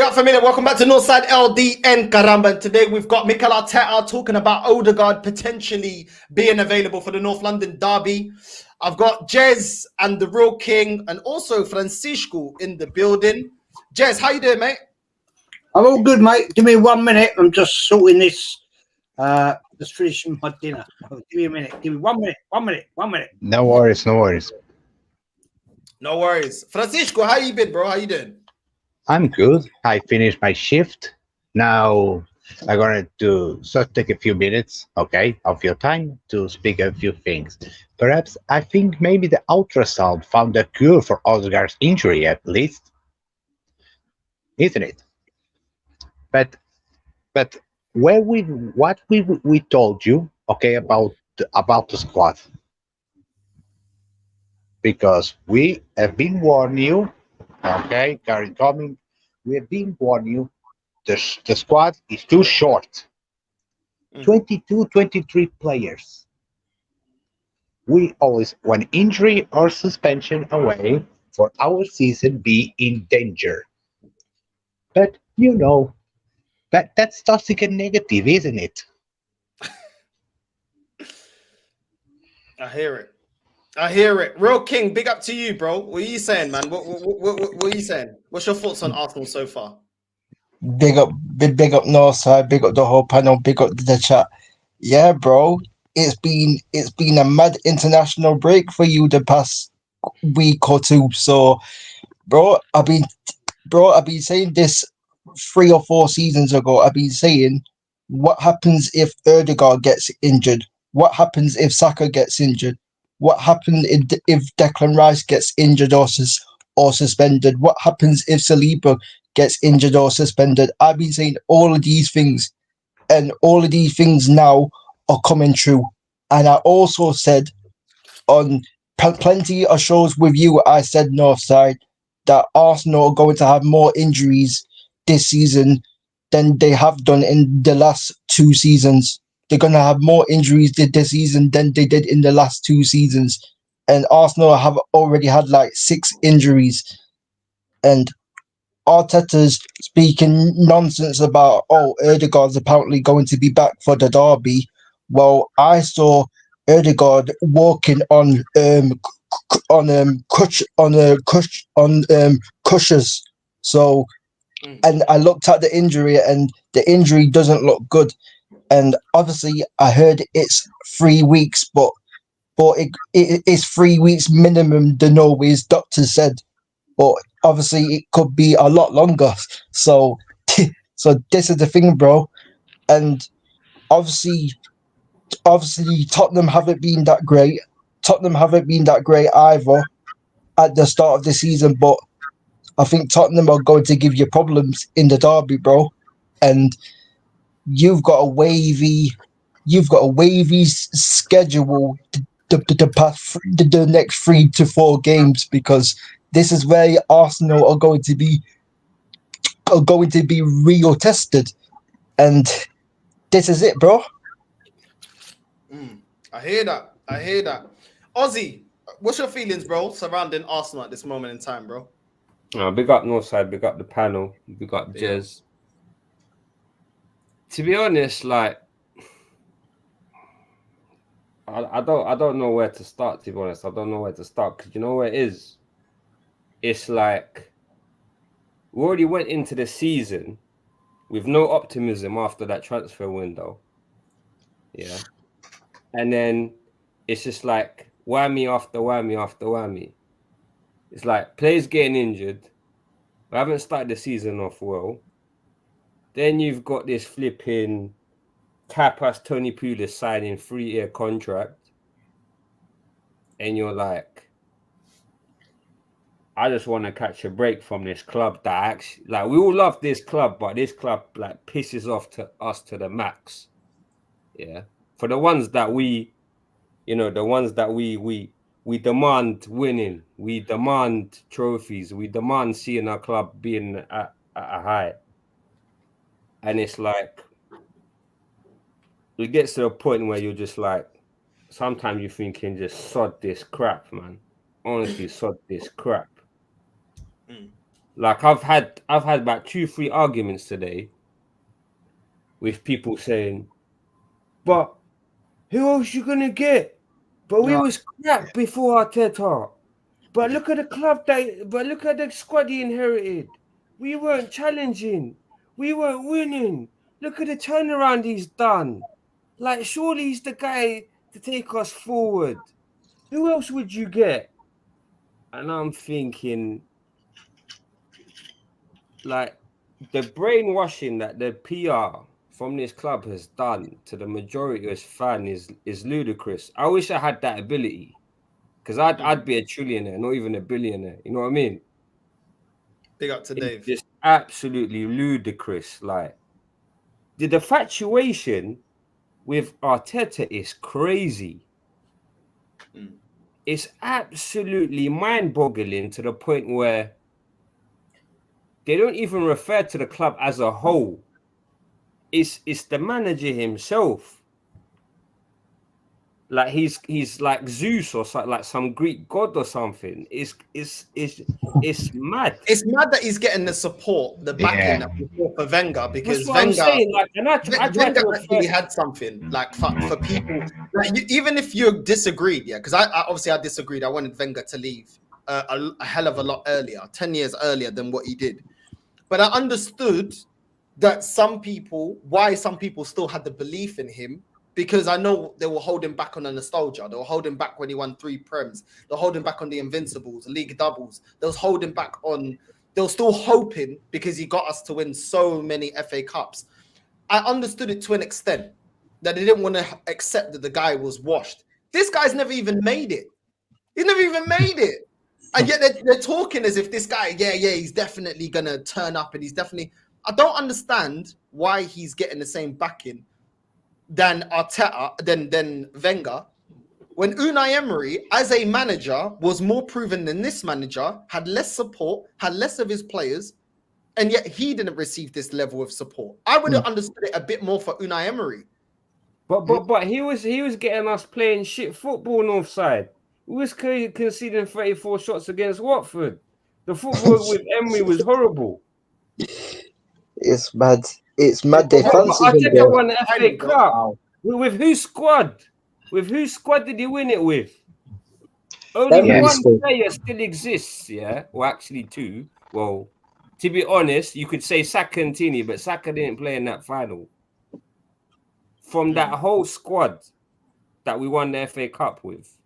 up, familiar? Welcome back to Northside LDN Caramba. And today we've got Mikel Arteta talking about Odegaard potentially being available for the North London derby. I've got Jez and the Real King and also Francisco in the building. Jez, how you doing, mate? I'm all good, mate. Give me 1 minute. I'm just sorting this. Just finishing my dinner. Give me a minute. Give me 1 minute. 1 minute. 1 minute. No worries. No worries. No worries. Francisco, how you been, bro? How you doing? I'm good. I finished my shift. Now I'm going to take a few minutes, okay, of your time to speak a few things. Perhaps I think maybe the ultrasound found a cure for Odegaard's injury at least, isn't it? But what we told you, okay, about the squad, because we have been warning you, okay, Karen coming, we have been warning you. The squad is too short. 22, 23 players. We always want injury or suspension away for our season be in danger. But you know, that's toxic and negative, isn't it? I hear it. I hear it. Real King, big up to you, bro. What are you saying, man? What are you saying? What's your thoughts on Arsenal so far? Big up Northside, big up the whole panel, big up the chat. Yeah, bro. It's been a mad international break for you the past week or two. So, bro, I've been saying this 3 or 4 seasons ago. I've been saying, what happens if Odegaard gets injured? What happens if Saka gets injured? What happens if Declan Rice gets injured or suspended? What happens if Saliba gets injured or suspended? I've been saying all of these things, and all of these things now are coming true. And I also said on plenty of shows with you, I said Northside, that Arsenal are going to have more injuries this season than they have done in the last 2 seasons. They're going to have more injuries this season than they did in the last 2 seasons. And Arsenal have already had like 6 injuries. And Arteta's speaking nonsense about, Odegaard's apparently going to be back for the derby. Well, I saw Odegaard walking on cushions. So, and I looked at the injury, and the injury doesn't look good. And obviously, I heard it's 3 weeks, but it's 3 weeks minimum. The Norway's doctor said, but obviously it could be a lot longer. So, so this is the thing, bro. And obviously, Tottenham haven't been that great. Tottenham haven't been that great either at the start of the season. But I think Tottenham are going to give you problems in the derby, bro. And you've got a wavy schedule the next 3 to 4 games, because this is where Arsenal are going to be real tested, and this is it, bro. I hear that. Ozzy, what's your feelings, bro, surrounding Arsenal at this moment in time, bro? Big up Northside, big up the panel, big up Jez. To be honest, like, I don't know where to start. To be honest, I don't know where to start, because you know where it is. It's like we already went into the season with no optimism after that transfer window. Yeah, and then it's just like whammy after whammy after whammy. It's like players getting injured. We haven't started the season off well. Then you've got this flipping Tapas Tony Pulis signing 3-year contract. And you're like, I just want to catch a break from this club that actually, like, we all love this club, but this club like pisses off to us to the max. Yeah. For the ones that we demand winning, we demand trophies, we demand seeing our club being at a high. And it's like, it gets to a point where you're just like, sometimes you're thinking, just sod this crap, man. Honestly, sod this crap. Like I've had about 2-3 arguments today with people saying, "But who else you gonna get? But we was crap before Arteta. But look at the squad he inherited. We weren't challenging. We weren't winning. Look at the turnaround he's done. Like, surely he's the guy to take us forward. Who else would you get?" And I'm thinking, like, the brainwashing that the PR from this club has done to the majority of his fan is ludicrous. I wish I had that ability, because I'd be a trillionaire, not even a billionaire. You know what I mean? Big up to It's Dave. just absolutely ludicrous. Like, the infatuation with Arteta is crazy. It's absolutely mind-boggling to the point where they don't even refer to the club as a whole. It's the manager himself. Like he's like Zeus or something, like some Greek god or something. It's mad. It's mad that he's getting the support, the backing that we saw for Wenger, because That's what I'm saying. Like, and I tried to Wenger refer. actually had something like for people. Like even if you disagreed, yeah, because I obviously I disagreed. I wanted Wenger to leave a hell of a lot earlier, 10 years earlier than what he did. But I understood that why some people still had the belief in him, because I know they were holding back on the nostalgia. They were holding back when he won 3 Prems. They were holding back on the Invincibles, the League doubles. They were still hoping because he got us to win so many FA Cups. I understood it to an extent that they didn't want to accept that the guy was washed. This guy's never even made it. He's never even made it. And yet they're talking as if this guy, he's definitely going to turn up, and he's definitely... I don't understand why he's getting the same backing than Arteta, than Wenger, when Unai Emery, as a manager, was more proven than this manager, had less support, had less of his players, and yet he didn't receive this level of support. I would have understood it a bit more for Unai Emery. But he was getting us playing shit football. Northside, we was conceding 34 shots against Watford. The football with Emery was horrible. It's mad. It's mad defensively. Arteta won the FA Cup. With whose squad? With whose squad did he win it with? Only one player still exists, yeah? Well, actually 2. Well, to be honest, you could say Saka and Tini, but Saka didn't play in that final. From that whole squad that we won the FA Cup with.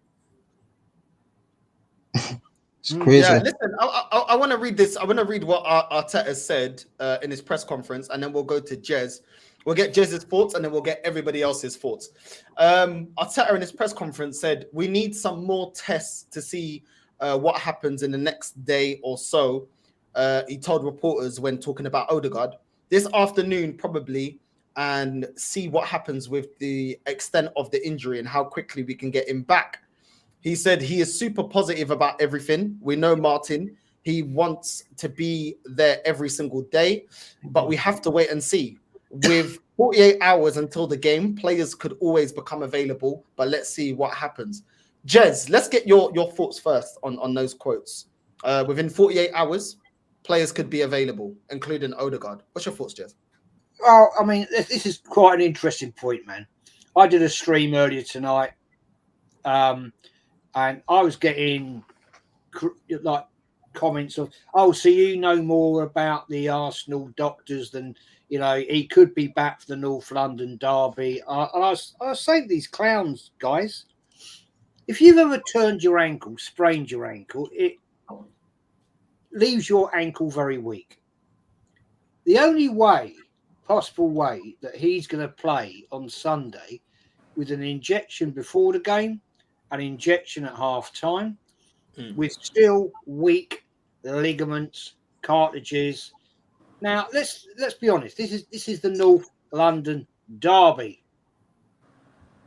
It's crazy. Yeah, listen, I want to read this. I want to read what Arteta said in his press conference, and then we'll go to Jez. We'll get Jez's thoughts, and then we'll get everybody else's thoughts. Arteta in his press conference said, "We need some more tests to see what happens in the next day or so." He told reporters when talking about Odegaard this afternoon, probably, and see what happens with the extent of the injury and how quickly we can get him back. He said he is super positive about everything. We know Martin. He wants to be there every single day, but we have to wait and see. With 48 hours until the game, players could always become available, but let's see what happens. Jez, let's get your thoughts first on those quotes. Within 48 hours, players could be available, including Odegaard. What's your thoughts, Jez? Well, I mean, this is quite an interesting point, man. I did a stream earlier tonight, and I was getting like comments of, "Oh, so you know more about the Arsenal doctors than he could be back for the North London derby." And I was saying to these clowns, guys, if you've ever turned your ankle, sprained your ankle, it leaves your ankle very weak. The only possible way that he's going to play on Sunday with an injection before the game, an injection at half time, with still weak ligaments, cartilages. Now let's be honest. This is the North London derby.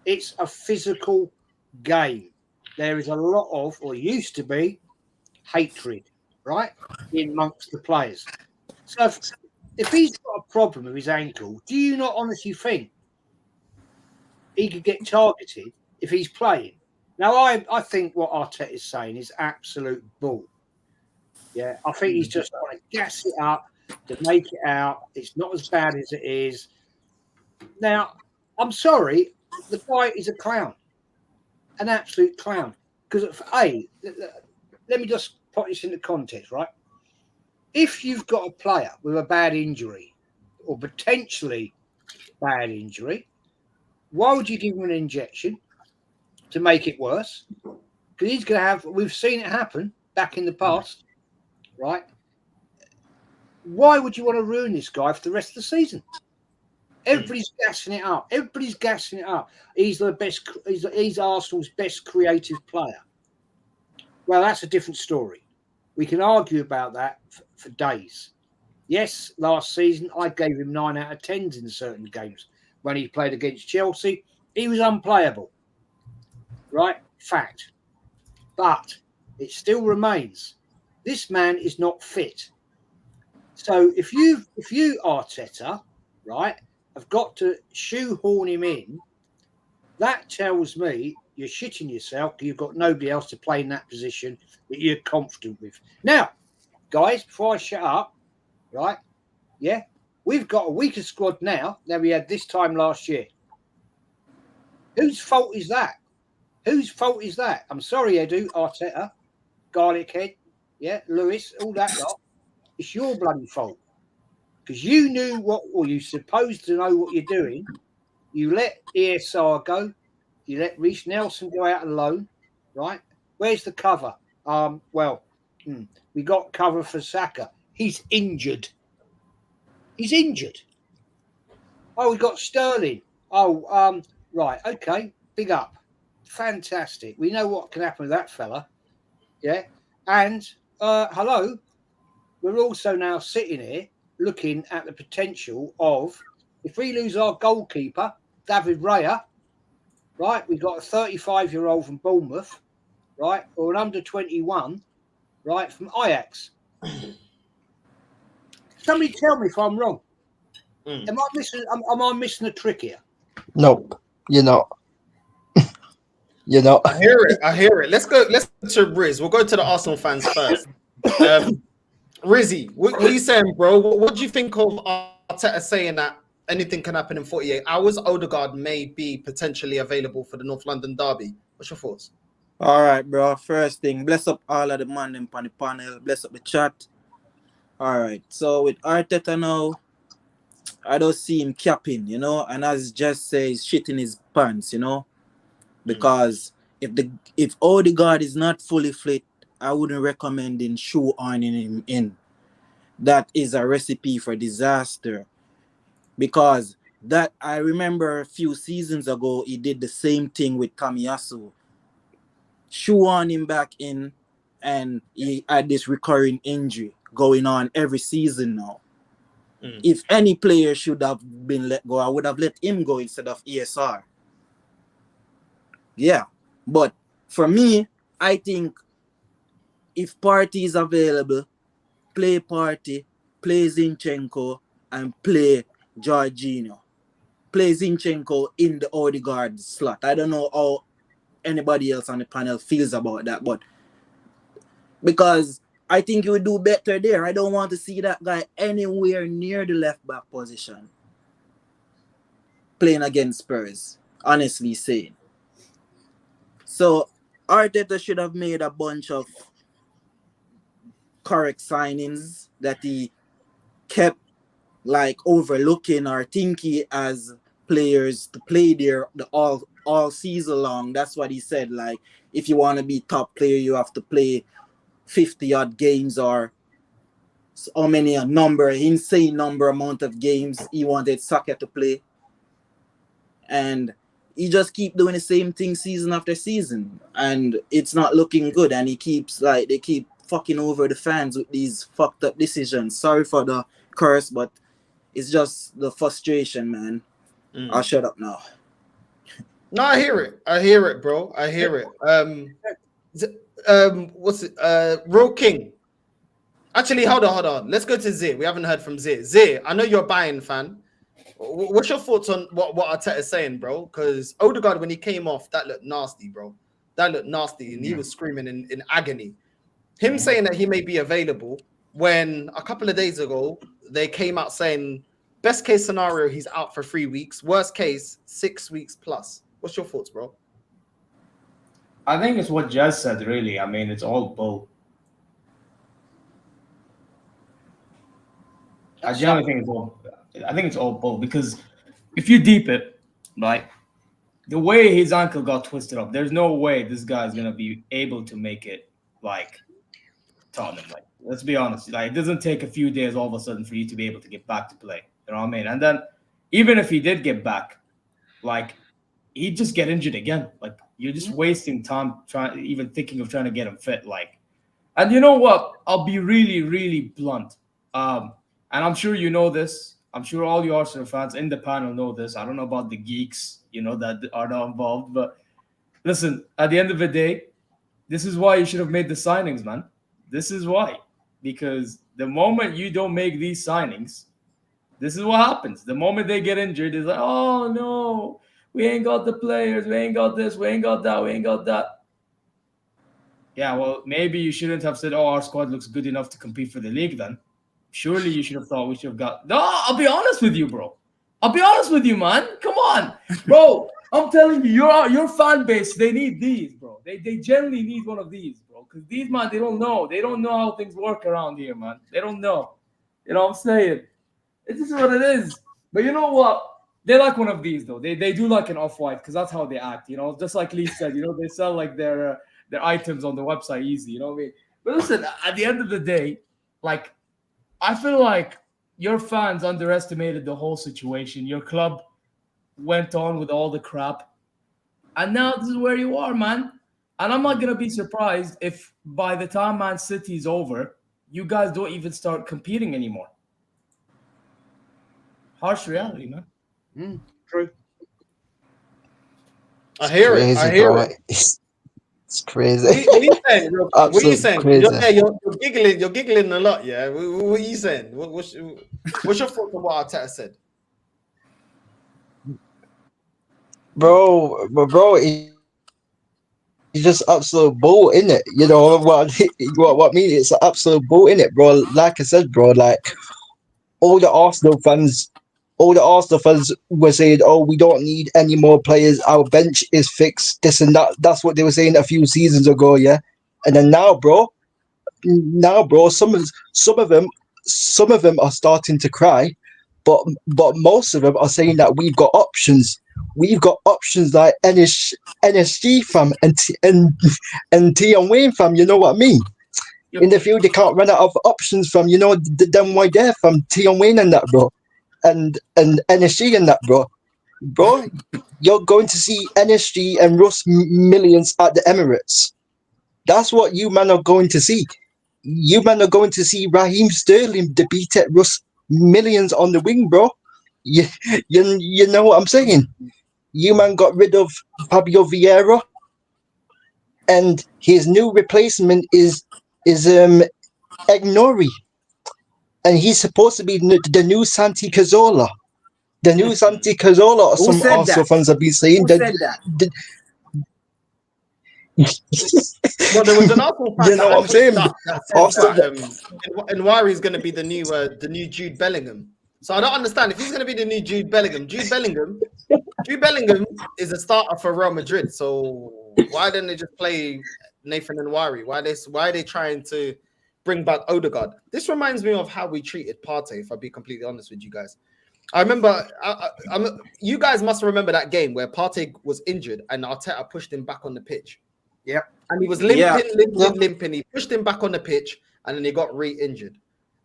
It's a physical game. There is a lot of, or used to be, hatred, right, amongst the players. So if he's got a problem with his ankle, do you not honestly think he could get targeted if he's playing? Now, I think what Arteta is saying is absolute bull. Yeah, I think he's just trying to gas it up to make it out. It's not as bad as it is. Now, I'm sorry, the guy is a clown, an absolute clown. Because, let me just put this into context, right? If you've got a player with a bad injury or potentially bad injury, why would you give him an injection to make it worse? Because he's going to have, we've seen it happen back in the past, right? Why would you want to ruin this guy for the rest of the season? Everybody's gassing it up. Everybody's gassing it up. He's the best. He's Arsenal's best creative player. Well, that's a different story. We can argue about that for days. Yes, last season I gave him 9 out of 10s in certain games. When he played against Chelsea, he was unplayable. Right? Fact. But it still remains. This man is not fit. So if you Arteta, right, have got to shoehorn him in, that tells me you're shitting yourself because you've got nobody else to play in that position that you're confident with. Now, guys, before I shut up, right, yeah, we've got a weaker squad now than we had this time last year. Whose fault is that? Whose fault is that? I'm sorry, Edu, Arteta, Garlic Head, yeah, Lewis, all that lot. It's your bloody fault. Because you knew or you supposed to know what you're doing. You let ESR go. You let Reece Nelson go out alone, right? Where's the cover? We got cover for Saka. He's injured. He's injured. Oh, we got Sterling. Oh, right. Okay. Big up. Fantastic. We know what can happen with that fella. Yeah. And hello. We're also now sitting here looking at the potential of, if we lose our goalkeeper, David Raya, right? We've got a 35-year-old from Bournemouth, right? Or an under 21, right? From Ajax. Somebody tell me if I'm wrong. Am I missing a trick here? Nope, you're not. You're not. I hear it. Let's go to Riz. We'll go to the Arsenal fans first. Rizzy, what are you saying, bro? What do you think of Arteta saying that anything can happen in 48 hours? Odegaard may be potentially available for the North London derby. What's your thoughts? All right, bro. First thing, bless up all of the man on the panel. Bless up the chat. All right. So with Arteta now, I don't see him capping, and as just says, shit in his pants, because if Odegaard is not fully fit, I wouldn't recommend shoehorning him in. That is a recipe for disaster. Because that I remember a few seasons ago, he did the same thing with Tomiyasu. Shoehorn him back in, and he had this recurring injury going on every season now. If any player should have been let go, I would have let him go instead of ESR. Yeah. But for me, I think if Partey is available, play Partey, play Zinchenko, and play Jorginho. Play Zinchenko in the Odegaard slot. I don't know how anybody else on the panel feels about that, but because I think you would do better there. I don't want to see that guy anywhere near the left back position playing against Spurs, honestly saying. So Arteta should have made a bunch of correct signings that he kept overlooking or thinking as players to play there all season long. That's what he said. If you want to be top player, you have to play 50 odd games or how many insane number amount of games he wanted Saka to play. And he just keep doing the same thing season after season, and it's not looking good. And they keep fucking over the fans with these fucked up decisions. Sorry for the curse, but it's just the frustration, man. I'll shut up now. No, I hear it, bro. I hear it. What's it? Real King. Actually, hold on. Let's go to Zir. We haven't heard from Zir. Zir, I know you're a Bayern fan. What's your thoughts on what Arteta is saying, bro? Because Odegaard, when he came off, that looked nasty, bro. That looked nasty, and he was screaming in agony. him saying that he may be available when a couple of days ago they came out saying best case scenario he's out for 3 weeks, worst case 6 weeks plus. What's your thoughts, bro? I think it's what Jez said, really. I mean, it's all bull. I generally think it's all bull because if you deep it, like the way his ankle got twisted up, there's no way this guy's gonna be able to make it like Tottenham. Like, let's be honest, like it doesn't take a few days all of a sudden for you to be able to get back to play. You know what I mean? And then even if he did get back, like he'd just get injured again. Like you're just wasting time even thinking of trying to get him fit. Like, and you know what? I'll be really, really blunt. And I'm sure you know this. I'm sure all you Arsenal fans in the panel know this. I don't know about the geeks, that are not involved. But listen, at the end of the day, this is why you should have made the signings, man. This is why. Because the moment you don't make these signings, this is what happens. The moment they get injured, it's like, oh, no, we ain't got the players. We ain't got this. We ain't got that. We ain't got that. Yeah, well, maybe you shouldn't have said, oh, our squad looks good enough to compete for the league then. Surely you should have thought we should have got... No, I'll be honest with you, bro. I'll be honest with you, man. Come on. Bro, I'm telling you, your fan base, they need these, bro. They generally need one of these, bro. Because these, man, they don't know. They don't know how things work around here, man. They don't know. You know what I'm saying? It's just what it is. But you know what? They like one of these, though. They do like an off-white because that's how they act, Just like Lee said, they sell like their items on the website easy, you know what I mean? But listen, at the end of the day, like, I feel like your fans underestimated the whole situation. Your club went on with all the crap. And now this is where you are, man. And I'm not going to be surprised if by the time Man City's over, you guys don't even start competing anymore. Harsh reality, man. True. I hear it. I hear it. It's crazy. What are you saying? What are you saying? Crazy. You're giggling a lot, yeah. What are you saying? What's your thoughts on what Arteta said? Bro, he's just absolute bull, innit? You know what I mean? It's an absolute bull, innit, bro? Like I said, bro, like all the Arsenal fans were saying, oh, we don't need any more players. Our bench is fixed, this and that. That's what they were saying a few seasons ago, yeah. And then now, bro, some of them are starting to cry, but most of them are saying that we've got options. We've got options like NSG fam and Tion Wayne fam. You know what I mean? Yep. In the field, they can't run out of options from them why there from Tion Wayne and that, bro. And NSG and that, bro, you're going to see NSG and Russ millions at the Emirates. That's what you man are going to see. You man are going to see Raheem Sterling defeat at Russ millions on the wing, bro. You know what I'm saying? You man got rid of Fabio Vieira, and his new replacement is Ignori. And he's supposed to be the new Santi Cazorla. The new Santi Cazorla, or some Arsenal fans have been saying. Who said that? Well, there was an Arsenal fan. You know what I'm saying? And Wari's going to be the new Jude Bellingham. So I don't understand if he's going to be the new Jude Bellingham. Jude Bellingham is a starter for Real Madrid. So why didn't they just play Nathan and Wari? Why are they trying to bring back Odegaard? This reminds me of how we treated Partey, if I'll be completely honest with you guys. I remember, you guys must remember that game where Partey was injured and Arteta pushed him back on the pitch. Yeah. And he was limping. He pushed him back on the pitch and then he got re-injured.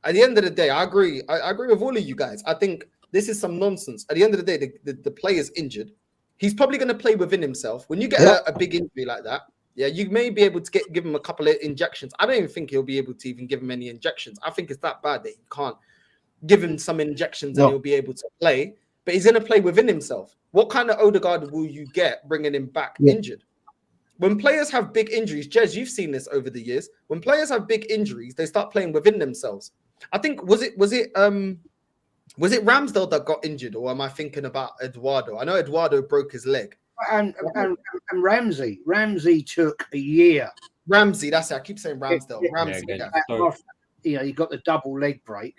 At the end of the day, I agree with all of you guys. I think this is some nonsense. At the end of the day, the player's injured. He's probably going to play within himself. When you get a big injury like that, yeah, you may be able to give him a couple of injections. I don't even think he'll be able to even give him any injections. I think it's that bad that he can't give him some injections and he'll be able to play. But he's going to play within himself. What kind of Odegaard will you get bringing him back injured? When players have big injuries, Jez, you've seen this over the years. When players have big injuries, they start playing within themselves. I think was it Ramsdale that got injured, or am I thinking about Eduardo? I know Eduardo broke his leg. And Ramsey took a year Ramsey, that's it. I keep saying Ramsdale. Ramsey, Yeah, yeah. Stoke. You know, you got the double leg break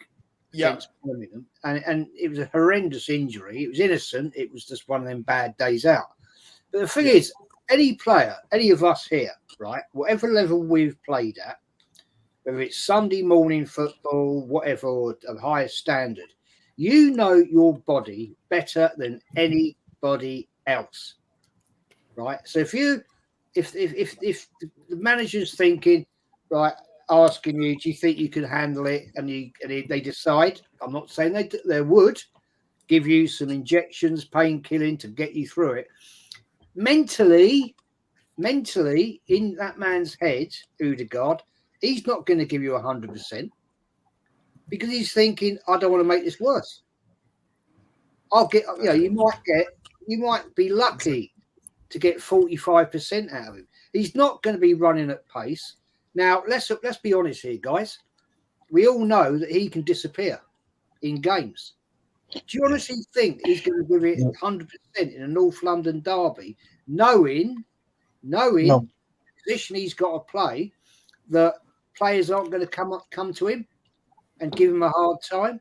against Birmingham, and it was a horrendous injury. It was innocent. It was just one of them bad days out. But the thing is, any player, any of us here, right, whatever level we've played at, whether it's Sunday morning football, whatever, or a higher standard, you know your body better than anybody else, right? So if the manager's thinking, right, asking you, do you think you can handle it, and they decide, I'm not saying they would give you some injections, pain killing to get you through it. Mentally, in that man's head, Odegaard, he's not going to give you 100% because he's thinking, I don't want to make this worse. I'll get, you know, you might be lucky to get 45% out of him. He's not going to be running at pace. Now, let's be honest here, guys. We all know that he can disappear in games. Do you honestly think he's going to give it 100% in a North London derby, knowing the position he's got to play, that players aren't going to come to him and give him a hard time?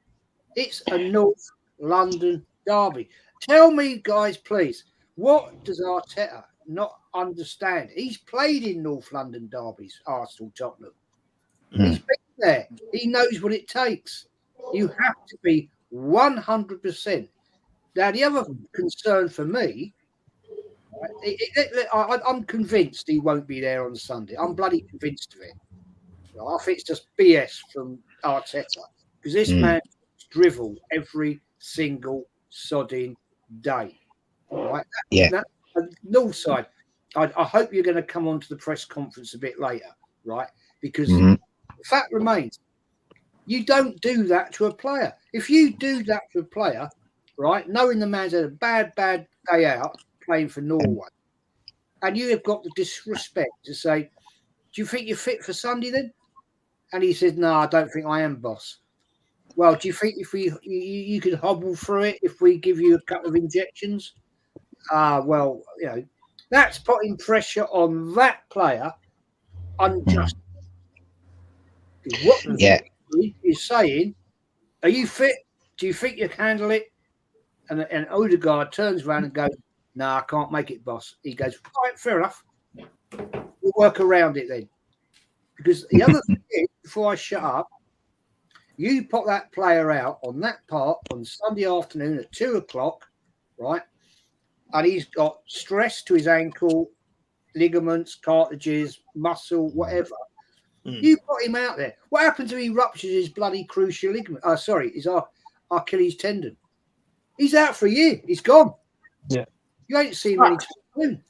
It's a North London derby. Tell me, guys, please, what does Arteta not understand? He's played in North London derbies, Arsenal, Tottenham. He's been there. He knows what it takes. You have to be 100%. Now, the other concern for me, I'm convinced he won't be there on Sunday. I'm bloody convinced of it. I think it's just BS from Arteta, because this man drivel every single sodding day. Right? Northside, I hope you're going to come on to the press conference a bit later, right? Because the fact remains, you don't do that to a player. If you do that to a player, right, knowing the man's had a bad day out playing for Norway, and you have got the disrespect to say, do you think you're fit for Sunday then? And he said, no, I don't think I am, boss. Well, do you think if you could hobble through it if we give you a couple of injections? Well, you know, that's putting pressure on that player unjust. What is saying, are you fit? Do you think you can handle it? And Odegaard turns around and goes, no, I can't make it, boss. He goes, all right, fair enough. We'll work around it then. Because the other thing is, before I shut up, you put that player out on that part on Sunday afternoon at 2:00, right? And he's got stress to his ankle, ligaments, cartilages, muscle, whatever. You put him out there. What happens if he ruptures his bloody crucial ligament? His Achilles tendon. He's out for a year. He's gone. Yeah. You ain't seen any time.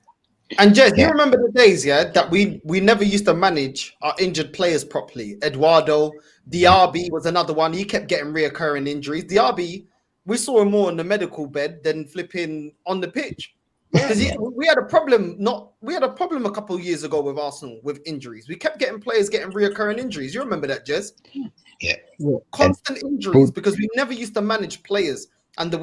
And Jez, you remember the days, that we never used to manage our injured players properly. Eduardo, Diaby was another one. He kept getting reoccurring injuries. Diaby, we saw him more on the medical bed than flipping on the pitch. Because we had a problem. We had a problem a couple of years ago with Arsenal with injuries. We kept getting players getting reoccurring injuries. You remember that, Jez? Yeah. Constant injuries because we never used to manage players and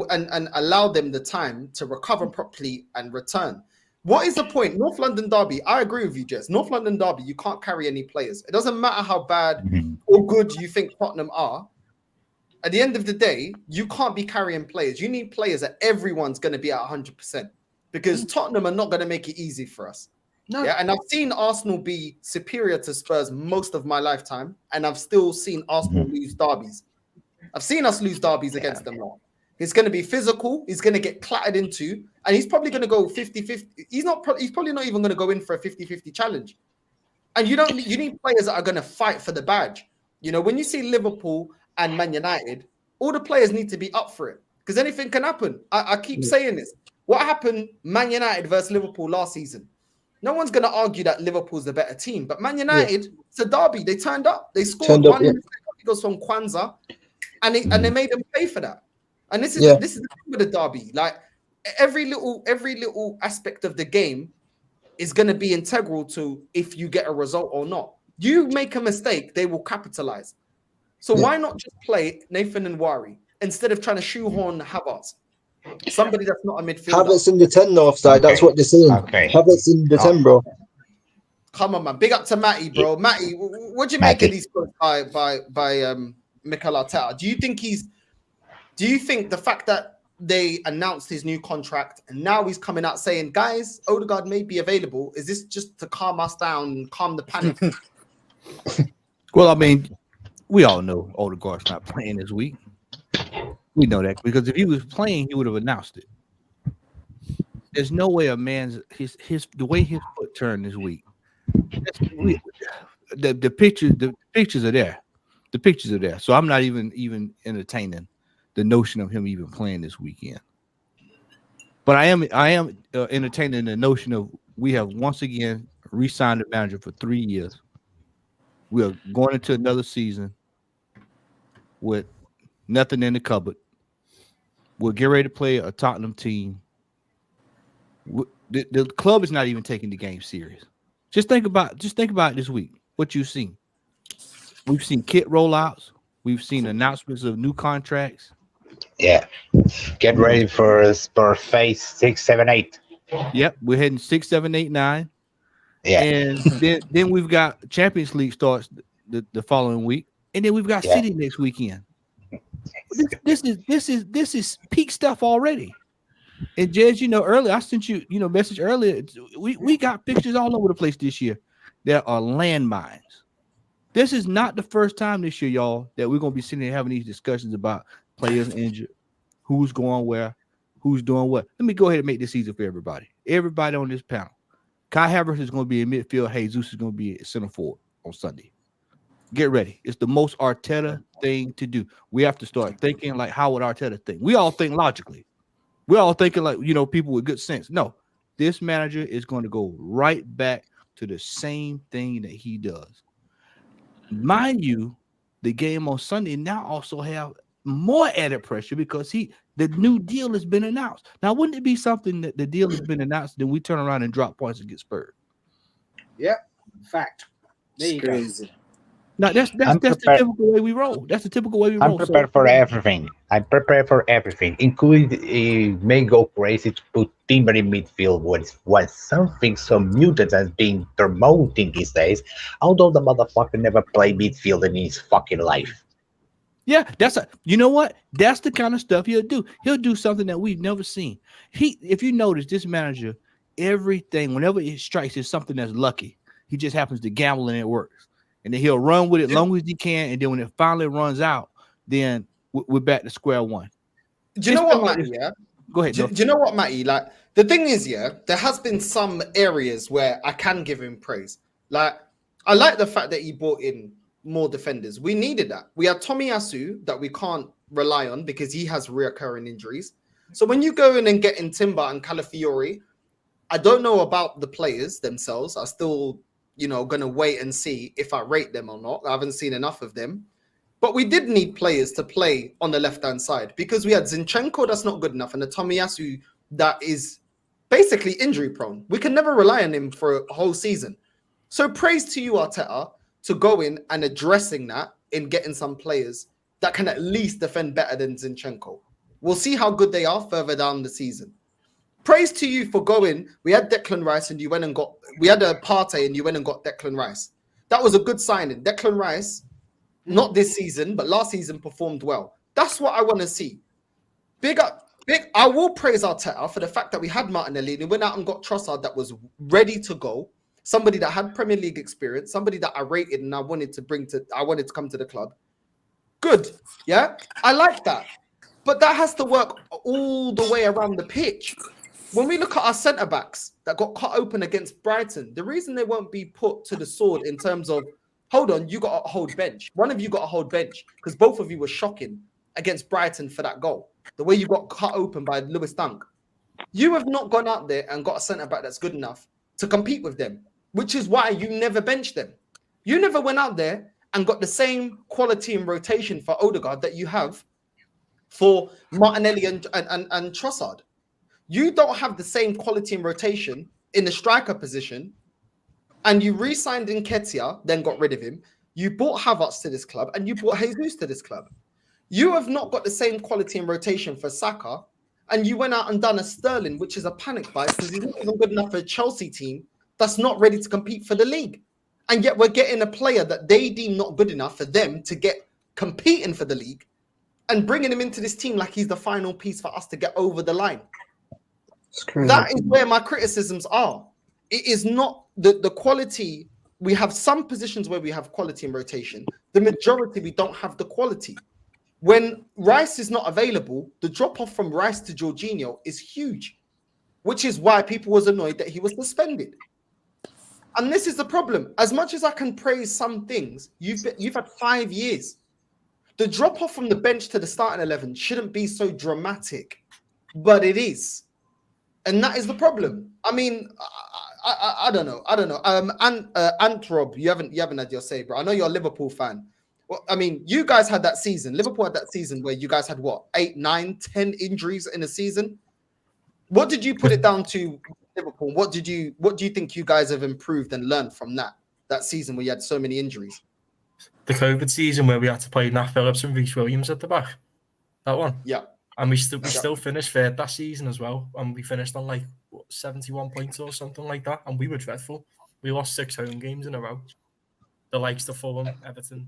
allow them the time to recover properly and return. What is the point? North London derby, I agree with you, Jess. North London derby, you can't carry any players. It doesn't matter how bad or good you think Tottenham are. At the end of the day, you can't be carrying players. You need players that everyone's going to be at 100% because Tottenham are not going to make it easy for us. No. Yeah, and I've seen Arsenal be superior to Spurs most of my lifetime, and I've still seen Arsenal lose derbies. I've seen us lose derbies against them now. He's going to be physical. He's going to get clattered into, and he's probably going to go 50-50. He's probably not even going to go in for a 50-50 challenge. And you need players that are going to fight for the badge. You know, when you see Liverpool and Man United, all the players need to be up for it because anything can happen. I keep saying this. What happened Man United versus Liverpool last season? No one's going to argue that Liverpool's the better team, but Man United, it's a derby. They turned up. They scored one goes from Kwanzaa, and they made them pay for that. And this is the thing with the derby. Like every little aspect of the game is going to be integral to if you get a result or not. You make a mistake, they will capitalize. So why not just play Nathan and Wari instead of trying to shoehorn Havertz? Somebody that's not a midfielder. Havertz in the 10 Northside. That's what they're saying. Havertz in the 10, bro. Come on, man. Big up to Matty, bro. Matty, what do you make of these quotes by Mikel Arteta? Do you think the fact that they announced his new contract and now he's coming out saying, guys, Odegaard may be available, is this just to calm us down, calm the panic? Well, I mean, we all know Odegaard's not playing this week. We know that because if he was playing, he would have announced it. There's no way a man's the way his foot turned this week. The pictures are there. The pictures are there. So I'm not even entertaining the notion of him even playing this weekend. But I am entertaining the notion of we have once again re-signed the manager for 3 years. We are going into another season with nothing in the cupboard. We'll get ready to play a Tottenham team. The club is not even taking the game serious. Just think about this week. What you've seen. We've seen kit rollouts. We've seen announcements of new contracts. Yeah. Get ready for phase 6, 7, 8. Yep, we're heading 6, 7, 8, 9. Yeah. And then we've got Champions League starts the following week, and then we've got City next weekend. This is peak stuff already. And Jez, earlier I sent you message earlier. We got pictures all over the place this year. There are landmines. This is not the first time this year, y'all, that we're gonna be sitting here having these discussions about players injured, who's going where, who's doing what. Let me go ahead and make this easy for everybody. Everybody on this panel. Kai Havertz is going to be in midfield. Jesus is going to be at center forward on Sunday. Get ready. It's the most Arteta thing to do. We have to start thinking like, how would Arteta think? We all think logically. We're all thinking like, people with good sense. No, this manager is going to go right back to the same thing that he does. Mind you, the game on Sunday now also have more added pressure because the new deal has been announced. Now, wouldn't it be something that the deal has been announced, then we turn around and drop points and get spurred? Yep, fact. There you go. Now that's the typical way we roll. That's the typical way we roll. I'm prepared for everything. I'm prepared for everything. Including may go crazy to put Timber in midfield when something so muted as being promoting these days, although the motherfucker never played midfield in his fucking life. Yeah, you know what? That's the kind of stuff he'll do. He'll do something that we've never seen. If you notice, this manager, everything, whenever it strikes, is something that's lucky. He just happens to gamble and it works. And then he'll run with it as long as he can. And then when it finally runs out, then we're back to square one. Do you know what, Matty? Yeah. Go ahead. Do you know what, Matty? Like, the thing is, there has been some areas where I can give him praise. Like, I like the fact that he brought in more defenders. We needed that. We had Tomiyasu that we can't rely on because he has reoccurring injuries. So when you go in and get in Timber and Calafiori, I don't know about the players themselves. I still, going to wait and see if I rate them or not. I haven't seen enough of them. But we did need players to play on the left-hand side because we had Zinchenko that's not good enough and a Tomiyasu that is basically injury-prone. We can never rely on him for a whole season. So praise to you, Arteta, to go in and addressing that in getting some players that can at least defend better than Zinchenko. We'll see how good they are further down the season. Praise to you for going. We had Declan Rice and you went and we had a Partey and you went and got Declan Rice. That was a good signing. Declan Rice, not this season, but last season performed well. That's what I want to see. I will praise Arteta for the fact that we had Martinelli and he went out and got Trossard that was ready to go. Somebody that had Premier League experience, somebody that I rated and I wanted to come to the club. Good. Yeah. I like that. But that has to work all the way around the pitch. When we look at our centre-backs that got cut open against Brighton, the reason they won't be put to the sword in terms of, hold on, you got to hold bench. One of you got to hold bench because both of you were shocking against Brighton for that goal. The way you got cut open by Lewis Dunk. You have not gone out there and got a centre-back that's good enough to compete with them, which is why you never benched them. You never went out there and got the same quality and rotation for Odegaard that you have for Martinelli and Trossard. You don't have the same quality and rotation in the striker position, and you re-signed Nketiah, then got rid of him. You brought Havertz to this club, and you brought Jesus to this club. You have not got the same quality and rotation for Saka, and you went out and done a Sterling, which is a panic buy because he's not even good enough for a Chelsea team that's not ready to compete for the league. And yet we're getting a player that they deem not good enough for them to get competing for the league and bringing him into this team like he's the final piece for us to get over the line. That is where my criticisms are. It is not the quality. We have some positions where we have quality in rotation. The majority, we don't have the quality. When Rice is not available, the drop-off from Rice to Jorginho is huge, which is why people was annoyed that he was suspended. And this is the problem. As much as I can praise some things, you've had 5 years. The drop-off from the bench to the starting 11 shouldn't be so dramatic, but it is. And that is the problem. I mean, I don't know. Rob, you haven't had your say, bro. I know you're a Liverpool fan. Well, I mean, you guys had that season. Liverpool had that season where you guys had what, 8, 9, 10 injuries in a season. What did you put it down to, Liverpool? What do you think you guys have improved and learned from that season where you had so many injuries? The COVID season where we had to play Nat Phillips and Reece Williams at the back. That one. Yeah. And we still finished third that season as well. And we finished on like 71 points or something like that. And we were dreadful. We lost 6 home games in a row. The likes of Fulham, Everton,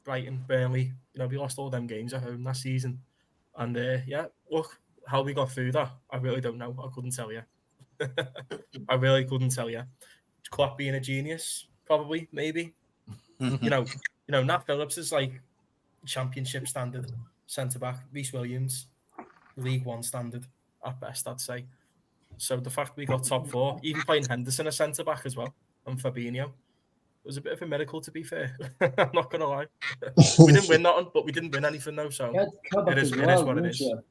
Brighton, Burnley. You know, we lost all them games at home that season. And look, how we got through that, I really don't know. I couldn't tell you. I really couldn't tell you. Klopp being a genius, probably, maybe. you know, Nat Phillips is like championship standard centre back. Reece Williams, League One standard at best, I'd say. So the fact we got top 4, even playing Henderson a centre back as well, and Fabinho, it was a bit of a miracle, to be fair. I'm not gonna lie. We didn't win nothing, but we didn't win anything though. So it is what it is. You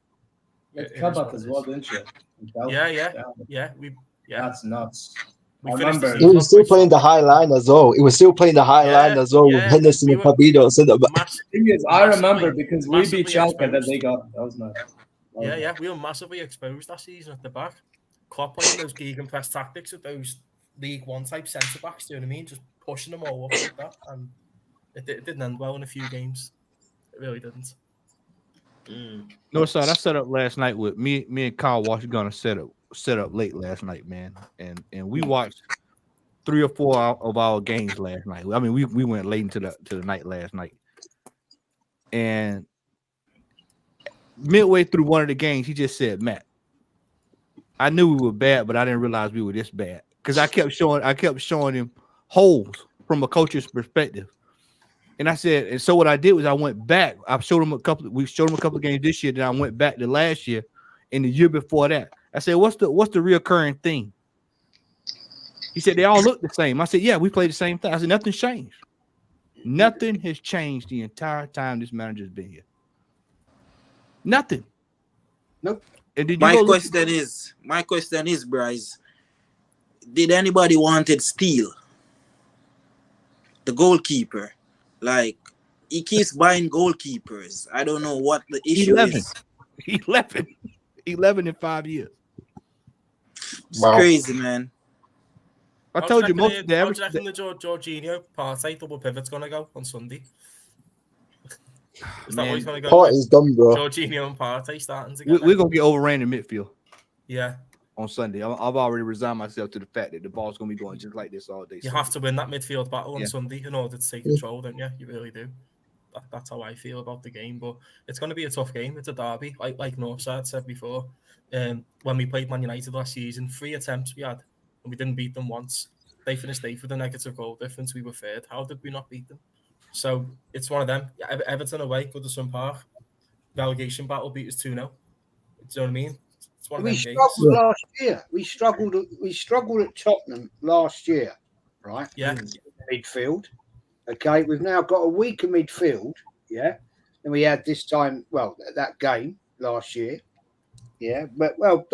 had Kabak as well, didn't you? Yeah. That's nuts. We remember. He was still playing the high line as well. He was still playing the high line as well with Henderson and Fabinho. I remember because we beat Schalke that they got. That was nuts. Yeah. We were massively exposed that season at the back. Klopp playing those gegenpress tactics with those League One type centre backs. Do you know what I mean? Just pushing them all up like that, and it didn't end well in a few games. It really didn't. Northside, I set up last night with me and Kyle Washington set up late last night, man, and we watched 3 or 4 of our games last night. I mean, we went late into the night last night, and midway through one of the games, he just said, "Matt, I knew we were bad, but I didn't realize we were this bad." Because I kept showing him holes from a coach's perspective. And I said, and so what I did was I went back. We showed him a couple of games this year. Then I went back to last year and the year before that. I said, what's the reoccurring thing? He said, they all look the same. I said, yeah, we play the same thing. I said, nothing's changed. Nothing has changed the entire time this manager's been here. Nothing. Nope. And my question is, Bryce, did anybody wanted Steele, the goalkeeper? Like, he keeps buying goalkeepers. I don't know what the issue is. 11 in 5 years. It's crazy, man. I told you most of the average. How do you reckon the Jorginho Partey double pivot's going to go on Sunday? Is that what he's going to go? Partey's done, bro. Jorginho and Partey starting together. We're going to get overran in midfield. Yeah. On Sunday. I've already resigned myself to the fact that the ball's going to be going just like this all day. You have to win that midfield battle on Sunday in order to take control, don't you? You really do. That's how I feel about the game. But it's going to be a tough game. It's a derby, like Northside said before. When we played Man United last season, 3 attempts we had, and we didn't beat them once. They finished 8th with a negative goal difference. We were 3rd. How did we not beat them? So it's one of them. Everton away, Goodison Park. Relegation battle beat us 2-0. Do you know what I mean? We struggled last year. We struggled at Tottenham last year, right? Yeah. Midfield. Okay, we've now got a weaker midfield, yeah. And we had this time, that game last year, yeah. But no.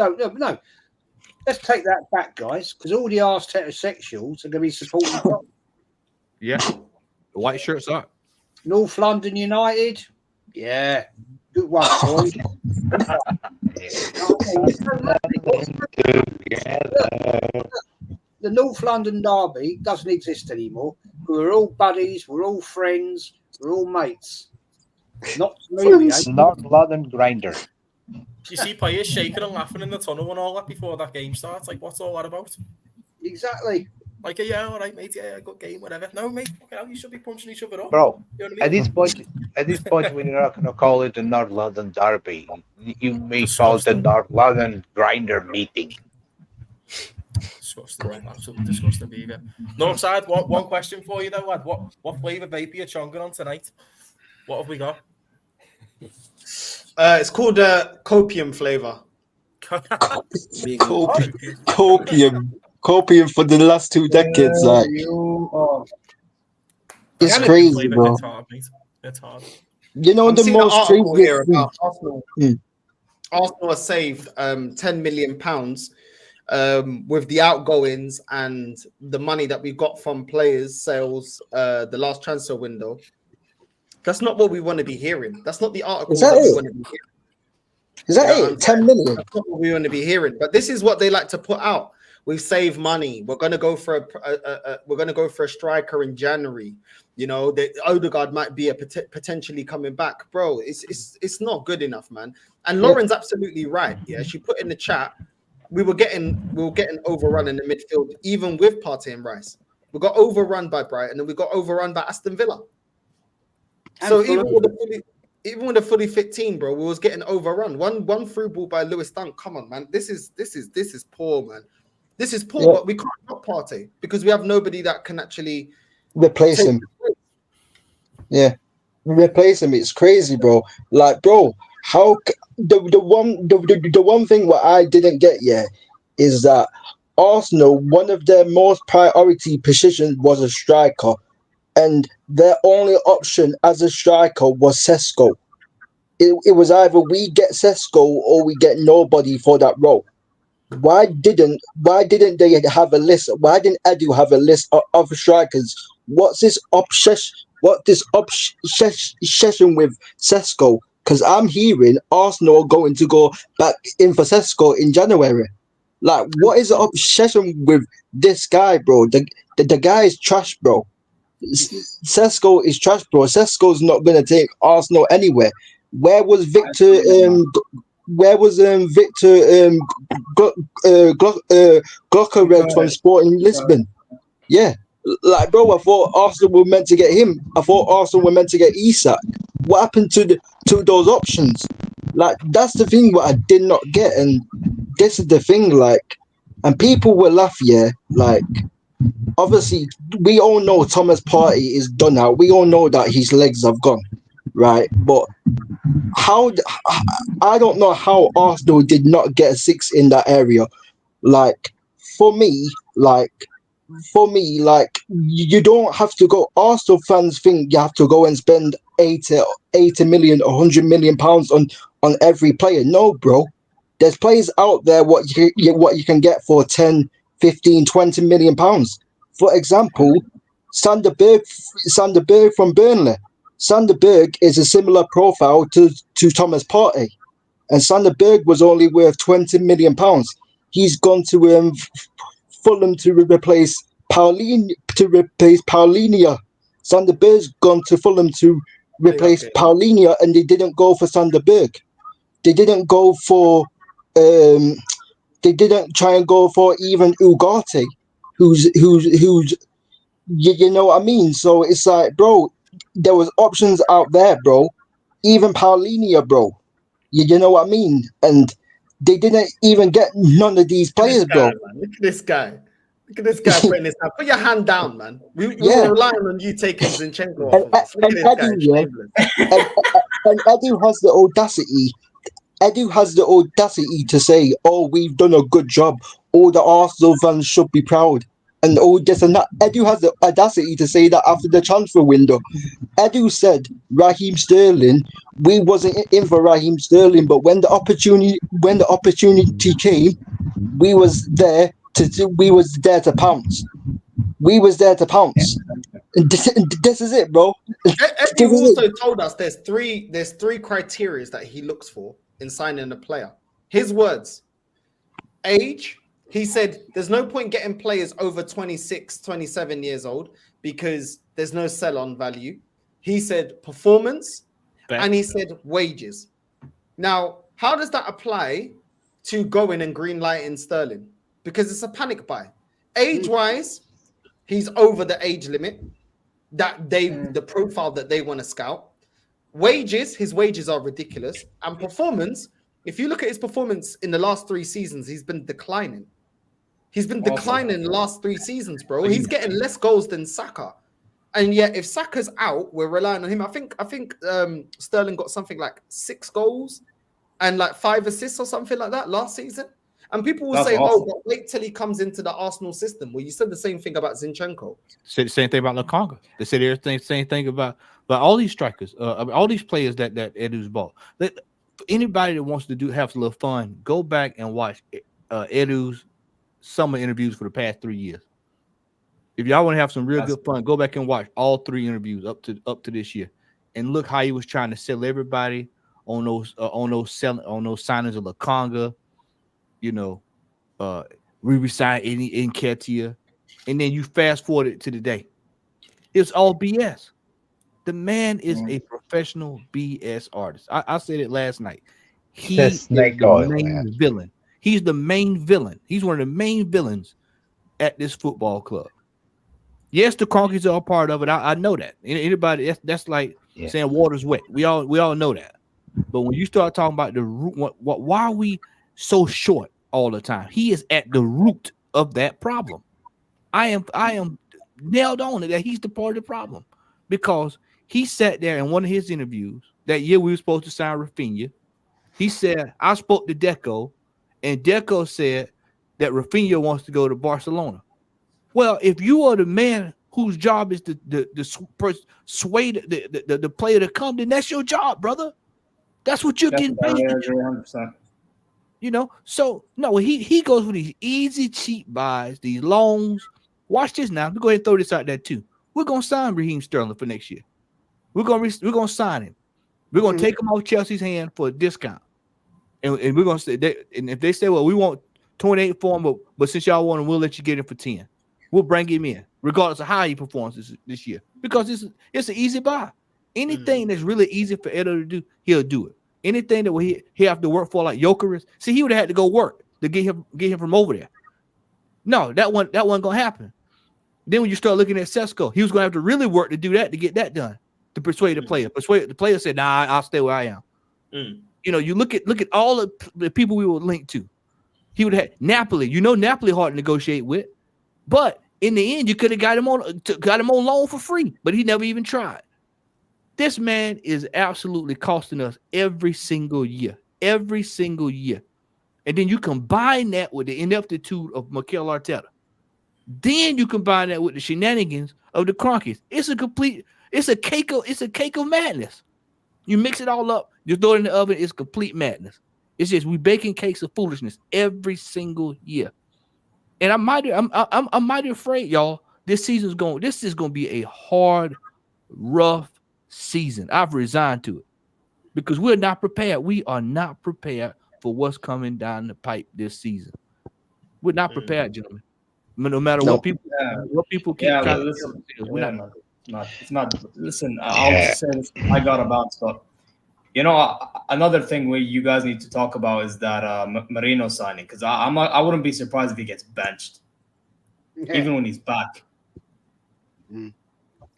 Let's take that back, guys, because all the Arteta sexuals are going to be supporting Tottenham. Yeah, the white shirts are. North London United, yeah, good one, boys. The North London derby doesn't exist anymore. We're all buddies, we're all friends, we're all mates. Not really, North London grinder. You see players shaking and laughing in the tunnel and all that before that game starts. Like, what's all that about? Exactly. Like, yeah, all right, mate. Yeah, good game, whatever. No, mate. Okay, you should be punching each other up. Bro, You know what I at mean? this point, when you're not gonna call it the North London Derby, you may call it the Disgusting. North London Grinder meeting. Disgusting, man. Absolutely disgusting behaviour. Northside, one question for you though, lad. What flavour vape are you chonking on tonight? What have we got? It's called copium flavor. Big Copium for the last 2 decades. Like, it's Anything crazy, flavour bro. hits hard, mate. It's hard. You know I'm the seeing an most article crazy here about Arsenal. Mm. Arsenal has saved £10 million with the outgoings and the money that we got from players' sales the last transfer window. That's not what we want to be hearing. That's not the articles that that we it? want to be hearing. Is that You know what it? I'm 10 million. That's not what we want to be hearing. But this is what they like to put out. We've saved money. We're going to go for a striker in January. You know, the Odegaard might be potentially coming back, bro. It's not good enough, man. And Lauren's absolutely right. Yeah, she put in the chat. We were getting overrun in the midfield, even with Partey and Rice. We got overrun by Brighton and we got overrun by Aston Villa. So even with a fully fit team, bro, we was getting overrun. One through ball by Lewis Dunk. Come on, man. This is poor, man. This is poor, but we can't not Partey because we have nobody that can actually Replace him. Yeah, replace him. It's crazy, bro. Like, bro, how the one thing what I didn't get yet is that Arsenal, one of their most priority positions was a striker, and their only option as a striker was Sesko. It was either we get Sesko or we get nobody for that role. Why didn't they have a list? Why didn't Edu have a list of strikers? What's this obsession? What this obsession with Sesko? Because I'm hearing Arsenal are going to go back in for Sesko in January. Like, what is the obsession with this guy, bro? The guy is trash, bro. Sesko is trash, bro. Sesko's not gonna take Arsenal anywhere. Where was Victor? Where was Victor Glockered from Sporting Lisbon? Yeah, like, bro, I thought Arsenal were meant to get him. I thought Arsenal were meant to get Isak. What happened to those options? Like, that's the thing what I did not get, and this is the thing. Like, and people will laugh, yeah. Like, obviously, we all know Thomas Partey is done out. We all know that his legs have gone, right? But I don't know how Arsenal did not get a 6 in that area. Like, for me, you don't have to go. Arsenal fans think you have to go and spend 80 million, 100 million pounds on every player. No, bro. There's players out there what you can get for 10, 15, 20 million pounds. For example, Sander Berg from Burnley. Sander Berg is a similar profile to Thomas Partey, and Sander Berg was only worth 20 million pounds. He's gone to Fulham to replace Paulinho. Sander Berg's gone to Fulham to replace Paulinho, and they didn't go for Sander Berg. They didn't go for they didn't try and go for even Ugarte, who's you know what I mean? So it's like, bro, there was options out there, bro. Even Paulinho, bro. You know what I mean? And they didn't even get none of these players, bro. Look at this guy. Look at this guy putting his hand. Put your hand down, man. We were relying on you taking Zinchenko off of us. Look at this guy. Shameless. And Edu has the audacity. Edu has the audacity to say, "Oh, we've done a good job. All the Arsenal fans should be proud." And all this and that. Edu has the audacity to say that after the transfer window. Edu said Raheem Sterling. We wasn't in for Raheem Sterling, but when the opportunity came, we was there to pounce. We was there to pounce. And this is it, bro. Edu also told us there's three criteria that he looks for in signing a player. His words: age. He said there's no point getting players over 26, 27 years old because there's no sell-on value. He said performance, and he said wages. Now, how does that apply to going and green lighting Sterling? Because it's a panic buy. Age-wise, he's over the age limit that the profile that they want to scout. Wages, his wages are ridiculous. And performance, if you look at his performance in the last 3 seasons, he's been declining. He's been declining the last 3 seasons, bro. He's getting less goals than Saka. And yet, if Saka's out, we're relying on him. I think Sterling got something like 6 goals and like 5 assists or something like that last season. And people will say, "Oh, but wait till he comes into the Arsenal system." Well, you said the same thing about Zinchenko. Said the same thing about Lukonga. They said everything, same thing about all these strikers, all these players that Edu's bought. Anybody that wants to have a little fun, go back and watch Edu's summer interviews for the past 3 years. If y'all want to have some real good fun, go back and watch all 3 interviews up to this year, and look how he was trying to sell everybody on those signings of Lukonga. You know, we resigned in Ketia, and then you fast forward it to today. It's all BS. The man is a professional BS artist. I said it last night. He is the main villain. He's the main villain. He's one of the main villains at this football club. Yes, the Cronkies are a part of it. I know that. Anybody that's like saying water's wet. We all know that. But when you start talking about the root, why are we so short all the time? He is at the root of that problem. I am nailed on it that he's the part of the problem, because he sat there in one of his interviews that year we were supposed to sign Rafinha. He said, I spoke to Deco, and Deco said that Rafinha wants to go to Barcelona. Well, if you are the man whose job is to sway the player to come, then that's your job, brother. That's what you're getting paid. 100%. You know, so no, he goes for these easy, cheap buys, these loans. Watch this now. We'll go ahead and throw this out there too. We're gonna sign Raheem Sterling for next year. We're gonna sign him. We're gonna take him off Chelsea's hand for a discount, and we're gonna say and if they say, well, we want 28 for him, but since y'all want him, we'll let you get him for 10. We'll bring him in, regardless of how he performs this year, because it's an easy buy. Anything that's really easy for Edo to do, he'll do it. Anything that he have to work for, like Jokeris, see, he would have had to go work to get him from over there. No, that wasn't gonna happen. Then when you start looking at Sesko, he was gonna have to really work to do that, to get that done, to persuade the player. The player said, "Nah, I'll stay where I am." You know, you look at all the people we were linked to. He would have had Napoli. You know, Napoli hard to negotiate with, but in the end, you could have got him on loan for free, but he never even tried. This man is absolutely costing us every single year. And then you combine that with the ineptitude of Mikel Arteta. Then you combine that with the shenanigans of the Cronkies. It's a cake of madness. You mix it all up, you throw it in the oven, it's complete madness. It's just we baking cakes of foolishness every single year. And I'm mighty afraid, y'all. This is gonna be a hard, rough season. I've resigned to it because we're not prepared. We are not prepared for what's coming down the pipe this season. We're not prepared, gentlemen. No matter what people keep it's not. Listen, I'll just say this. I got a bounce, but you know, another thing where you guys need to talk about is that Marino signing, because I wouldn't be surprised if he gets benched, even when he's back.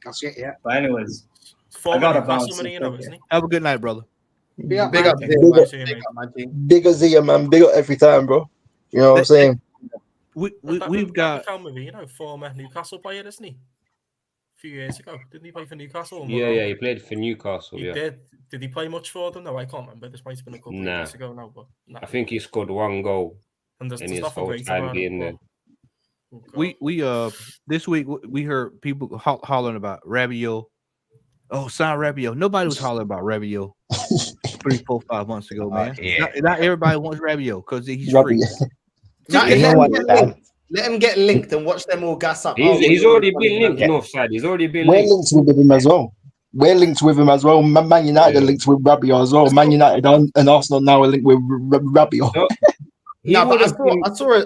That's it, yeah. But anyways, I got a bounce. Have a good night, brother. Yeah, big up Zia, man. Big up every time, bro. You know what I'm saying? We've got former Newcastle player, isn't he? A few years ago, didn't he play for Newcastle? Yeah, he played for Newcastle. He did. Did he play much for them? No, I can't remember. This might have been a couple of years ago now, but I think he scored 1 goal and there's his whole time being there. We this week we heard people hollering about Rabiot. Oh, sign Rabiot. Nobody was hollering about Rabiot 3, 4, 5 months ago, man. Not everybody wants Rabiot because he's free. Let him get linked and watch them all gas up. He's already been linked, Northside. He's already been linked. We're linked with him as well. Man United are linked with Rabiot as well. Man United and Arsenal now are linked with Rabiot. But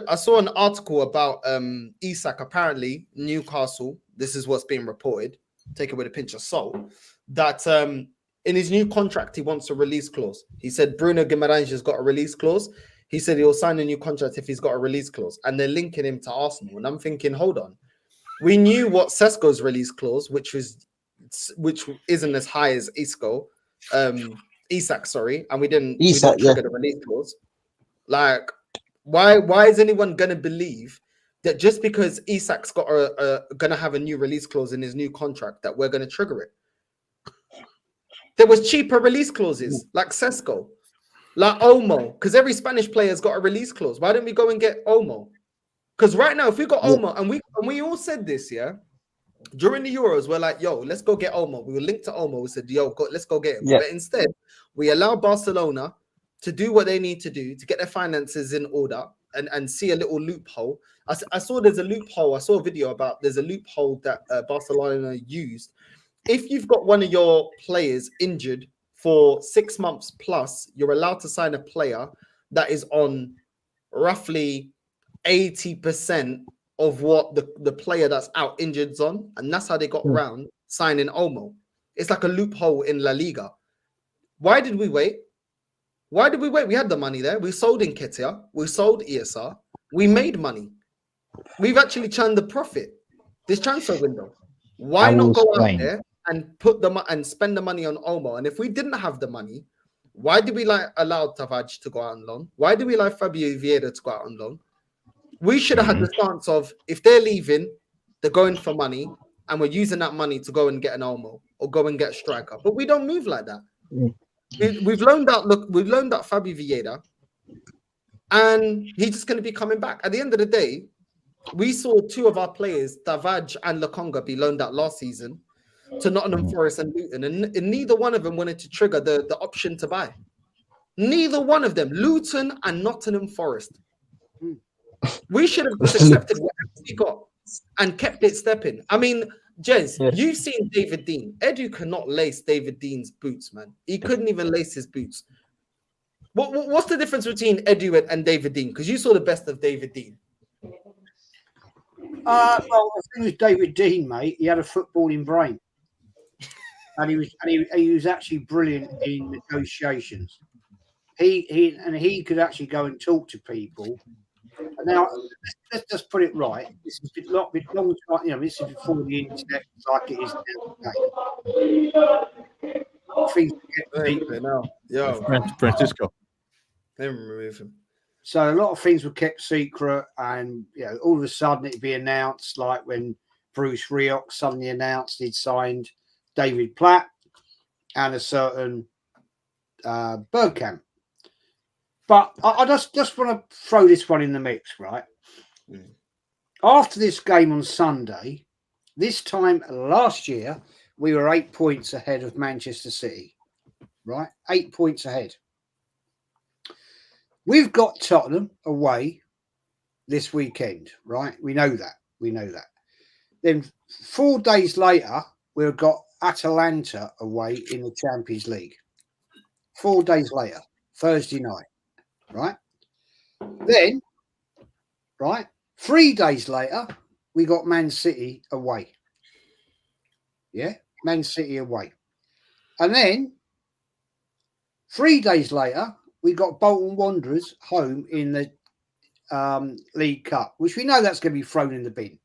I saw an article about Isak. Apparently, Newcastle. This is what's being reported. Take it with a pinch of salt. That in his new contract, he wants a release clause. He said Bruno Guimaraes has got a release clause. He said he'll sign a new contract if he's got a release clause, and they're linking him to Arsenal. And I'm thinking, hold on, we knew what Sesko's release clause, which isn't as high as Isak, sorry, and we didn't trigger the release clause. Like, why is anyone gonna believe that just because Isak's got gonna have a new release clause in his new contract that we're gonna trigger it? There was cheaper release clauses like Sesko, like Olmo, because every Spanish player's got a release clause. Why didn't we go and get Olmo? Because right now, if we got Olmo, and we all said this, yeah, during the Euros, we're like, yo, let's go get Olmo. We were linked to Olmo. We said, yo, let's go get him. Yeah. But instead, we allow Barcelona to do what they need to do to get their finances in order and see a little loophole. I saw there's a loophole. I saw a video about there's a loophole that Barcelona used. If you've got one of your players injured for 6 months plus, you're allowed to sign a player that is on roughly 80% of what the player that's out injured's on. And that's how they got around signing Olmo. It's like a loophole in La Liga. Why did we wait? Why did we wait? We had the money there. We sold Nketiah. We sold ESR. We made money. We've actually turned the profit this transfer window. Why not go out there and put and spend the money on Olmo? And if we didn't have the money, why did we allow Tavares to go out on loan? Why did we allow Fabio Vieira to go out on loan? We should have had the stance of, if they're leaving, they're going for money, and we're using that money to go and get an Olmo or go and get a striker. But we don't move like that. We've loaned out Fabio Vieira, and he's just going to be coming back. At the end of the day, we saw two of our players, Tavares and Lokonga, be loaned out last season to Nottingham Forest and Luton, and neither one of them wanted to trigger the option to buy. Neither one of them, Luton and Nottingham Forest. We should have just accepted whatever we got and kept it stepping. I mean, Jez, you've seen David Dean. Edu cannot lace David Dean's boots, man. He couldn't even lace his boots. What's the difference between Edu and David Dean? Because you saw the best of David Dean. Well, the thing with David Dean, mate, he had a footballing brain, and he was actually brilliant in negotiations. He could actually go and talk to people. Now, let's just put it right. This has been long time, you know. This is before the internet like it is now. Things Francisco. They remove him. So a lot of things were kept secret, and all of a sudden it'd be announced, like when Bruce Rioch suddenly announced he'd signed David Platt and a certain Bergkamp. But I just want to throw this one in the mix, right? After this game on Sunday, this time last year, we were 8 points ahead of Manchester City, right? 8 points ahead. We've got Tottenham away this weekend, right? We know that. Then 4 days later, we've got Atalanta away in the Champions League. 4 days later, Thursday night. Right. Then, 3 days later, we got Man City away. Yeah, Man City away. And then 3 days later, we got Bolton Wanderers home in the League Cup, which we know that's going to be thrown in the bin.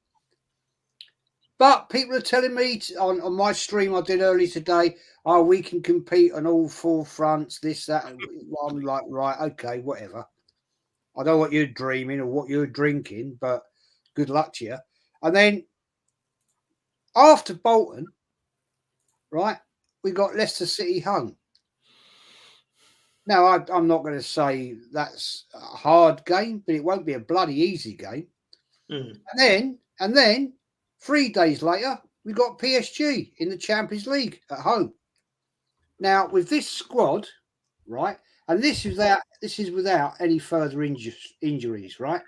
But people are telling me on my stream I did earlier today, we can compete on all 4 fronts, this, that. And I'm like, right, okay, whatever. I don't know what you're dreaming or what you're drinking, but good luck to you. And then after Bolton, right, we got Leicester City home. Now, I'm not going to say that's a hard game, but it won't be a bloody easy game. And then 3 days later, we got PSG in the Champions League at home. Now, with this squad, right, and this is without any further injuries, right?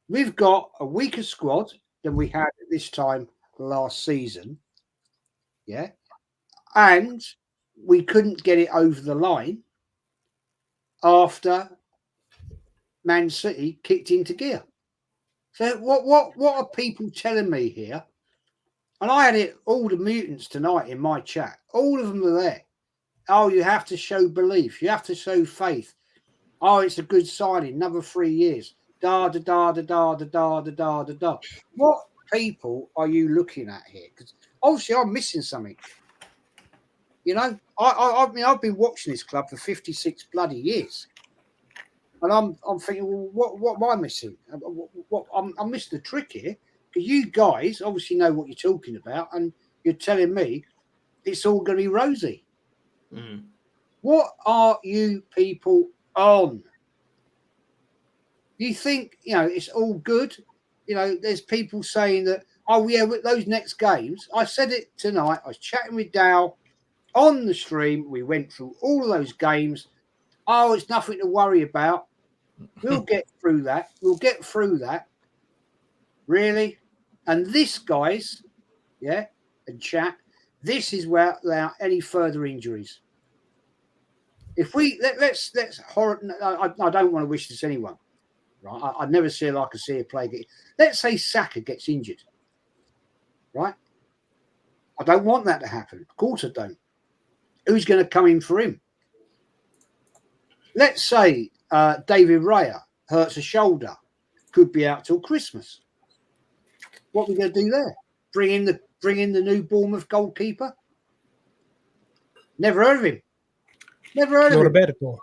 We've got a weaker squad than we had at this time last season, yeah, and we couldn't get it over the line after Man City kicked into gear. So what are people telling me here? And I had all the mutants tonight in my chat. All of them are there. Oh, you have to show belief. You have to show faith. Oh, it's a good signing. Another 3 years. Da da da da da da da da da da da. What people are you looking at here? Because obviously I'm missing something. You know, I mean, I've been watching this club for 56 bloody years, and I'm thinking, well, what am I missing? I'm missing the trick here, because you guys obviously know what you're talking about, and you're telling me it's all going to be rosy. Mm. What are you people on? You think, you know, it's all good? You know, there's people saying that, oh, yeah, with those next games. I said it tonight. I was chatting with Dow on the stream. We went through all of those games. Oh, it's nothing to worry about. We'll get through that. We'll get through that. Really? And this, guys, yeah, and chat, this is where there are any further injuries. If we let's horror. I don't want to wish this anyone. Right, I'd never see it like I see a play. Let's say Saka gets injured. Right, I don't want that to happen. Of course, I don't. Who's going to come in for him? Let's say David Raya hurts a shoulder, could be out till Christmas. What are we going to do there? Bring in the new Bournemouth goalkeeper? Never heard of him. Never heard of him.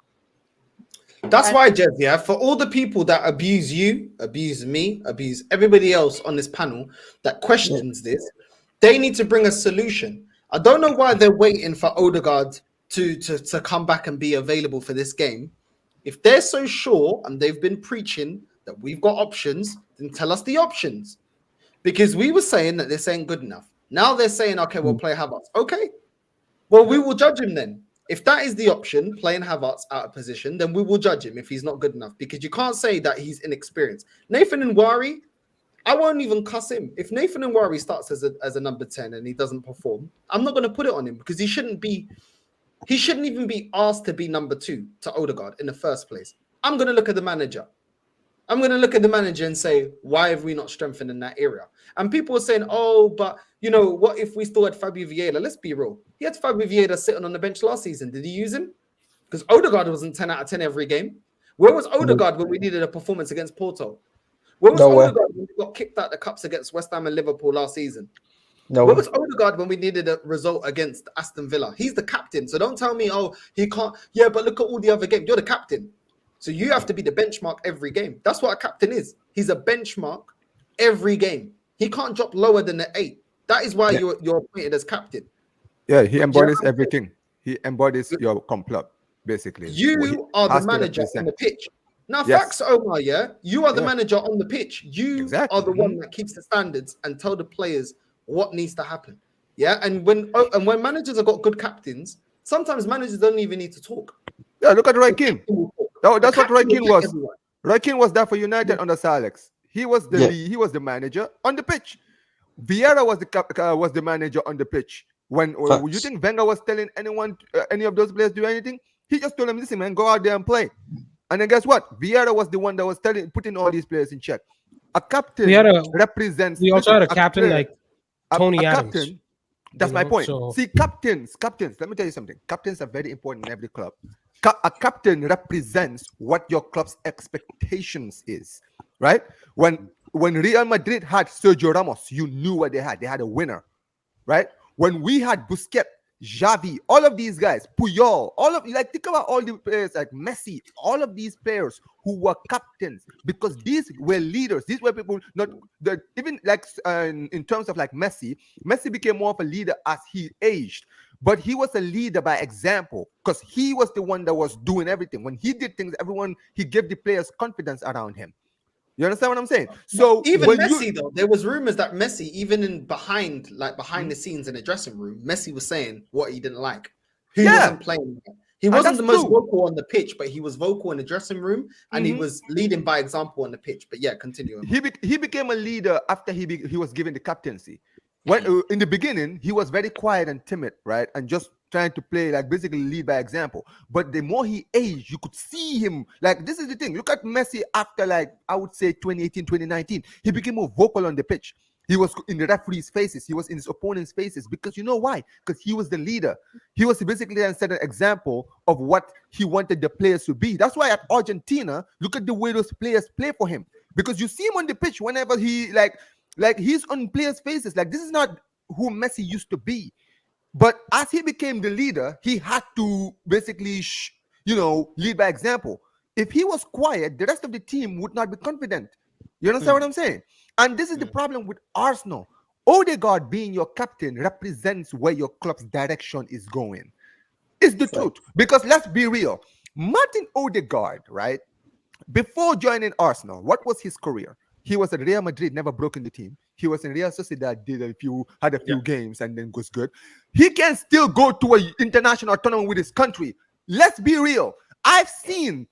That's why, Jez, yeah, for all the people that abuse you, abuse me, abuse everybody else on this panel that questions this, they need to bring a solution. I don't know why they're waiting for Odegaard to come back and be available for this game. If they're so sure and they've been preaching that we've got options, then tell us the options. Because we were saying that this ain't good enough. Now they're saying, okay, we'll play Havertz. Okay, well, we will judge him then. If that is the option, playing Havertz out of position, then we will judge him if he's not good enough. Because you can't say that he's inexperienced. Nathan Nwari, I won't even cuss him. If Nathan Nwari starts as a number 10 and he doesn't perform, I'm not going to put it on him because he shouldn't even be asked to be number 2 to Odegaard in the first place. I'm going to look at the manager. I'm going to look at the manager and say, why have we not strengthened in that area? And people are saying, oh, but, you know, what if we still had Fabio Vieira? Let's be real. He had Fabio Vieira sitting on the bench last season. Did he use him? Because Odegaard wasn't 10 out of 10 every game. Where was Odegaard when we needed a performance against Porto? Where was Odegaard when we got kicked out the cups against West Ham and Liverpool last season? Where was Odegaard when we needed a result against Aston Villa? He's the captain. So don't tell me, oh, he can't. Yeah, but look at all the other games. You're the captain. So you have to be the benchmark every game. That's what a captain is. He's a benchmark every game. He can't drop lower than the 8. That is why you're appointed as captain. Yeah, he embodies everything. He embodies your club, basically. You are the manager on the pitch. Now, facts, Omar, yeah? You are the manager on the pitch. You are the one that keeps the standards and tell the players what needs to happen. Yeah, and when managers have got good captains, sometimes managers don't even need to talk. Yeah, look at Roy Keane. That's what Roy Keane was. Everyone. Roy Keane was there for United under Sir Alex. He was the manager on the pitch. Vieira was the manager on the pitch. When you think Wenger was telling anyone, any of those players do anything, he just told them, listen, man, go out there and play. And then guess what? Vieira was the one that was putting all these players in check. A captain represents. We also had a captain like Tony Adams. Captain, that's my point. So... See, captains. Let me tell you something. Captains are very important in every club. A captain represents what your club's expectations is, right? When Real Madrid had Sergio Ramos, you knew what they had. They had a winner, right? When we had Busquets, Xavi, all of these guys, Puyol, think about all the players like Messi, all of these players who were captains because these were leaders. These were people even like in terms of like Messi became more of a leader as he aged, but he was a leader by example because he was the one that was doing everything. When he did things, he gave the players confidence around him. You understand what I'm saying? So even Messi, though, there was rumors that Messi, even behind the scenes in the dressing room, Messi was saying what he didn't like. He wasn't playing. He wasn't the most vocal on the pitch, but he was vocal in the dressing room, and he was leading by example on the pitch. But yeah, continue. He became a leader after he was given the captaincy. When in the beginning, he was very quiet and timid, right, and just trying to play like basically lead by example. But the more he aged, you could see him. Like, this is the thing. Look at Messi after, like, I would say 2018, 2019. He became more vocal on the pitch. He was in the referee's faces. He was in his opponent's faces. Because you know why? Because he was the leader. He was basically and set an example of what he wanted the players to be. That's why at Argentina, look at the way those players play for him. Because you see him on the pitch whenever he like he's on players' faces. Like, this is not who Messi used to be. But as he became the leader, he had to basically, lead by example. If he was quiet, the rest of the team would not be confident. You understand what I'm saying? And this is the problem with Arsenal. Odegaard being your captain represents where your club's direction is going. It's the truth. Because let's be real. Martin Odegaard, right? Before joining Arsenal, what was his career? He was at Real Madrid, never broken the team. He was in Real Sociedad, had a few games and then was good. He can still go to an international tournament with his country. Let's be real. Think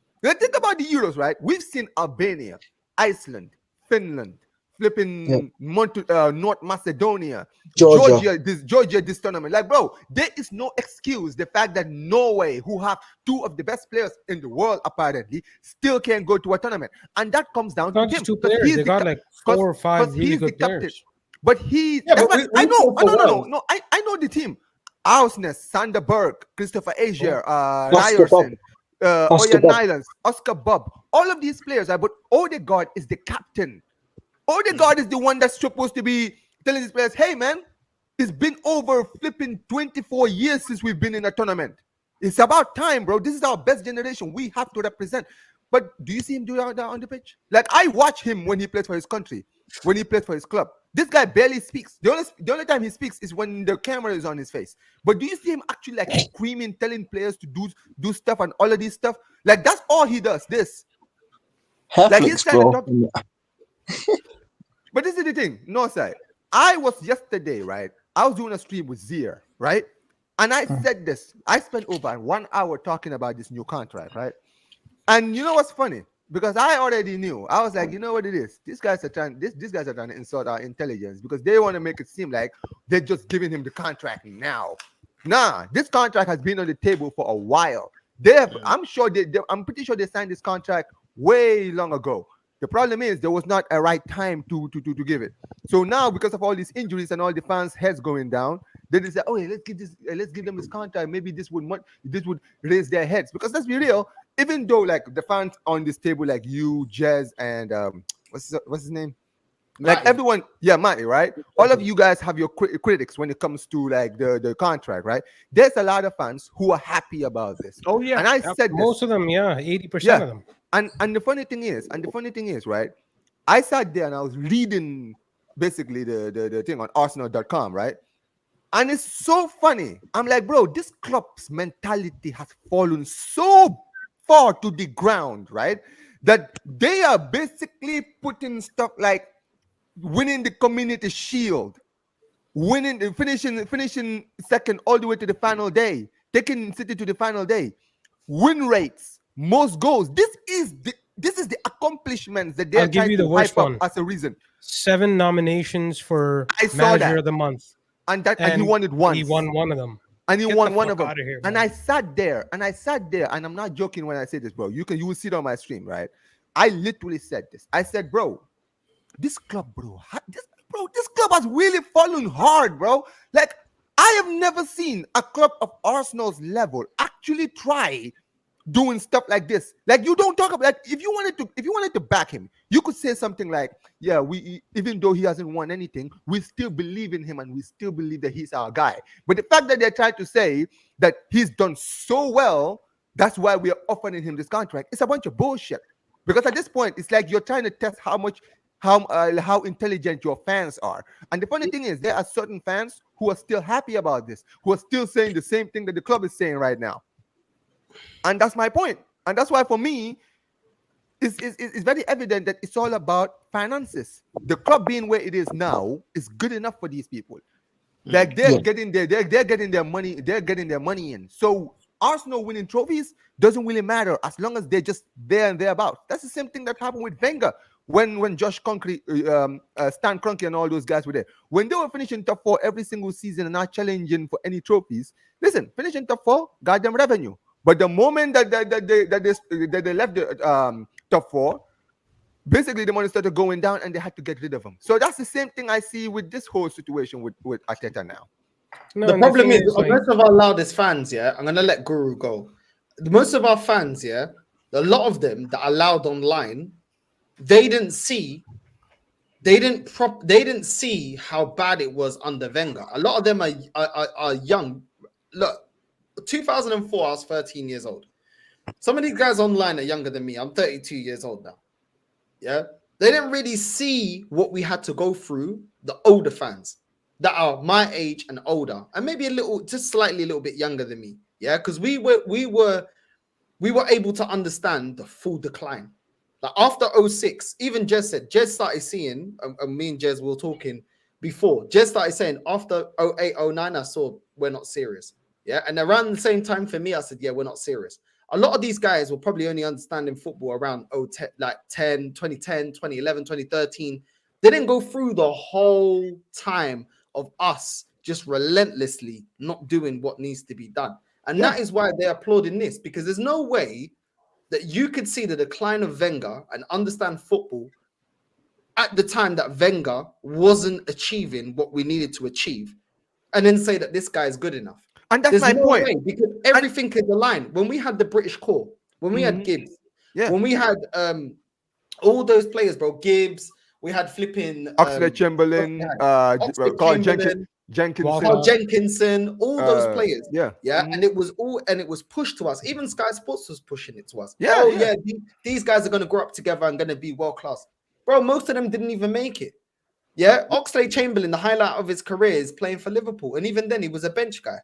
about the Euros, right? We've seen Albania, Iceland, Finland, flipping North Macedonia, Georgia this tournament. Like, bro, there is no excuse. The fact that Norway, who have two of the best players in the world apparently, still can't go to a tournament, and that comes down to him. Two players. They got like 4 or 5 really good players. But I know the team. Ausnes, Sanderberg, Christopher Azier, Ryerson, Oya Nylands, Oscar Bob. All of these players are, but Odegaard is the captain. Odegaard is the one that's supposed to be telling these players, hey, man, it's been over flipping 24 years since we've been in a tournament. It's about time, bro. This is our best generation. We have to represent. But do you see him do that on the pitch? Like, I watch him when he plays for his country, when he plays for his club. This guy barely speaks. The only time he speaks is when the camera is on his face. But do you see him actually like screaming, telling players to do stuff and all of this stuff? Like, that's all he does. This. Like, he's trying to talk. But this is the thing, Northside. I was yesterday, right? I was doing a stream with Zier, right? And I said this. I spent over 1 hour talking about this new contract, right? And you know what's funny? Because I already knew. I was like, you know what it is? These guys are trying to insult our intelligence because they want to make it seem like they're just giving him the contract now. Nah, this contract has been on the table for a while. I'm pretty sure they signed this contract way long ago. The problem is there was not a right time to give it. So now, because of all these injuries and all the fans' heads going down, they say, "Oh, let's give them this contract. Maybe this would raise their heads." Because let's be real, even though like the fans on this table, like you, Jez, and what's his name, like Matty. everyone, Matty, right? All of you guys have your critics when it comes to like the contract, right? There's a lot of fans who are happy about this. Oh yeah, and I said most of them, 80% of them. And the funny thing is, right? I sat there and I was reading basically the thing on Arsenal.com, right? And it's so funny. I'm like, bro, this club's mentality has fallen so far to the ground, right? That they are basically putting stuff like winning the Community Shield, finishing second all the way to the final day, taking City to the final day, win rates, most goals. This is the accomplishments that they're trying to hype up as a reason. 7 nominations for Manager of the Month. And he won it once. He won one of them. And he won one of them. Here, and I sat there, and I'm not joking when I say this, bro. You will see it on my stream, right? I literally said this. I said, bro, this club, this club has really fallen hard, bro. Like, I have never seen a club of Arsenal's level actually try doing stuff like this. Like, you don't talk about, like, if you wanted to back him, you could say something like, yeah, even though he hasn't won anything, we still believe in him and we still believe that he's our guy. But the fact that they're trying to say that he's done so well, that's why we are offering him this contract, it's a bunch of bullshit. Because at this point, it's like you're trying to test how intelligent your fans are. And the funny thing is, there are certain fans who are still happy about this, who are still saying the same thing that the club is saying right now. And that's my point. And that's why, for me, it's very evident that it's all about finances. The club being where it is now is good enough for these people. Like, they're getting their money. They're getting their money in. So Arsenal winning trophies doesn't really matter as long as they're just there and thereabouts. That's the same thing that happened with Wenger when Josh Kroenke, Stan Kroenke, and all those guys were there. When they were finishing top 4 every single season and not challenging for any trophies, listen, finishing top 4 got them revenue. But the moment that they left the top 4, basically the money started going down and they had to get rid of him. So that's the same thing I see with this whole situation with Arteta now. No, The and problem thing is, like, most of our loudest fans, I'm going to let Guru go. Most of our fans, a lot of them that are loud online, they didn't see how bad it was under Wenger. A lot of them are young. Look, 2004, I was 13 years old. Some of these guys online are younger than me. I'm 32 years old now. Yeah. They didn't really see what we had to go through, the older fans that are my age and older, and maybe just slightly a little bit younger than me. Yeah. Because we were able to understand the full decline. Like after 06, even Jez started seeing, and me and Jez were talking before, Jez started saying after 08, 09, I saw we're not serious. Yeah. And around the same time for me, I said, yeah, we're not serious. A lot of these guys were probably only understanding football around 2010, 2011, 2013. They didn't go through the whole time of us just relentlessly not doing what needs to be done. And that is why they're applauding this, because there's no way that you could see the decline of Wenger and understand football at the time that Wenger wasn't achieving what we needed to achieve, and then say that this guy is good enough. And that's my point. Way, because everything is aligned. When we had the British core, when we had Gibbs, when we had all those players, bro, Gibbs, we had flipping Oxlade-Chamberlain, Carl Jenkinson, all those players. And it was pushed to us. Even Sky Sports was pushing it to us. These guys are going to grow up together and going to be world class. Bro, most of them didn't even make it. Yeah, Oxlade-Chamberlain, the highlight of his career is playing for Liverpool, and even then he was a bench guy.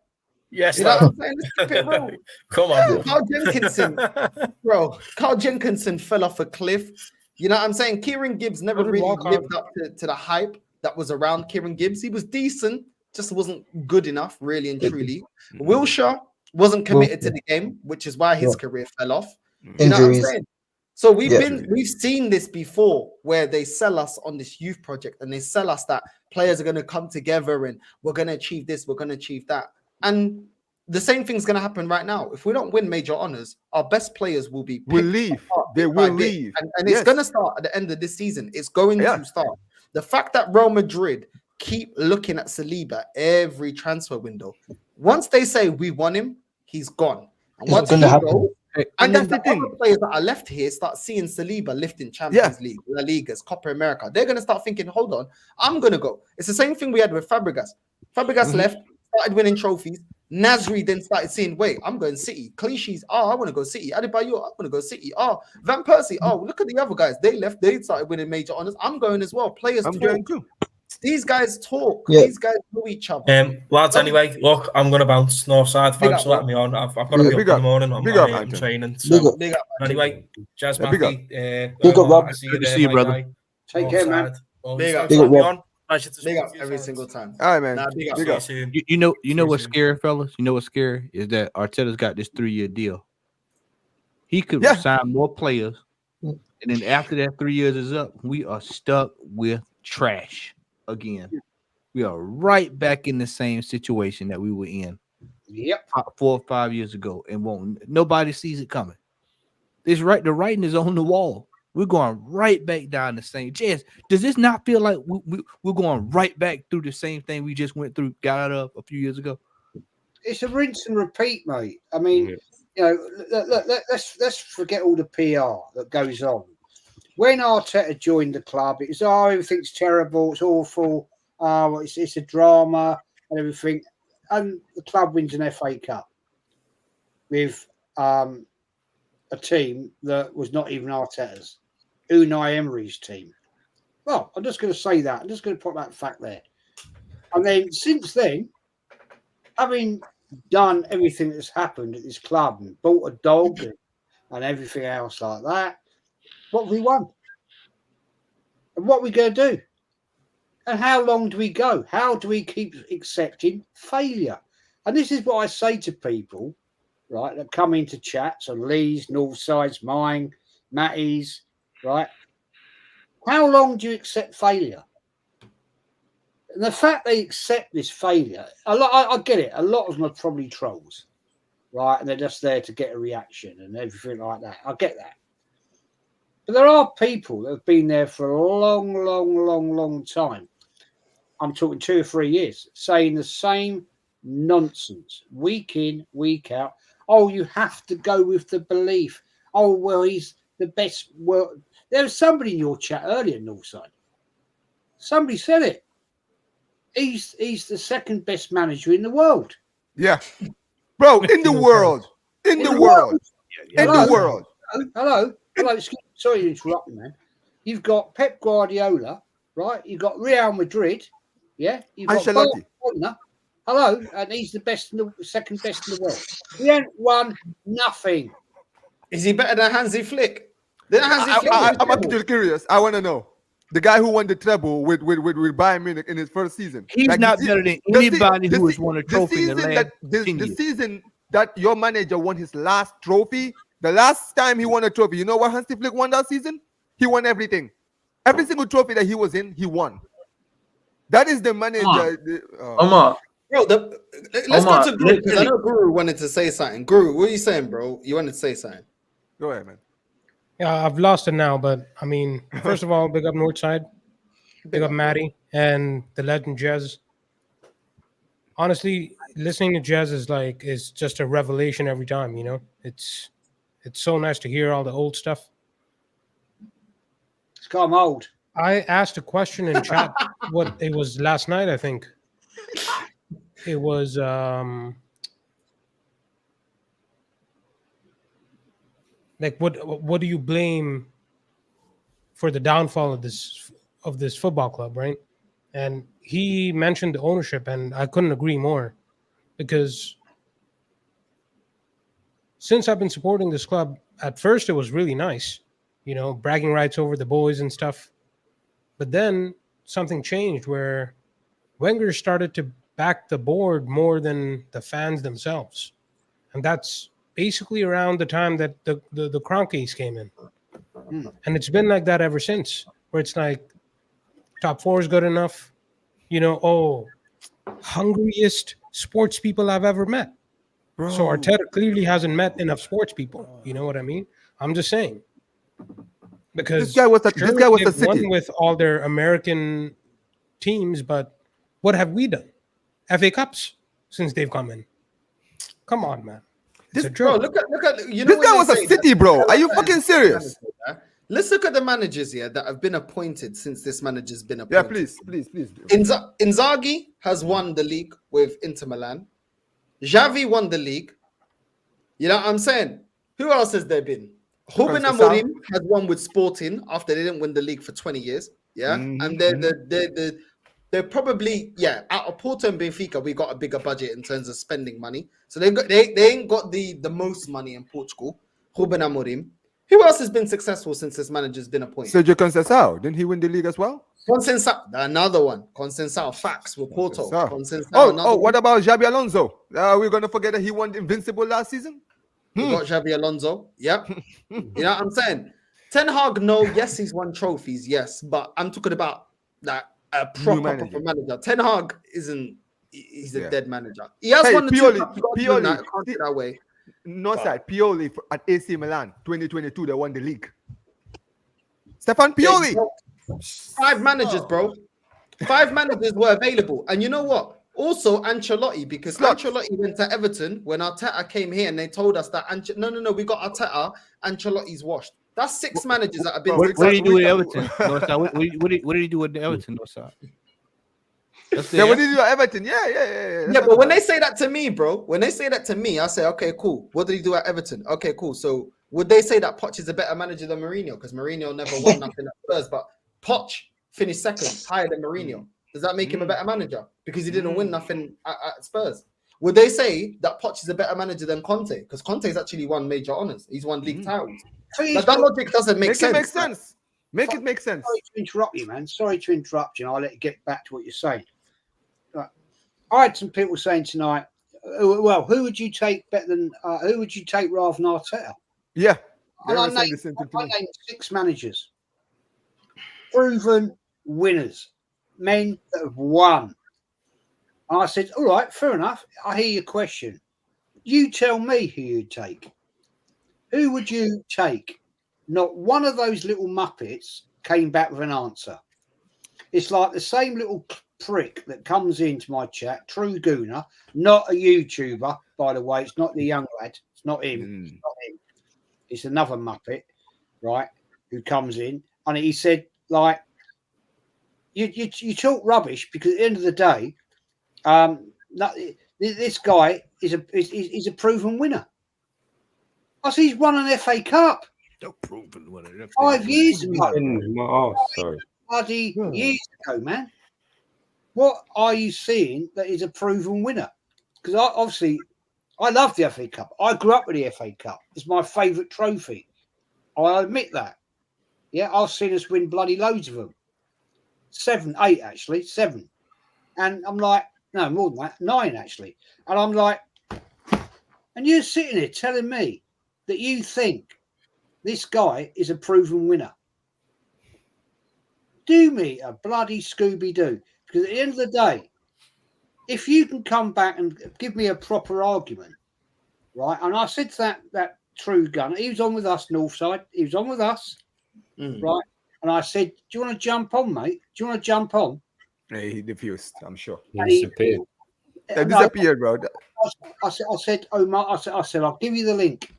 Yes, you know what I'm saying? Let's keep it real. Come on, Carl Jenkinson fell off a cliff. You know what I'm saying? Kieran Gibbs never really lived up to the hype that was around Kieran Gibbs. He was decent, just wasn't good enough, really and truly. Wilshere wasn't committed to the game, which is why his career fell off. You know what I'm saying? So we've seen this before, where they sell us on this youth project, and they sell us that players are going to come together and we're going to achieve this, we're going to achieve that. And the same thing's going to happen right now. If we don't win major honors, our best players will leave. They will leave. And it's going to start at the end of this season. It's going to start. The fact that Real Madrid keep looking at Saliba every transfer window, once they say we want him, he's gone. And once he goes, and then the other players that are left here start seeing Saliba lifting Champions League, La Ligas, Copa America. They're going to start thinking, hold on, I'm going to go. It's the same thing we had with Fabregas. Fabregas left, started winning trophies. Nasri then started saying, wait, I'm going City. Clichés, I want to go City. Adebayo, I want to go City. Van Persie, look at the other guys. They left, they started winning major honors. I'm going as well. Players talk. Going too. These guys talk. These guys know each other. Lads, anyway, look, I'm going to bounce Northside. Thanks for letting me on. I've got to be up in the morning. I'm training. So, anyway, Jazz Matthew. Big up, Rob. Good to see you, brother. Take care, man. Big up. Big up every single time. All right, man. Big up. You know what's scary, fellas? You know what's scary is that Arteta's got this 3-year deal. He could sign more players, and then after that 3 years is up, we are stuck with trash again. We are right back in the same situation that we were in 4 or 5 years ago, and nobody sees it coming. It's right. The writing is on the wall. We're going right back down the same. Jess, does this not feel like we're going right back through the same thing we just went through, got out of a few years ago? It's a rinse and repeat, mate. I mean, let's forget all the PR that goes on. When Arteta joined the club, it was, everything's terrible, it's awful, it's a drama and everything. And the club wins an FA Cup with a team that was not even Arteta's. Unai Emery's team. Well, I'm just going to say that. I'm just going to put that fact there. And then since then, having done everything that's happened at this club and bought a dog and everything else like that, what have we won? And what are we going to do? And how long do we go? How do we keep accepting failure? And this is what I say to people, right, that come into chats on Lee's, Northside's, mine, Matty's, right? How long do you accept failure? And the fact they accept this failure, I get it. A lot of them are probably trolls, right? And they're just there to get a reaction and everything like that. I get that. But there are people that have been there for a long time. I'm talking 2 or 3 years, saying the same nonsense week in, week out. Oh, you have to go with the belief. Oh, well, he's the best. Well, there was somebody in your chat earlier, Northside. Somebody said it. He's the second best manager in the world. Yeah, bro, in the world. In the world. Hello. Sorry to interrupt you, man. You've got Pep Guardiola, right? You've got Real Madrid, yeah. You've got Barcelona. Hello, and he's the second best in the world. He ain't won nothing. Is he better than Hansi Flick? I'm actually curious. I want to know. The guy who won the treble with Bayern Munich in his first season. He's not better than anybody who has won a trophy in the last 10 years. The season that your manager won his last trophy, the last time he won a trophy, you know what Hansi Flick won that season? He won everything. Every single trophy that he was in, he won. That is the manager. Bro, let's go to Guru, because I know Guru wanted to say something. Guru, what are you saying, bro? You wanted to say something. Go ahead, man. Yeah, I've lost it now, but I mean, first of all, big up Northside, big up Matty, and the legend Jez. Honestly, listening to Jez is just a revelation every time. You know, it's so nice to hear all the old stuff. It's got old. I asked a question in chat. What it was last night, I think. It was like what do you blame for the downfall of this football club, right? And he mentioned the ownership, and I couldn't agree more, because since I've been supporting this club, at first it was really nice, you know, bragging rights over the boys and stuff. But then something changed where Wenger started to back the board more than the fans themselves. And that's basically around the time that the Kroenkes came in. And it's been like that ever since, where it's like top 4 is good enough. You know, hungriest sports people I've ever met. Bro. So Arteta clearly hasn't met enough sports people. You know what I mean? I'm just saying. Because this guy was a city. Won with all their American teams, but what have we done? FA Cups since they've come in. Come on, man. This bro, look at you know, this guy was a city, bro. Are you fucking serious? Let's look at the managers here that have been appointed since this manager's been appointed. Yeah, please. Inzaghi has won the league with Inter Milan. Xavi won the league. You know what I'm saying? Who else has there been? Ruben Amorim has won with Sporting after they didn't win the league for 20 years. Yeah, and they're probably, out of Porto and Benfica, we got a bigger budget in terms of spending money. So they ain't got the most money in Portugal. Ruben Amorim. Who else has been successful since this manager's been appointed? Sergio Conceição. Didn't he win the league as well? Conceição, another one. Conceição, facts with Porto. What about Xabi Alonso? We're going to forget that he won Invincible last season? We got Xabi Alonso. Yep. You know what I'm saying? Ten Hag, no. Yes, he's won trophies. Yes. But I'm talking about that a proper manager. Ten Hag isn't. He's a dead manager. He has won the Pioli that way. Northside, Pioli at AC Milan 2022, they won the league. Stefan Pioli. 5 managers, bro. 5 managers were available. And you know what? Also, Ancelotti, because Ancelotti went to Everton when Arteta came here and they told us that no, we got Arteta, Ancelotti's washed. That's 6 managers that have been. What did he do with Everton? What did he do with Everton? Northside? What did he do at Everton? Yeah. But when they say that to me, bro, I say, okay, cool. What did he do at Everton? Okay, cool. So would they say that Poch is a better manager than Mourinho? Because Mourinho never won nothing at Spurs, but Poch finished second, higher than Mourinho. Does that make him a better manager? Because he didn't win nothing at Spurs. Would they say that Poch is a better manager than Conte? Because Conte's actually won major honours. He's won league titles. But that logic doesn't make sense. Make it make sense. Sorry to interrupt you, man. Sorry to interrupt you. I'll let you get back to what you're saying. Right. I had some people saying tonight, well, who would you take better than, who would you take rather than Arteta? Yeah. And I named 6 managers. Proven winners. Men that have won. And I said, all right, fair enough. I hear your question. You tell me who you'd take. Who would you take? not one of those little muppets came back with an answer. It's like the same little prick that comes into my chat, True Gooner, not a YouTuber, by the way. It's not the young lad. It's not him. It's not him. It's another muppet, right, who comes in. And he said, like, you talk rubbish because at the end of the day, this guy is a proven winner. I see he's won an FA Cup. No proven winner. 5 years ago. Sorry. Bloody years ago, man. What are you seeing that is a proven winner? Because I love the FA Cup. I grew up with the FA Cup. It's my favourite trophy. I admit that. Yeah, I've seen us win bloody loads of them. 7, 8 actually, 7. And I'm like, no, more than that, 9 actually. And I'm like, and you're sitting here telling me that you think this guy is a proven winner. Do me a bloody Scooby-Doo. Because at the end of the day, if you can come back and give me a proper argument, right? And I said to that True Gunner, he was on with us, Northside. He was on with us, right? And I said, do you want to jump on, mate? Do you want to jump on? Hey, he diffused, I'm sure. He disappeared. He disappeared, bro. I said, Omar, I said, I'll give you the link.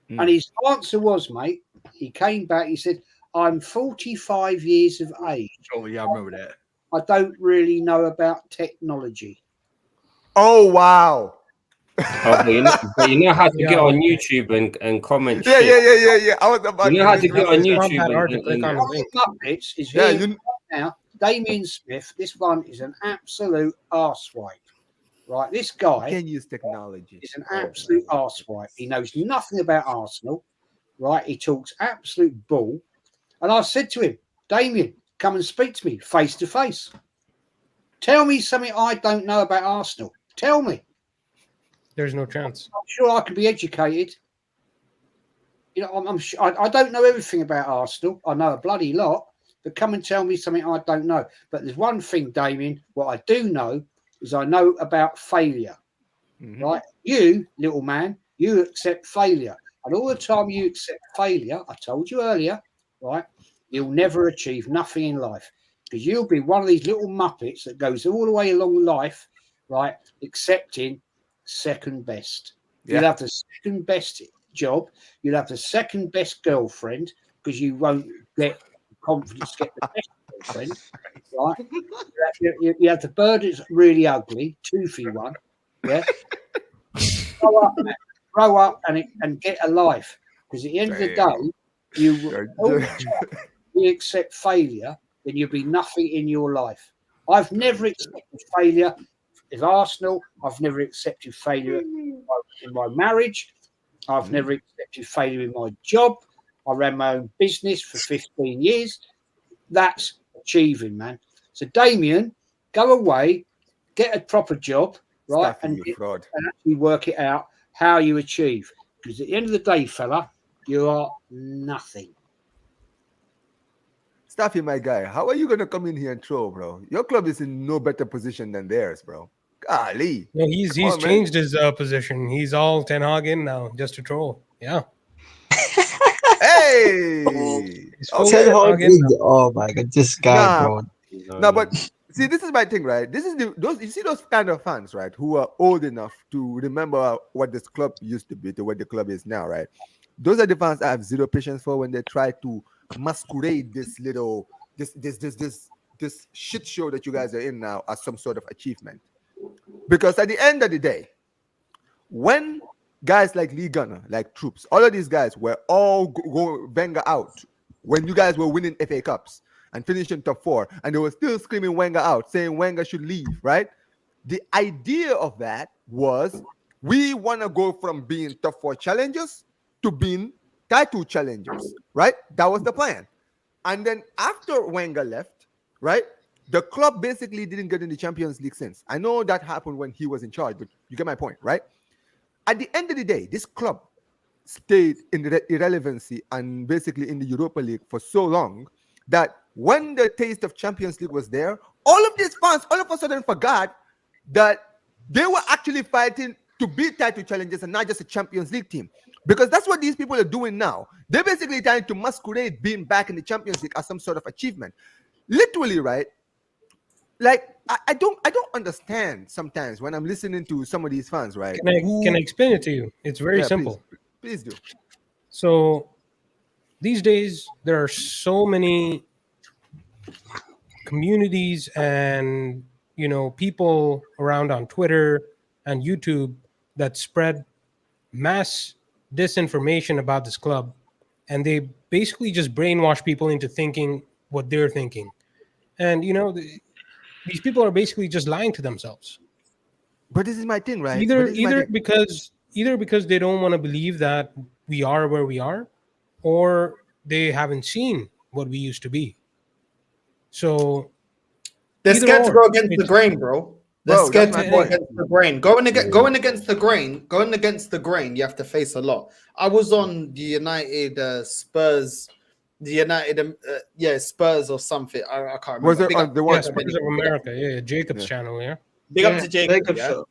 And his answer was, mate, he came back, he said, I'm 45 years of age. Oh, yeah, I remember that. I don't really know about technology. Oh, wow. But you know how to get on YouTube and comment. Yeah. I was about you know how to get on YouTube. Muppets is here now. Damien Smith, this one is an absolute arsewipe. Right, this guy can use technology. Is an absolute arsewipe. He knows nothing about Arsenal. Right, he talks absolute bull. And I said to him, Damien, come and speak to me face to face. Tell me something I don't know about Arsenal. Tell me. There's no chance. I'm sure I can be educated. You know, I'm sure I don't know everything about Arsenal. I know a bloody lot, but come and tell me something I don't know. But there's one thing, Damien, what I do know is I know about failure. Right? You, little man, you accept failure. And all the time you accept failure, I told you earlier, right, you'll never achieve nothing in life. Because you'll be one of these little muppets that goes all the way along life, right, accepting second best. Yeah. You'll have the second best job. You'll have the second best girlfriend because you won't get confidence to get the best girlfriend, right? You have the bird that's really ugly, toothy one, yeah? Grow up and get a life. Because at the end of the day, you accept failure, then you'll be nothing in your life. I've never accepted failure in Arsenal. I've never accepted failure in my marriage. I've never accepted failure in my job. I ran my own business for 15 years. That's achieving, man. So, Damien, go away, get a proper job, right? And actually work it out how you achieve. Because at the end of the day, fella, you are nothing. Staffy, my guy, how are you going to come in here and throw, bro? Your club is in no better position than theirs, bro. Golly. Yeah, he's changed his position. He's all Ten Hag in now, just to troll. Yeah. Hey. Oh my god, this guy, bro. No, but see, this is my thing, right? This is you see those kind of fans, right, who are old enough to remember what this club used to be to what the club is now, right? Those are the fans I have zero patience for when they try to masquerade this shit show that you guys are in now as some sort of achievement. Because at the end of the day, when guys like Lee Gunner, like Troops, all of these guys were all go Wenger out when you guys were winning FA Cups and finishing top 4, and they were still screaming Wenger out, saying Wenger should leave, right? The idea of that was we want to go from being top 4 challengers to being title challengers, right? That was the plan. And then after Wenger left, right, the club basically didn't get in the Champions League since. I know that happened when he was in charge, but you get my point, right? At the end of the day, this club stayed in irrelevancy and basically in the Europa League for so long that when the taste of Champions League was there, all of these fans all of a sudden forgot that they were actually fighting to be title challengers and not just a Champions League team. Because that's what these people are doing now. They're basically trying to masquerade being back in the Champions League as some sort of achievement. Literally, right? Like I don't understand sometimes when I'm listening to some of these fans, right? Can I explain it to you? It's very simple. Please do. So these days there are so many communities and people around on Twitter and YouTube that spread mass disinformation about this club, and they basically just brainwash people into thinking what they're thinking. And these people are basically just lying to themselves. But this is my thing, right? Either because they don't want to believe that we are where we are, or they haven't seen what we used to be. So they're scared to go against the grain, bro. They're scared to go against the grain. Going against the grain, you have to face a lot. I was on the United Spurs, Spurs or something. I can't remember. Was it on the one? Spurs of America, Jacob's channel, Big up to Jacob. Big up.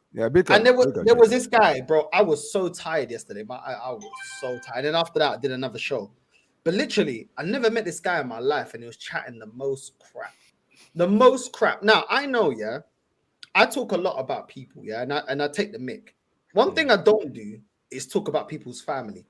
And there was this guy, bro. I was so tired yesterday. I was so tired. And after that, I did another show. But literally, I never met this guy in my life, and he was chatting the most crap. Now I know, I talk a lot about people, and I take the mic. One thing I don't do is talk about people's family.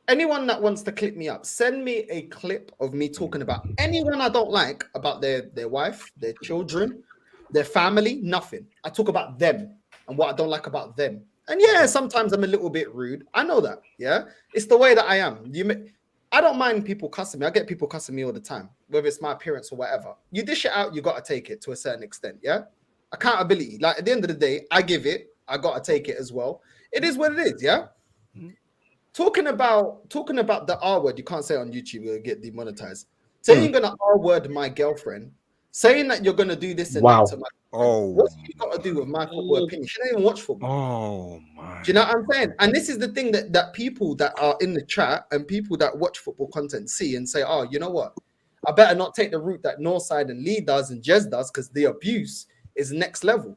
Anyone that wants to clip me up, send me a clip of me talking about anyone I don't like, about their wife, their children, their family, nothing. I talk about them and what I don't like about them. And sometimes I'm a little bit rude. I know that, It's the way that I am. I don't mind people cussing me. I get people cussing me all the time, whether it's my appearance or whatever. You dish it out, you got to take it to a certain extent, Accountability. Like at the end of the day, I give it. I got to take it as well. It is what it is, Mm-hmm. Talking about the R word, you can't say it on YouTube, you'll get demonetized. Saying you're going to R word my girlfriend, saying that you're going to do this and that to my what's you got to do with my football opinion? She don't even watch football. Oh my! Do you know what I'm saying? And this is the thing that people that are in the chat and people that watch football content see and say, oh, you know what? I better not take the route that Northside and Lee does and Jez does, because the abuse is next level.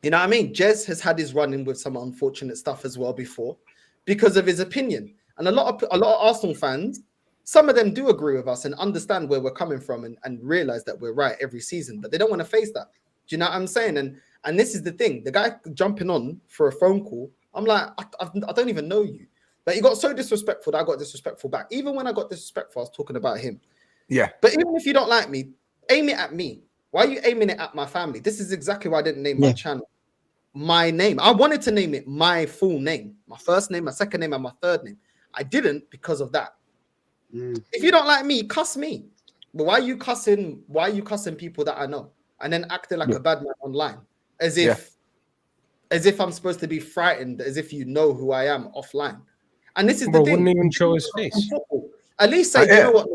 You know what I mean? Jez has had his run-in with some unfortunate stuff as well before because of his opinion. And a lot of Arsenal fans, some of them do agree with us and understand where we're coming from and realize that we're right every season, but they don't want to face that. Do you know what I'm saying? And this is the thing. The guy jumping on for a phone call, I'm like, I don't even know you. But he got so disrespectful that I got disrespectful back. Even when I got disrespectful, I was talking about him. Yeah. But even if you don't like me, aim it at me. Why are you aiming it at my family? This is exactly why I didn't name my channel my name. I wanted to name it my full name, my first name, my second name, and my third name. I didn't because of that. If you don't like me, cuss me. But why are you cussing people that I know and then acting like a bad man online? As if I'm supposed to be frightened, as if you know who I am offline. And this is the thing. Wouldn't even show his face. At least say, you know what?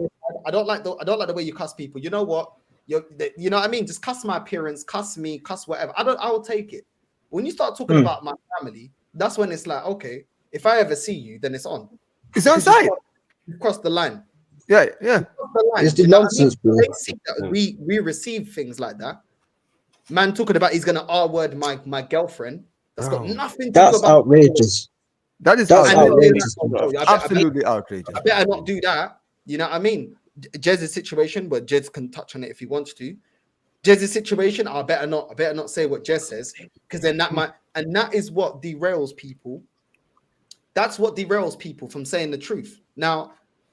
I don't like the way you cuss people. You know what? You know what I mean? Just cuss my appearance, cuss me, cuss whatever. I will take it. When you start talking about my family, that's when it's like, okay, if I ever see you, then it's on. It's on site. You crossed the line. Yeah. It's the nonsense, bro. They see that we receive things like that. Man talking about he's gonna R-word my girlfriend. That's got nothing to do about. That's outrageous. That's outrageous. Absolutely outrageous. I better not do that. You know what I mean? Jez's situation, but Jez can touch on it if he wants to. Jez's situation, I better not say what Jez says, because then that is what derails people. That's what derails people from saying the truth. Now,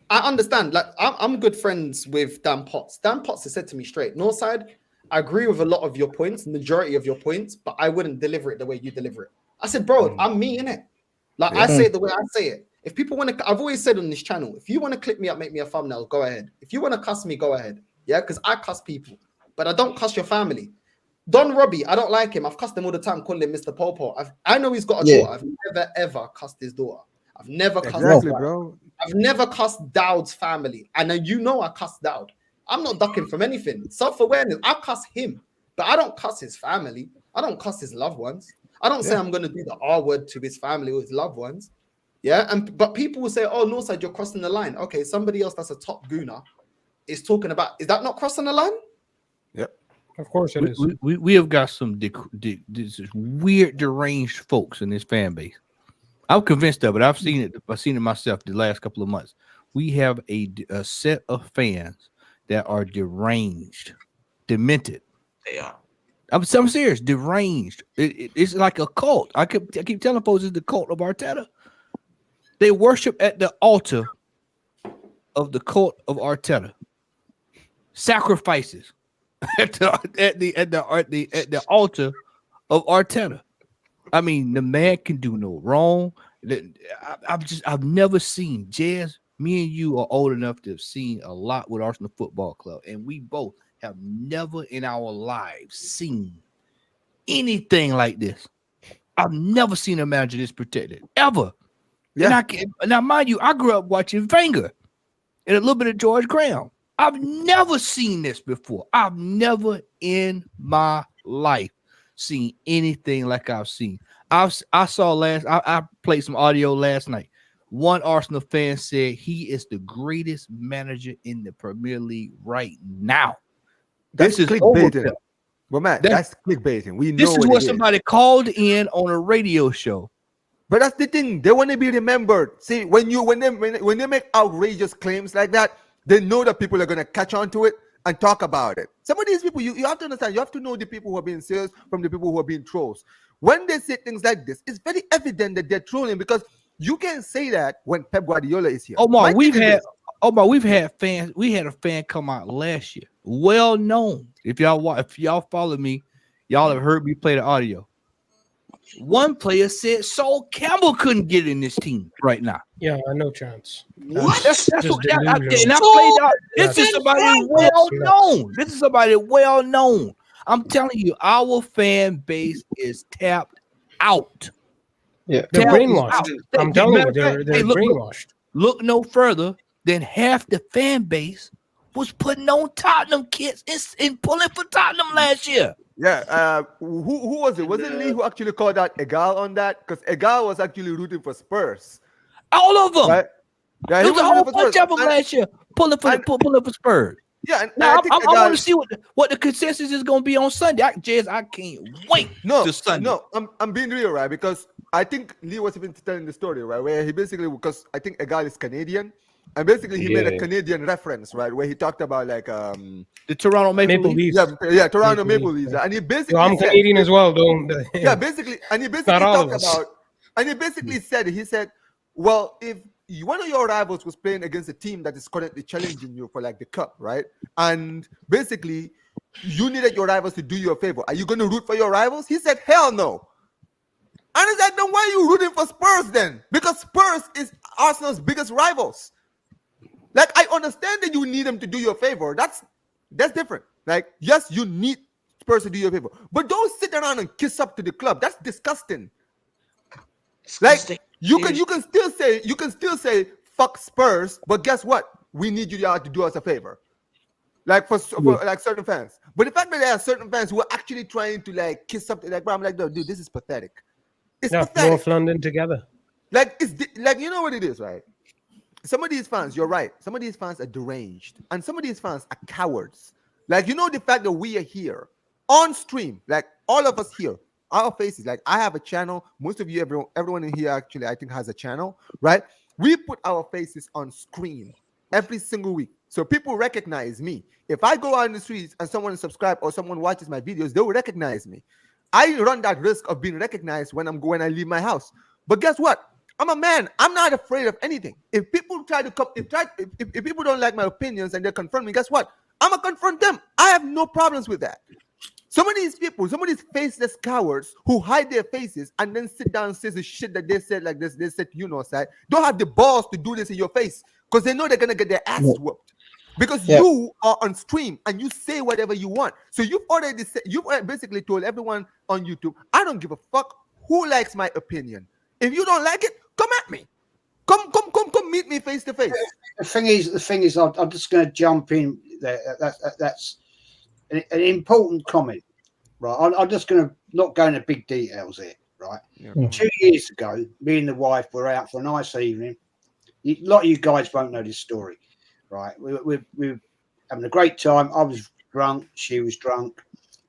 I understand. Like I'm good friends with Dan Potts. Dan Potts has said to me straight, Northside, I agree with a lot of your points, majority of your points, but I wouldn't deliver it the way you deliver it. I said, bro, I'm me, innit? Like I say it the way I say it. If people want to, I've always said on this channel, if you want to clip me up, make me a thumbnail, go ahead. If you want to cuss me, go ahead. Yeah, because I cuss people, but I don't cuss your family. Don Robbie, I don't like him. I've cussed him all the time, calling him Mr. Popo. I know he's got a daughter. I've never ever cussed his daughter. I've never cussed bro. I've never cussed Dowd's family. And then I cussed Dowd. I'm not ducking from anything. Self-awareness, I cuss him, but I don't cuss his family. I don't cuss his loved ones. I don't say I'm going to do the R word to his family or his loved ones. Yeah, but people will say, oh, Northside, you're crossing the line. Okay, somebody else that's a top gooner is talking about, is that not crossing the line? Yep. Of course it is. We have got some weird deranged folks in this fan base. I'm convinced of it. I've seen it. I've seen it myself the last couple of months. We have a set of fans that are deranged, demented. They are. I'm serious, deranged. It's like a cult. I keep telling folks it's the cult of Arteta. They worship at the altar of the cult of Arteta. Sacrifices at the altar of Arteta. I mean, the man can do no wrong. I've never seen Jazz. Me and you are old enough to have seen a lot with Arsenal Football Club, and we both have never in our lives seen anything like this. I've never seen a manager this protected ever. Yeah. Now, mind you, I grew up watching Wenger and a little bit of George Graham. I've never seen this before. I've never in my life seen anything like I've seen. I played some audio last night. One Arsenal fan said he is the greatest manager in the Premier League right now. That's clickbaiting. Well, Matt, that's clickbaiting. We know this is what somebody called in on a radio show. But that's the thing. They want to be remembered. See, when they make outrageous claims like that, they know that people are going to catch on to it and talk about it. Some of these people, you have to understand, you have to know the people who are being serious from the people who are being trolls. When they say things like this, it's very evident that they're trolling, because you can't say that when Pep Guardiola is here. We've had fans. We had a fan come out last year, well known. If y'all follow me, y'all have heard me play the audio. One player said Sol Campbell couldn't get in this team right now. Yeah, no chance. What? This is somebody well known. This is somebody well known. I'm telling you, our fan base is tapped out. Yeah, they're brainwashed. I'm telling you, they're brainwashed. Look no further than half the fan base was putting on Tottenham kits and pulling for Tottenham last year. Yeah, who was it? Was it Lee who actually called out Egal on that? Because Egal was actually rooting for Spurs. All of them. Right? Yeah, there was a whole bunch of them last year pulling for Spurs. Yeah, now I want to see what the consensus is going to be on Sunday. I can't wait to Sunday. No, I'm being real, right? Because I think Lee was even telling the story, right? Where he basically, because I think Egal is Canadian, and basically he made a Canadian reference, right? Where he talked about like the Toronto Maple Leafs. Yeah, Toronto Maple Leafs. And he basically I'm Canadian as well, though. Yeah, basically, and he basically talked about, and he basically said, well, if one of your rivals was playing against a team that is currently challenging you for like the cup, right? And basically, you needed your rivals to do you a favor. Are you going to root for your rivals? He said, hell no. And it's like, then why are you rooting for Spurs then? Because Spurs is Arsenal's biggest rivals. Like, I understand that you need them to do you a favor. That's different. Like, yes, you need Spurs to do you a favor, but don't sit around and kiss up to the club. That's disgusting. Like, you can still say fuck Spurs, but guess what? We need you to do us a favor. Like for like certain fans. But the fact that there are certain fans who are actually trying to like kiss up, like, bro, I'm like, no, dude, this is pathetic. It's pathetic. North London together. Like, it's like, you know what it is, right? Some of these fans, you're right. Some of these fans are deranged, and some of these fans are cowards. Like, you know, the fact that we are here on stream, like all of us here, our faces. Like, I have a channel. Most of you, everyone in here actually, I think, has a channel, right? We put our faces on screen every single week, so people recognize me. If I go out in the streets and someone subscribes or someone watches my videos, they will recognize me. I run that risk of being recognized when I leave my house. But guess what? I'm a man. I'm not afraid of anything. If people try to come, if people don't like my opinions and they confront me, guess what? I'm gonna confront them. I have no problems with that. Some of these people, some of these faceless cowards who hide their faces and then sit down and say the shit that they said, like this, they said, you know, side, don't have the balls to do this in your face because they know they're gonna get their asses whooped. Because you are on stream and you say whatever you want. So you've already said, you've basically told everyone on YouTube, I don't give a fuck who likes my opinion. If you don't like it, come at me. Come meet me face to face. The thing is, I'm just going to jump in there. That's an important comment, right? I'm just going to not go into big details here, right? Yeah. 2 years ago, me and the wife were out for a nice evening. A lot of you guys won't know this story, right? We were having a great time. I was drunk. She was drunk.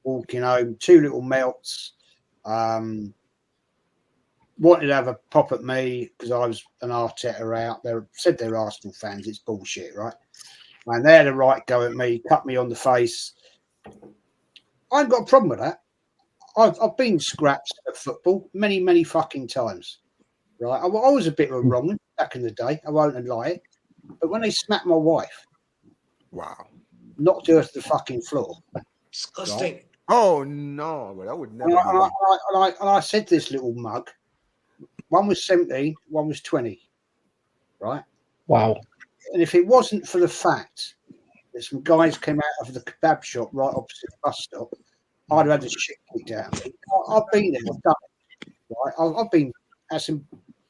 Walking home, 2 little melts. wanted to have a pop at me because I was an Arteta out. They said they're Arsenal fans. It's bullshit, right? And they had a right go at me, cut me on the face. I ain't got a problem with that. I've been scraps at football many fucking times, right? I was a bit of a wrong back in the day. I won't lie it. But when they smacked my wife, Wow. knocked her to the fucking floor. Disgusting. Right? Oh no, but I would never. And I said to this little mug, one was 17, one was 20, right? Wow. And if it wasn't for the fact that some guys came out of the kebab shop right opposite the bus stop, I'd have had the shit kicked out of me. I've been there, I've done it. Right?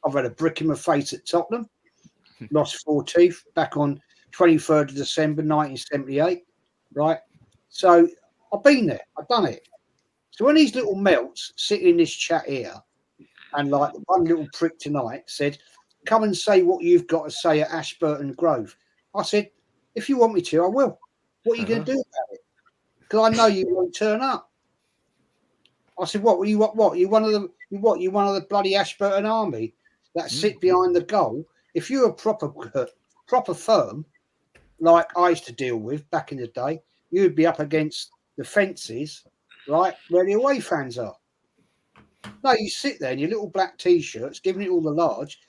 I've had a brick in my face at Tottenham, lost 4 teeth back on 23rd of December 1978, right? So I've been there, I've done it. So when these little melts sitting in this chat here, and like one little prick tonight said, come and say what you've got to say at Ashburton Grove. I said, if you want me to, I will. What are you going to do about it? Because I know you won't turn up. I said, what? You one of the bloody Ashburton army that sit behind the goal? If you're a proper firm, like I used to deal with back in the day, you would be up against the fences, right, where the away fans are. No, you sit there in your little black T-shirts, giving it all the large.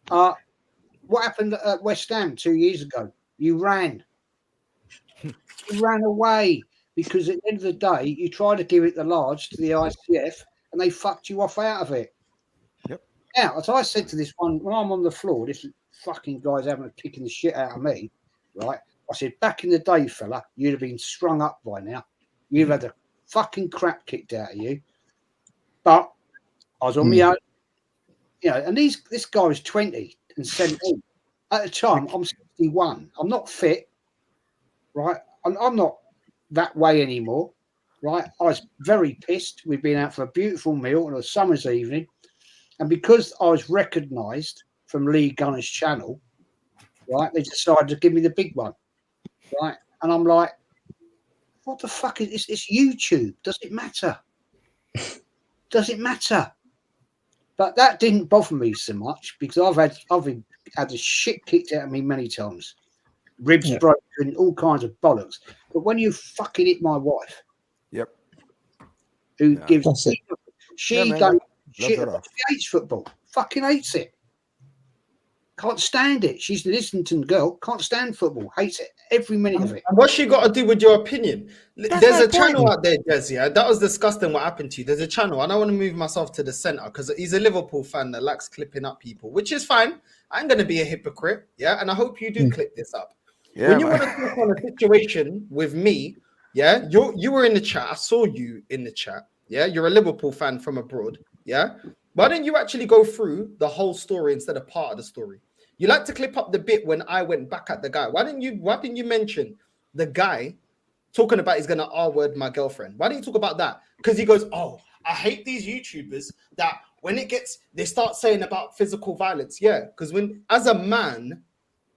What happened at West Ham 2 years ago? You ran. You ran away because at the end of the day, you tried to give it the large to the ICF and they fucked you off out of it. Yep. Now, as I said to this one, when I'm on the floor, this fucking guy's having a kicking the shit out of me, right? I said, back in the day, fella, you'd have been strung up by now. You've had the fucking crap kicked out of you. But I was on my own, and this guy was 20 and 17. At the time, I'm 61. I'm not fit, right? I'm not that way anymore, right? I was very pissed. We'd been out for a beautiful meal on a summer's evening. And because I was recognised from Lee Gunner's channel, right, they decided to give me the big one, right? And I'm like, what the fuck is this? It's YouTube. Does it matter? Does it matter? But that didn't bother me so much because I've had the shit kicked out of me many times, ribs broken, all kinds of bollocks. But when you fucking hit my wife, who gives she hates football, fucking hates it, can't stand it. She's an Islington girl, can't stand football, hates it every minute of it. And what's she got to do with your opinion? There's a channel out there, Des, yeah, that was disgusting what happened to you. There's a channel, and I want to move myself to the centre because he's a Liverpool fan that likes clipping up people, which is fine. I'm going to be a hypocrite, yeah, and I hope you do clip this up. Yeah, when you want to talk on a situation with me, yeah, you were in the chat. I saw you in the chat, yeah. You're a Liverpool fan from abroad, yeah. Why don't you actually go through the whole story instead of part of the story? You like to clip up the bit when I went back at the guy. Why didn't you mention the guy talking about he's gonna R-word my girlfriend? Why didn't you talk about that? Because he goes, oh, I hate these YouTubers that when they start saying about physical violence. Yeah, because as a man,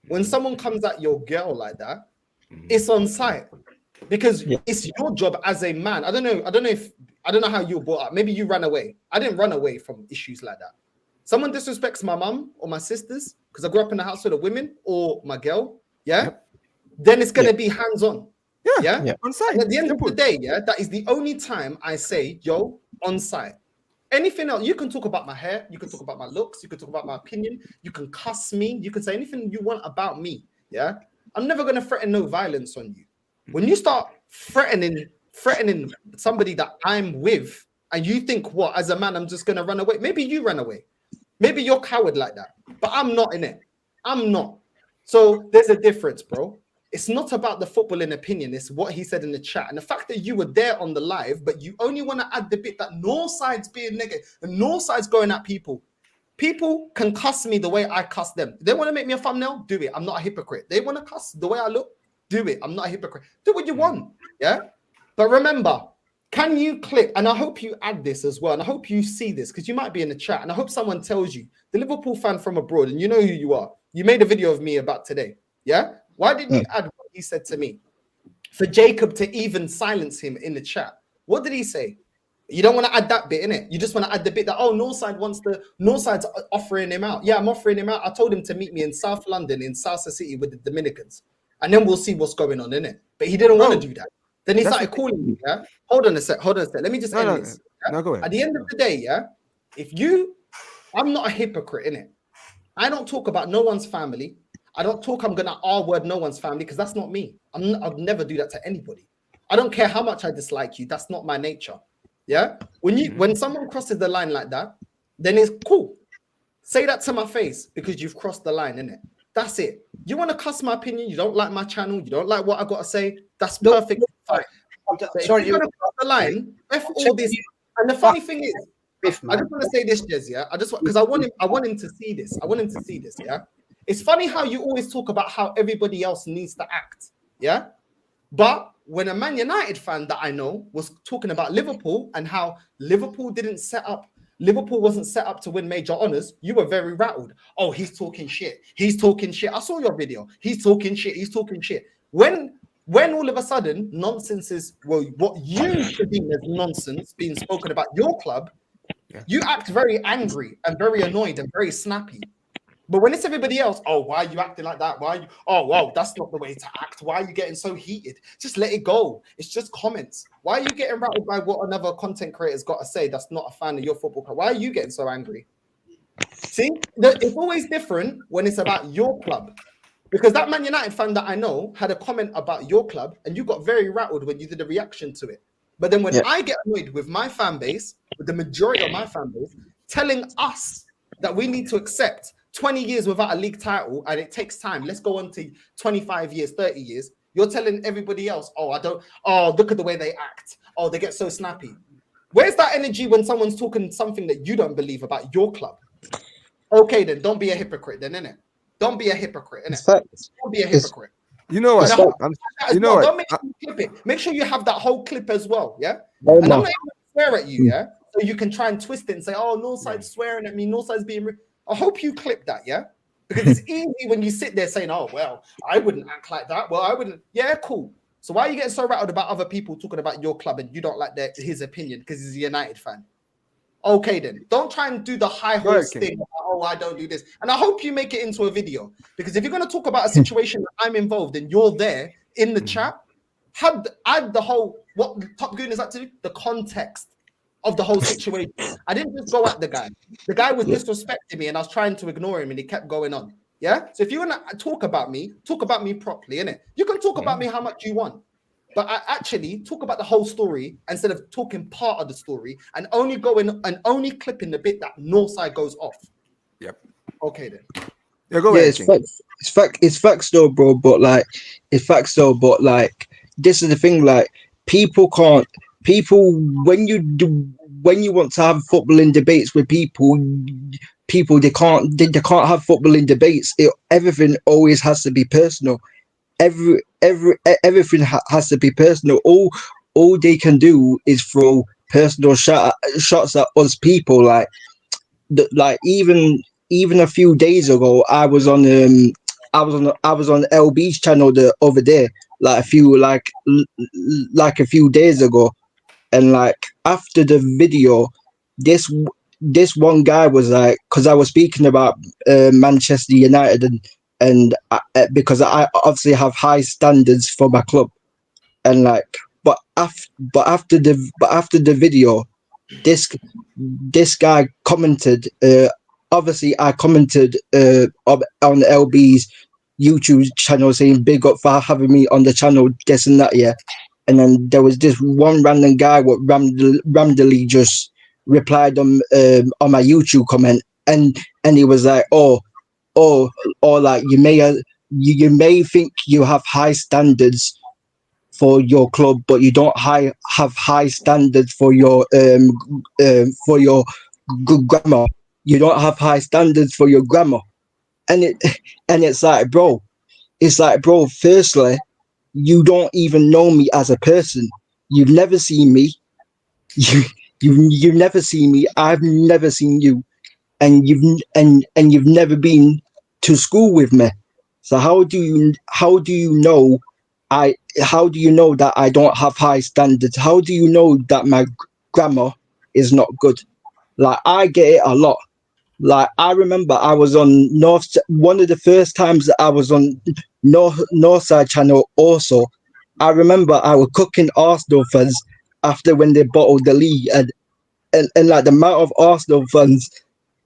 when someone comes at your girl like that, it's on site. Because it's your job as a man. I don't know how you were brought up. Maybe you ran away. I didn't run away from issues like that. Someone disrespects my mum or my sisters because I grew up in a household of women or my girl, then it's going to be hands-on. On site. And at the end of the day, that is the only time I say, yo, on site. Anything else, you can talk about my hair, you can talk about my looks, you can talk about my opinion, you can cuss me, you can say anything you want about me, yeah? I'm never going to threaten no violence on you. When you start threatening somebody that I'm with, and you think, what, as a man, I'm just going to run away? Maybe you ran away. Maybe you're coward like that, but I'm not in it. I'm not. So there's a difference, bro. It's not about the footballing opinion. It's what he said in the chat. And the fact that you were there on the live, but you only want to add the bit that Northside's being negative and Northside's going at people. People can cuss me the way I cuss them. They want to make me a thumbnail? Do it. I'm not a hypocrite. They want to cuss the way I look? Do it. I'm not a hypocrite. Do what you want. Yeah? But remember, can you click, and I hope you add this as well, and I hope you see this, because you might be in the chat, and I hope someone tells you, the Liverpool fan from abroad, and you know who you are. You made a video of me about today. Yeah? Why didn't you add what he said to me? For Jacob to even silence him in the chat. What did he say? You don't want to add that bit in it. You just want to add the bit that Northside's offering him out. Yeah, I'm offering him out. I told him to meet me in South London, in Salsa City with the Dominicans, and then we'll see what's going on in it. But he didn't want to do that. Then he started calling me. Yeah, hold on a sec. Let me just end this. Yeah? No, go ahead. At the end of the day, yeah, I'm not a hypocrite in it. I don't talk about no one's family. I don't talk. I'm gonna R-word no one's family because that's not me. I'll never do that to anybody. I don't care how much I dislike you. That's not my nature. Yeah, when someone crosses the line like that, then it's cool. Say that to my face because you've crossed the line, innit? That's it. You want to cuss my opinion? You don't like my channel? You don't like what I got to say? That's perfect. Fine. Sorry, you're gonna cross the line. F all this. And the funny thing is, I just want to say this, Jez. Yeah, because I want him to see this. I want him to see this. Yeah, it's funny how you always talk about how everybody else needs to act. Yeah. But when a Man United fan that I know was talking about Liverpool and how Liverpool wasn't set up to win major honors, you were very rattled. Oh, he's talking shit. He's talking shit. I saw your video. He's talking shit. He's talking shit. When all of a sudden nonsense is, well, what you should deem as nonsense being spoken about your club, you act very angry and very annoyed and very snappy. But when it's everybody else, oh, why are you acting like that? Why are you? Oh, wow, that's not the way to act. Why are you getting so heated? Just let it go. It's just comments. Why are you getting rattled by what another content creator's got to say that's not a fan of your football club? Why are you getting so angry? See, it's always different when it's about your club. Because that Man United fan that I know had a comment about your club and you got very rattled when you did a reaction to it. But then when I get annoyed with my fan base, with the majority of my fan base, telling us that we need to accept 20 years without a league title and it takes time. Let's go on to 25 years, 30 years. You're telling everybody else, look at the way they act. Oh, they get so snappy. Where's that energy when someone's talking something that you don't believe about your club? Okay, then don't be a hypocrite then, innit? Don't be a hypocrite, innit? Don't be a hypocrite. You know what? Don't make sure you clip it. Make sure you have that whole clip as well, yeah? And I'm not even swear at you, yeah? So you can try and twist it and say, oh, Northside's swearing at me, Northside's being I hope you clip that, yeah? Because it's easy when you sit there saying, oh, well, I wouldn't act like that. Well, I wouldn't. Yeah, cool. So why are you getting so rattled about other people talking about your club and you don't like his opinion because he's a United fan? Okay, then. Don't try and do the high horse thing. Oh, I don't do this. And I hope you make it into a video. Because if you're going to talk about a situation that I'm involved in, you're there in the chat, add the whole, what Top Goon is up to, the context of the whole situation. I didn't just go at the guy. The guy was disrespecting me and I was trying to ignore him and he kept going on. Yeah? So if you want to talk about me properly, innit? You can talk about me how much you want. But I actually talk about the whole story instead of talking part of the story and only going and only clipping the bit that Northside goes off. Yep. Okay then. Yeah, go ahead. It's facts though, bro. But like, this is the thing. Like, people when you want to have footballing debates with people they can't have footballing debates. Everything always has to be personal. Everything has to be personal. All they can do is throw personal shots at us people. Like even a few days ago, I was on LB's channel the other day, like a few days ago, and like after the video, this one guy was like, because I was speaking about Manchester United and because I obviously have high standards for my club, and like, but after the video, this guy commented. Obviously, I commented on LB's YouTube channel saying big up for having me on the channel, this and that, yeah. And then there was this one random guy what randomly just replied on my YouTube comment, and he was like, oh, like you may think you have high standards for your club, but you don't have high standards for your good grammar. You don't have high standards for your grammar, and it's like, bro, firstly, you don't even know me as a person. You've never seen me. You've never seen me. I've never seen you, and you've never been to school with me. So how do you know that I don't have high standards? How do you know that my grammar is not good. Like, I get it a lot. Like, I remember I was on one of the first times that I was on Northside channel also. I remember I was cooking Arsenal fans after when they bottled the league, and like the amount of Arsenal fans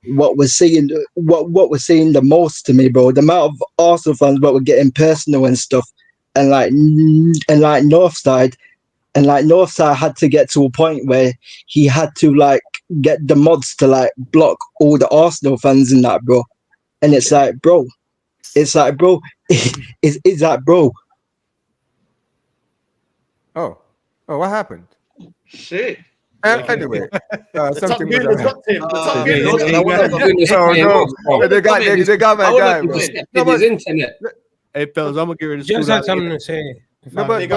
what was saying the most to me, bro. The amount of Arsenal fans what were getting personal and stuff, and like Northside had to get to a point where he had to like get the mods to like block all the Arsenal fans in that, bro. And it's like, bro, it's like, bro. Oh, what happened? Shit. Anyway, something was Goon has got to him. The top goon has got him. Oh no, they got my guy, bro. No, but, internet. Hey, fellas, I'm gonna get rid of Just had something to say. No, but I'm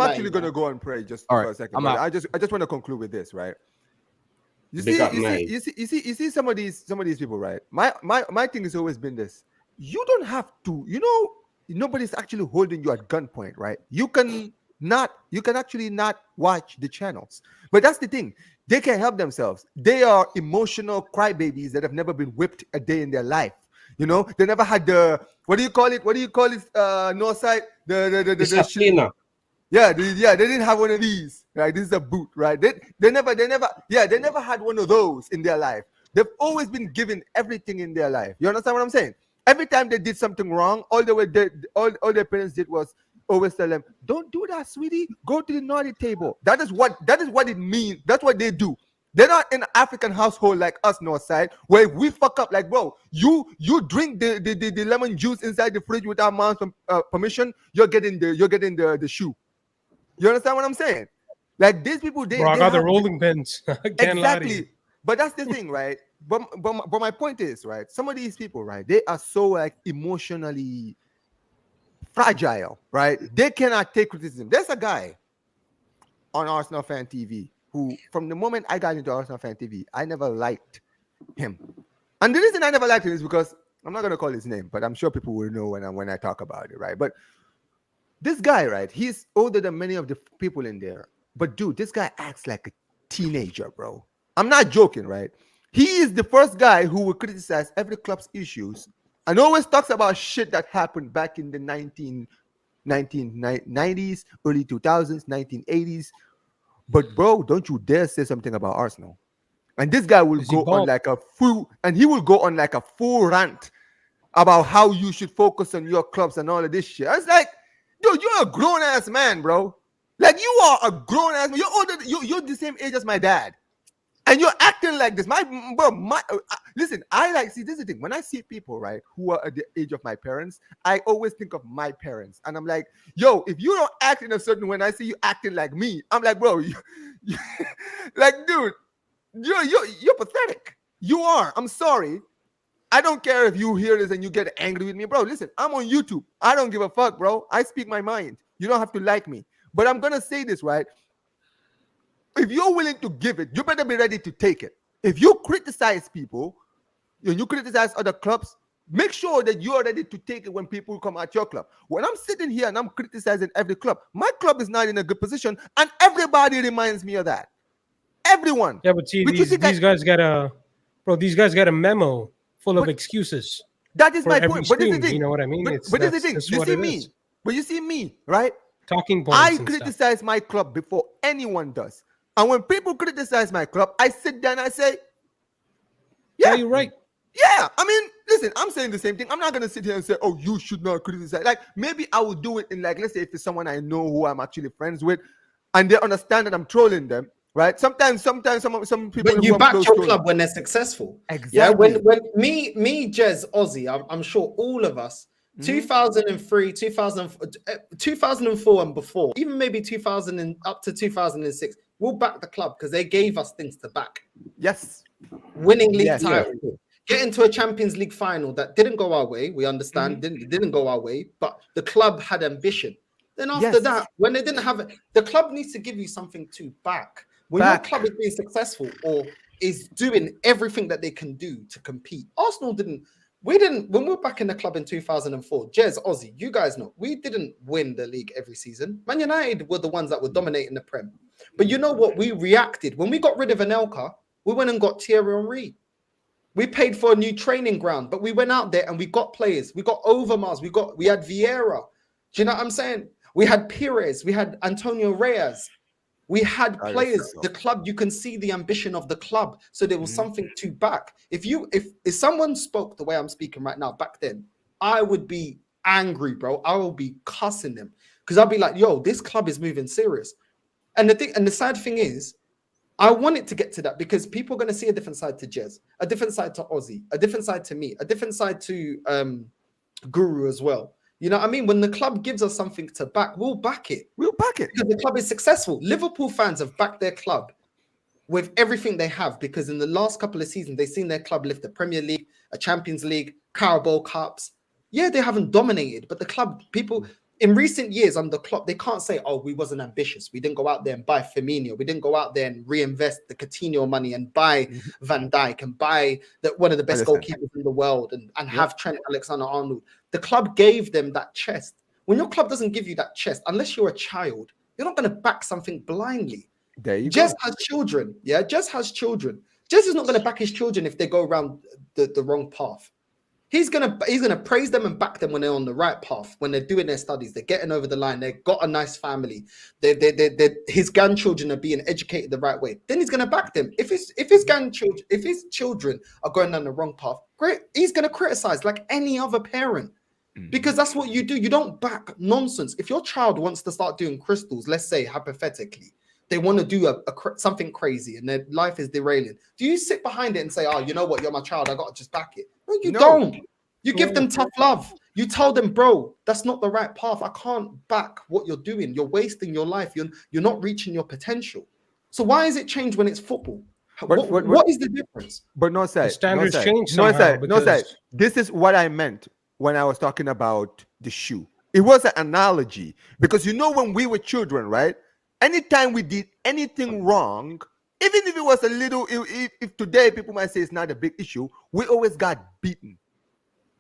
actually Mate. gonna go and pray just All for right, a second. I'm But out. I just want to conclude with this, right? You Big up, see, mate. you see some of these people, right? My thing has always been this: you don't have to, nobody's actually holding you at gunpoint, right? You can actually not watch the channels, but that's the thing. They can help themselves. They are emotional crybabies that have never been whipped a day in their life. They never had the what do you call it? Northside, the Cleaner. yeah, they didn't have one of these, right? This is a boot, right? They never had one of those in their life. They've always been given everything in their life. You understand what I'm saying? Every time they did something wrong, all their parents did was always tell them, "Don't do that, sweetie. Go to the naughty table." That is what it means. That's what they do. They're not in an African household like us, Northside, where we fuck up. Like, bro, you drink the lemon juice inside the fridge without mom's permission. You're getting the shoe. You understand what I'm saying? Like, these people, Bro, I got the rolling pins. I can't lie to you. exactly. But that's the thing, right? But my point is, right? Some of these people, right? They are so like emotionally fragile, right? They cannot take criticism. There's a guy on Arsenal Fan TV who, from the moment I got into Arsenal Fan TV, I never liked him. And the reason I never liked him is because I'm not gonna call his name, but I'm sure people will know when I talk about it, right? But this guy, right? He's older than many of the people in there. But dude, this guy acts like a teenager, bro. I'm not joking, right? He is the first guy who will criticize every club's issues and always talks about shit that happened back in the 1990s, early 2000s, 1980s. But bro, don't you dare say something about Arsenal. And this guy will go on like a full rant about how you should focus on your clubs and all of this shit. I was like, dude, you're a grown ass man, bro. Like, you are a grown ass man. You're older. You're the same age as my dad, and you're acting like this. Listen. See, this is the thing. When I see people, right, who are at the age of my parents, I always think of my parents, and I'm like, yo, if you don't act in a certain way, when I see you acting like me, I'm like, bro, like, dude, you're pathetic. You are. I'm sorry. I don't care if you hear this and you get angry with me, bro. Listen, I'm on YouTube. I don't give a fuck, bro. I speak my mind. You don't have to like me. But I'm going to say this, right? If you're willing to give it, you better be ready to take it. If you criticize people, and you criticize other clubs, make sure that you're ready to take it when people come at your club. When I'm sitting here and I'm criticizing every club, my club is not in a good position, and everybody reminds me of that. Everyone. Yeah, but see, these guys got a memo full of excuses. That is my point. But this is the thing. You know what I mean? But this is the thing. You see me. But you see me, right? Talking points. I criticize my club before anyone does. And when people criticize my club, I sit down and I say, yeah, you're right. Yeah. I mean, listen, I'm saying the same thing. I'm not going to sit here and say, oh, you should not criticize. Like, maybe I will do it in, like, let's say if it's someone I know who I'm actually friends with and they understand that I'm trolling them. Right. Sometimes some people. But you back your club when they're successful. Exactly. Yeah. When me, Jez, Ozzy, I'm sure all of us, 2003, 2004 and before, even maybe 2000 and up to 2006, we'll back the club because they gave us things to back. Yes. Winning league title. Get into a Champions League final that didn't go our way. We understand didn't go our way, but the club had ambition. Then after that, when they didn't have it, the club needs to give you something to back. When your club is being successful or is doing everything that they can do to compete, Arsenal didn't. When we were back in the club in 2004, Jez, Ozzy, you guys know, we didn't win the league every season. Man United were the ones that were dominating the Prem. But you know what? We reacted. When we got rid of Anelka, we went and got Thierry Henry. We paid for a new training ground, but we went out there and we got players. We got Overmars. We had Vieira. Do you know what I'm saying? We had Pires. We had Antonio Reyes. We had players. The club, you can see the ambition of the club. So there was something to back. If someone spoke the way I'm speaking right now back then, I would be angry, bro. I will be cussing them because I'll be like, yo, this club is moving serious. And the sad thing is, I want it to get to that because people are going to see a different side to Jez, a different side to Ozzy, a different side to me, a different side to Guru as well. You know what I mean? When the club gives us something to back, we'll back it. We'll back it. Because the club is successful. Liverpool fans have backed their club with everything they have because in the last couple of seasons, they've seen their club lift the Premier League, a Champions League, Carabao Cups. Yeah, they haven't dominated, but the club, people... In recent years under Klopp, they can't say, oh, we wasn't ambitious. We didn't go out there and buy Firmino. We didn't go out there and reinvest the Coutinho money and buy Van Dijk and buy one of the best goalkeepers in the world and have Trent Alexander-Arnold. The club gave them that chest. When your club doesn't give you that chest, unless you're a child, you're not going to back something blindly. There you Jez has children. Yeah, Jez has children. Jez is not going to back his children if they go around the wrong path. He's gonna praise them and back them when they're on the right path, when they're doing their studies, they're getting over the line, they've got a nice family, his grandchildren are being educated the right way. Then he's gonna back them. If his children are going down the wrong path, great, he's gonna criticize like any other parent. Because that's what you do. You don't back nonsense. If your child wants to start doing crystals, let's say hypothetically, they want to do something crazy and their life is derailing. Do you sit behind it and say, oh, you know what, you're my child, I got to just back it? No, you don't. You give them tough love. You tell them, bro, that's not the right path. I can't back what you're doing. You're wasting your life. You're not reaching your potential. So why is it changed when it's football? What is the difference? But Northside, standards change somehow. Northside, this is what I meant when I was talking about the shoe. It was an analogy because when we were children, right? Anytime we did anything wrong, even if it was a little, if today people might say it's not a big issue, we always got beaten.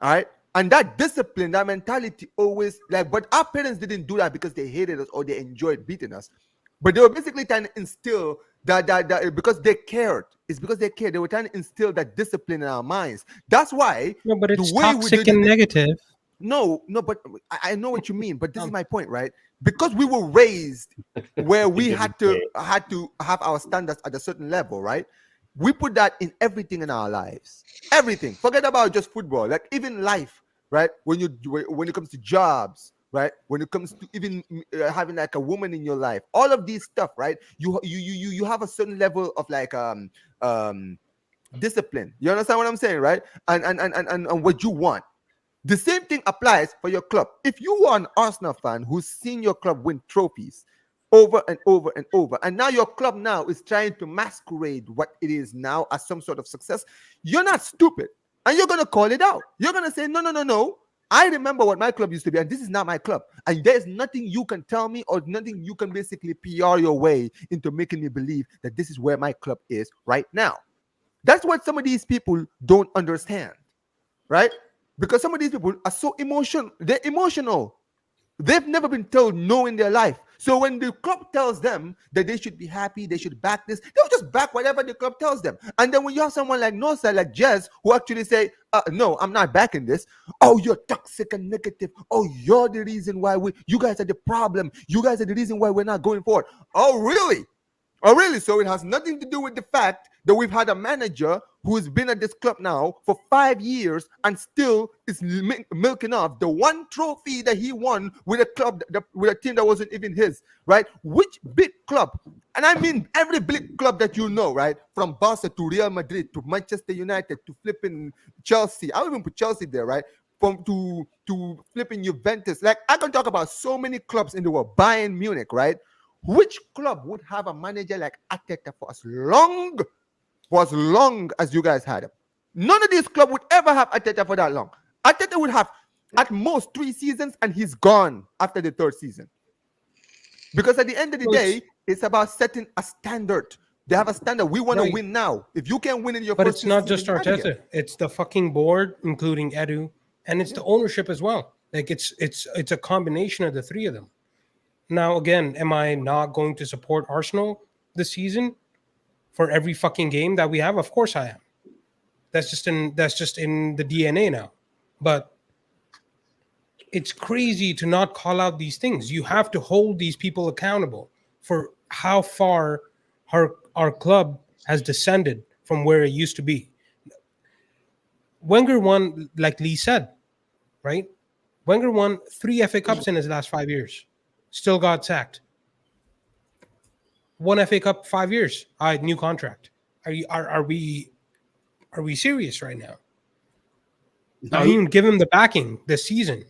All right. And that discipline, that mentality always but our parents didn't do that because they hated us or they enjoyed beating us. But they were basically trying to instill that because they cared. It's because they cared. They were trying to instill that discipline in our minds. That's why. No, but it's toxic and negative. No, but I know what you mean. But this is my point, right? Because we were raised where we had to have our standards at a certain level, right? We put that in everything in our lives. Everything. Forget about just football. Like even life, right? When it comes to jobs, right? When it comes to even having like a woman in your life, all of these stuff, right? You have a certain level of like discipline. You understand what I'm saying, right? And what you want. The same thing applies for your club. If you are an Arsenal fan who's seen your club win trophies over and over and over, and now your club now is trying to masquerade what it is now as some sort of success, you're not stupid. And you're going to call it out. You're going to say, no. I remember what my club used to be, and this is not my club. And there's nothing you can tell me or nothing you can basically PR your way into making me believe that this is where my club is right now. That's what some of these people don't understand, right? Because some of these people are so emotional. They're emotional. They've never been told no in their life. So when the club tells them that they should be happy, they should back this, they'll just back whatever the club tells them. And then when you have someone like Northside, like Jez, who actually say, no, I'm not backing this. Oh, you're toxic and negative. Oh, you're the reason why you guys are the problem. You guys are the reason why we're not going forward. Oh, really? Oh, really? So it has nothing to do with the fact that we've had a manager who's been at this club now for 5 years and still is milking off the one trophy that he won with a club, with a team that wasn't even his, right? Which big club? And I mean every big club that you know, right? From Barca to Real Madrid to Manchester United to flipping Chelsea. I would even put Chelsea there, right? To flipping Juventus. Like I can talk about so many clubs in the world. Bayern Munich, right? Which club would have a manager like Arteta for as long as you guys had him? None of these clubs would ever have Arteta for that long. Arteta would have at most 3 seasons and he's gone after the 3rd season. Because at the end of the day, it's about setting a standard. They have a standard. We want to win now. If you can't win in your but first it's not season, just Arteta. It's the fucking board, including Edu, and it's the ownership as well. Like it's a combination of the 3 of them. Now, again, am I not going to support Arsenal this season for every fucking game that we have? Of course I am. That's just in the DNA now. But it's crazy to not call out these things. You have to hold these people accountable for how far our club has descended from where it used to be. Wenger won, like Lee said, right? Wenger won 3 FA Cups in his last 5 years. Still got sacked. 1 FA Cup, 5 years. New contract. Are we serious right now? No. I didn't even give him the backing this season.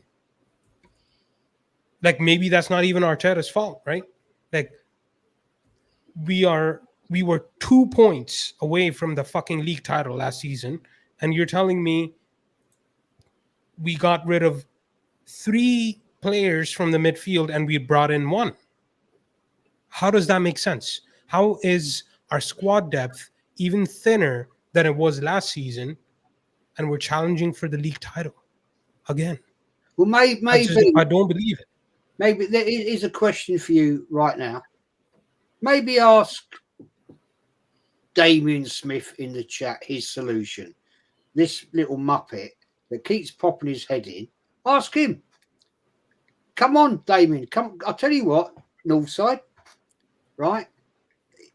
Like, maybe that's not even Arteta's fault, right? Like, we were 2 points away from the fucking league title last season, and you're telling me we got rid of 3 players from the midfield and we brought in 1. How does that make sense? How is our squad depth even thinner than it was last season, and we're challenging for the league title again? Well, maybe I don't believe it. Maybe there is a question for you right now. Maybe ask Damien Smith in the chat his solution. This little muppet that keeps popping his head in. Ask him. Come on, Damien. Come. I'll tell you what, Northside, right?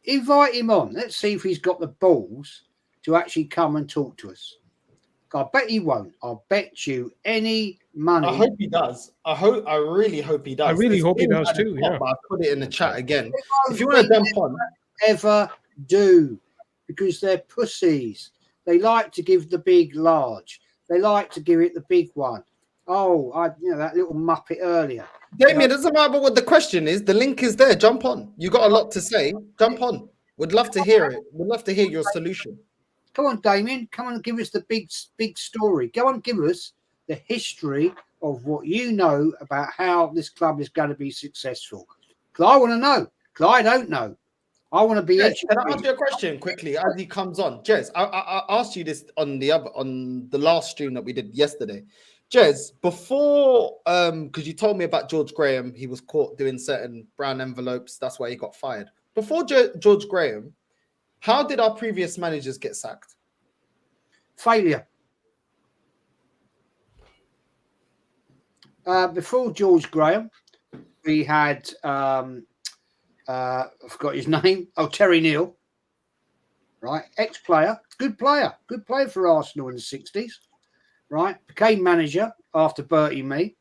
Invite him on. Let's see if he's got the balls to actually come and talk to us. I bet he won't. I'll bet you any money. I hope he does. I really hope he does. I really hope he does too. Yeah. But I put it in the chat again. If you want to jump on, ever do, because they're pussies. They like to give the big large. They like to give it the big one. Oh, that little muppet earlier. Damien, it doesn't matter what the question is. The link is there. Jump on. You got a lot to say. Jump on. Would love to hear it. Would love to hear your solution. Come on, Damien. Come on and give us the big story. Go and give us the history of what you know about how this club is going to be successful. Because I want to know. Because I don't know. I want to be educated. Can I ask you a question quickly as he comes on? Jez, I asked you this on the last stream that we did yesterday. Jez, before, because you told me about George Graham, he was caught doing certain brown envelopes. That's why he got fired. Before George Graham, how did our previous managers get sacked? Failure. Before George Graham, we had, I forgot his name. Oh, Terry Neal. Right. Ex-player. Good player for Arsenal in the 60s. Right. Became manager after Bertie Mee.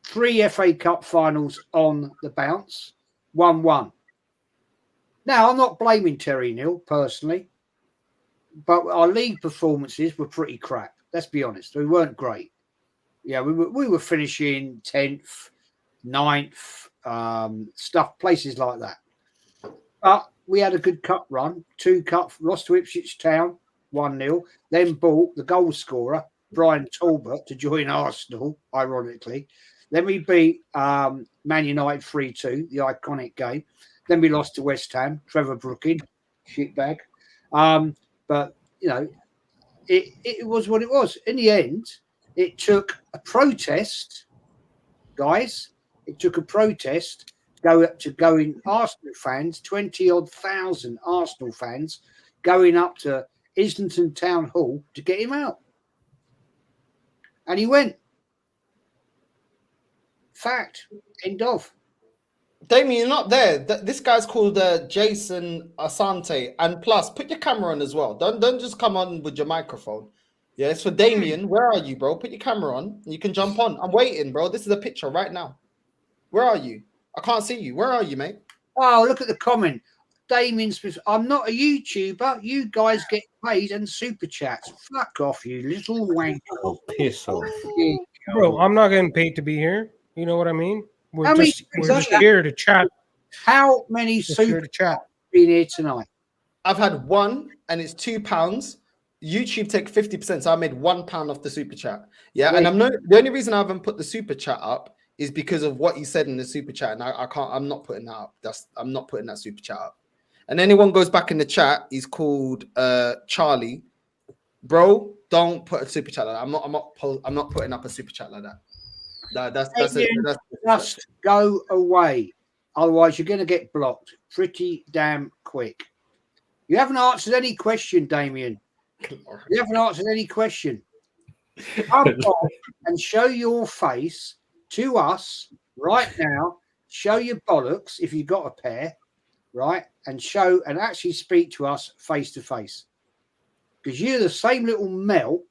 3 FA Cup finals on the bounce. 1-1. Now, I'm not blaming Terry Neal personally, but our league performances were pretty crap. Let's be honest. We weren't great. Yeah, we were finishing 10th, 9th, places like that. But we had a good cup run, 2 cups, lost to Ipswich Town, 1-0, then bought the goal scorer, Brian Talbot, to join Arsenal, ironically. Then we beat Man United 3-2, the iconic game. Then we lost to West Ham, Trevor Brooking, shitbag. But, it was what it was. In the end, it took a protest, guys. It took a protest going Arsenal fans, 20-odd thousand Arsenal fans, going up to Islington Town Hall to get him out. And he went. Fact. End of. Damien, you're not there. This guy's called Jason Asante. And plus, put your camera on as well. Don't just come on with your microphone. Yeah, it's for Damien. Where are you, bro? Put your camera on. You can jump on. I'm waiting, bro. This is a picture right now. Where are you? I can't see you. Where are you, mate? Oh, look at the comment. Damien Smith, I'm not a YouTuber. You guys get paid and super chats. Fuck off, you little wanker. Oh, piss off. Bro, I'm not getting paid to be here. You know what I mean? We're How many just here to chat. How many Just here super to chat. been here tonight? I've had one, and it's £2. YouTube take 50%, so I made £1 off the super chat. Yeah, Wait. and the only reason I haven't put the super chat up is because of what he said in the super chat, and I can't. I'm not putting that up. I'm not putting that super chat up. And anyone goes back in the chat, he's called Charlie. Bro, don't put a super chat like that. I'm not putting up a super chat like that. That's Just go away. Otherwise, you're going to get blocked pretty damn quick. You haven't answered any question, Damien. You haven't answered any question. Come on and show your face to us right now. Show your bollocks if you've got a pair, right? And show and actually speak to us face to face. Because you're the same little melt,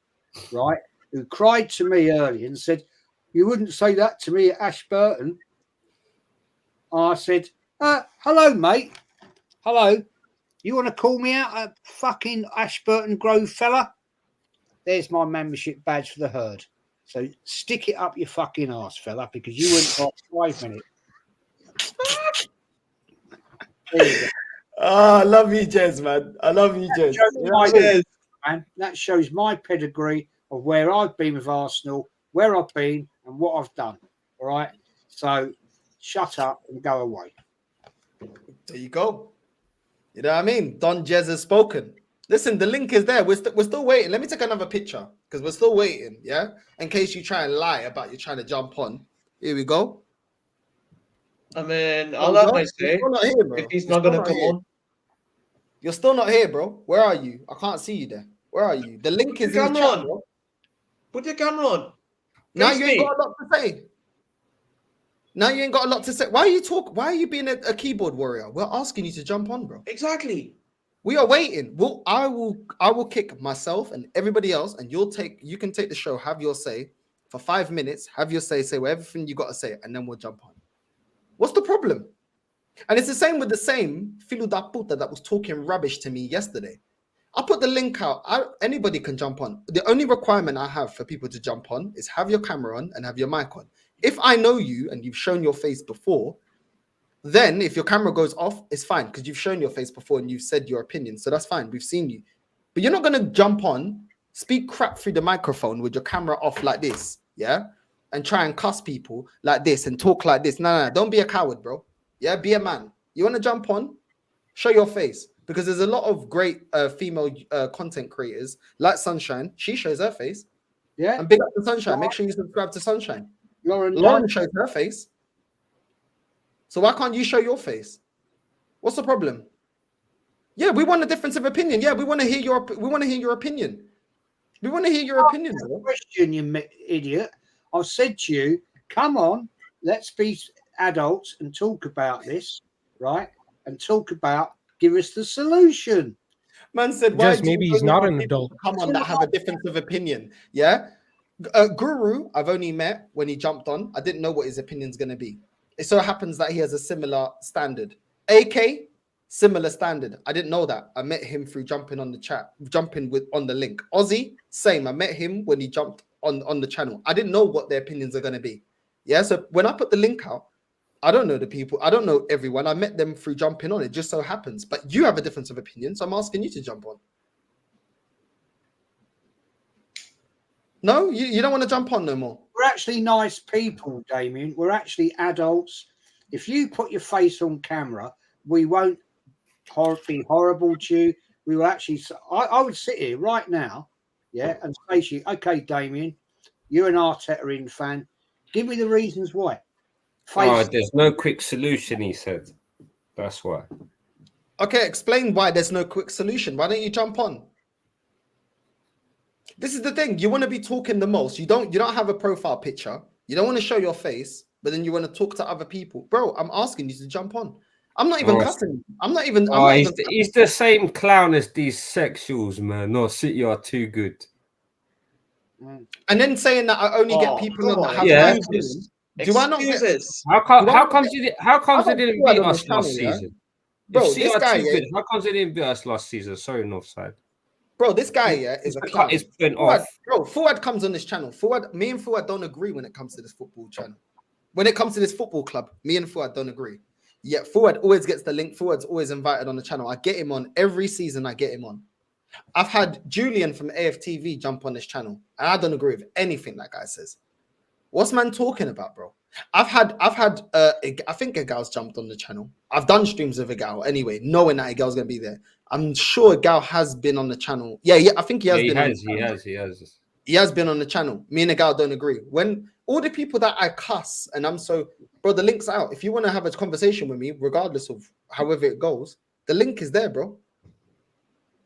right, who cried to me earlier and said, you wouldn't say that to me at Ashburton. I said, hello, mate. Hello. You want to call me out a fucking Ashburton Grove fella? There's my membership badge for the herd. So stick it up your fucking ass, fella, because you wouldn't last 5 minutes. There you go. Oh, I love you, Jez, man. I love you, Jez. Man, that shows my pedigree of where I've been with Arsenal, where I've been, and what I've done. All right. So shut up and go away. There you go. You know what I mean? Don Jez has spoken. Listen, the link is there. We're still waiting. Let me take another picture because we're still waiting. Yeah. In case you try and lie about you trying to jump on. Here we go. I mean, I'll have my say if he's not going to come on. You're still not here, bro. Where are you? I can't see you there. Where are you? The link is in the chat, bro. Put your camera on. Now you ain't got a lot to say. Now you ain't got a lot to say. Why are you being a keyboard warrior? We're asking you to jump on, bro. Exactly. We are waiting. I will kick myself and everybody else, and you can take the show, have your say for 5 minutes, have your say everything you got to say, and then we'll jump on. What's the problem? And it's the same with the same filo da puta that was talking rubbish to me yesterday. I put the link out. Anybody can jump on. The only requirement I have for people to jump on is have your camera on and have your mic on. If I know you and you've shown your face before, then if your camera goes off, it's fine because you've shown your face before and you've said your opinion. So that's fine. We've seen you. But you're not going to jump on, speak crap through the microphone with your camera off like this, yeah? And try and cuss people like this and talk like this. No. Don't be a coward, bro. Yeah, be a man. You want to jump on? Show your face. Because there's a lot of great female content creators like Sunshine. She shows her face. Yeah. And big up to Sunshine. Make sure you subscribe to Sunshine. Lauren shows her face. So why can't you show your face? What's the problem? Yeah, we want a difference of opinion. Yeah, we want to hear your opinion. We want to hear your opinion. Bro. Question, you idiot. I've said to you, come on, let's be adults and talk about this, right? And talk about, give us the solution. Man said, why? Maybe he's not an adult. Come on, that have a difference of opinion. Yeah. Guru, I've only met when he jumped on. I didn't know what his opinion's going to be. It so happens that he has a similar standard. AK, similar standard. I didn't know that. I met him through jumping on the chat, on the link. Ozzy, same. I met him when he jumped on the channel. I didn't know what their opinions are going to be. Yeah. So when I put the link out, I don't know the people. I don't know everyone. I met them through jumping on. It just so happens. But you have a difference of opinion, so I'm asking you to jump on. No, you don't want to jump on no more. We're actually nice people, Damien. We're actually adults. If you put your face on camera, we won't be horrible to you. We will actually. I would sit here right now, yeah, and say to you, okay, Damien, you're an Arteta in fan. Give me the reasons why. There's no quick solution, he said. That's why. Okay, explain why there's no quick solution. Why don't you jump on? This is the thing. You want to be talking the most. You don't have a profile picture. You don't want to show your face, but then you want to talk to other people. Bro, I'm asking you to jump on. I'm not even cussing. He's the same clown as these sexuals, man. No, City are too good. And then saying that I only get people on that have excuses. Do I not get? How comes they didn't beat us last season? Bro, if this guy, good, how comes they didn't beat us last season? Sorry, Northside. Bro, this guy is a clown. His point off. Bro, Fuad comes on this channel. Me and Fuad don't agree when it comes to this football channel. When it comes to this football club, me and Fuad don't agree. Yet Fuad always gets the link. Fuad's always invited on the channel. I get him on every season. I get him on. I've had Julian from AFTV jump on this channel, and I don't agree with anything that guy says. What's man talking about, bro? I think a gal's jumped on the channel. I've done streams with a gal anyway, knowing that a gal's gonna be there. I'm sure a gal has been on the channel. Yeah, I think he has been. He has been on the channel. Me and a gal don't agree. When all the people that I cuss, and I'm so, bro, the link's out. If you want to have a conversation with me, regardless of however it goes, the link is there, bro.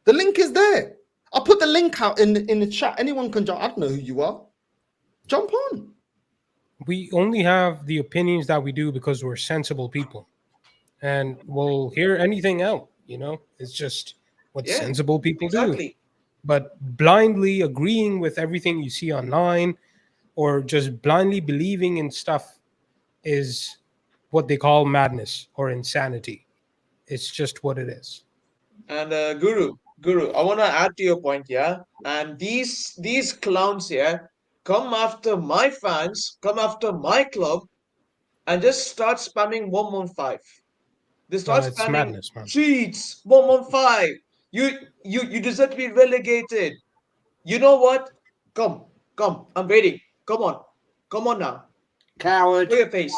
The link is there. I'll put the link out in the chat. Anyone can jump. I don't know who you are. Jump on. We only have the opinions that we do because we're sensible people, and we'll hear anything out. You know, it's just what sensible people do. But blindly agreeing with everything you see online, or just blindly believing in stuff, is what they call madness or insanity. It's just what it is. And Guru, I want to add to your point, yeah. And these clowns here come after my fans, come after my club, and just start spamming 115. They start It's spamming madness, man. cheats 115. You deserve to be relegated. You know what? Come. I'm waiting. Come on now. Coward. Show your face.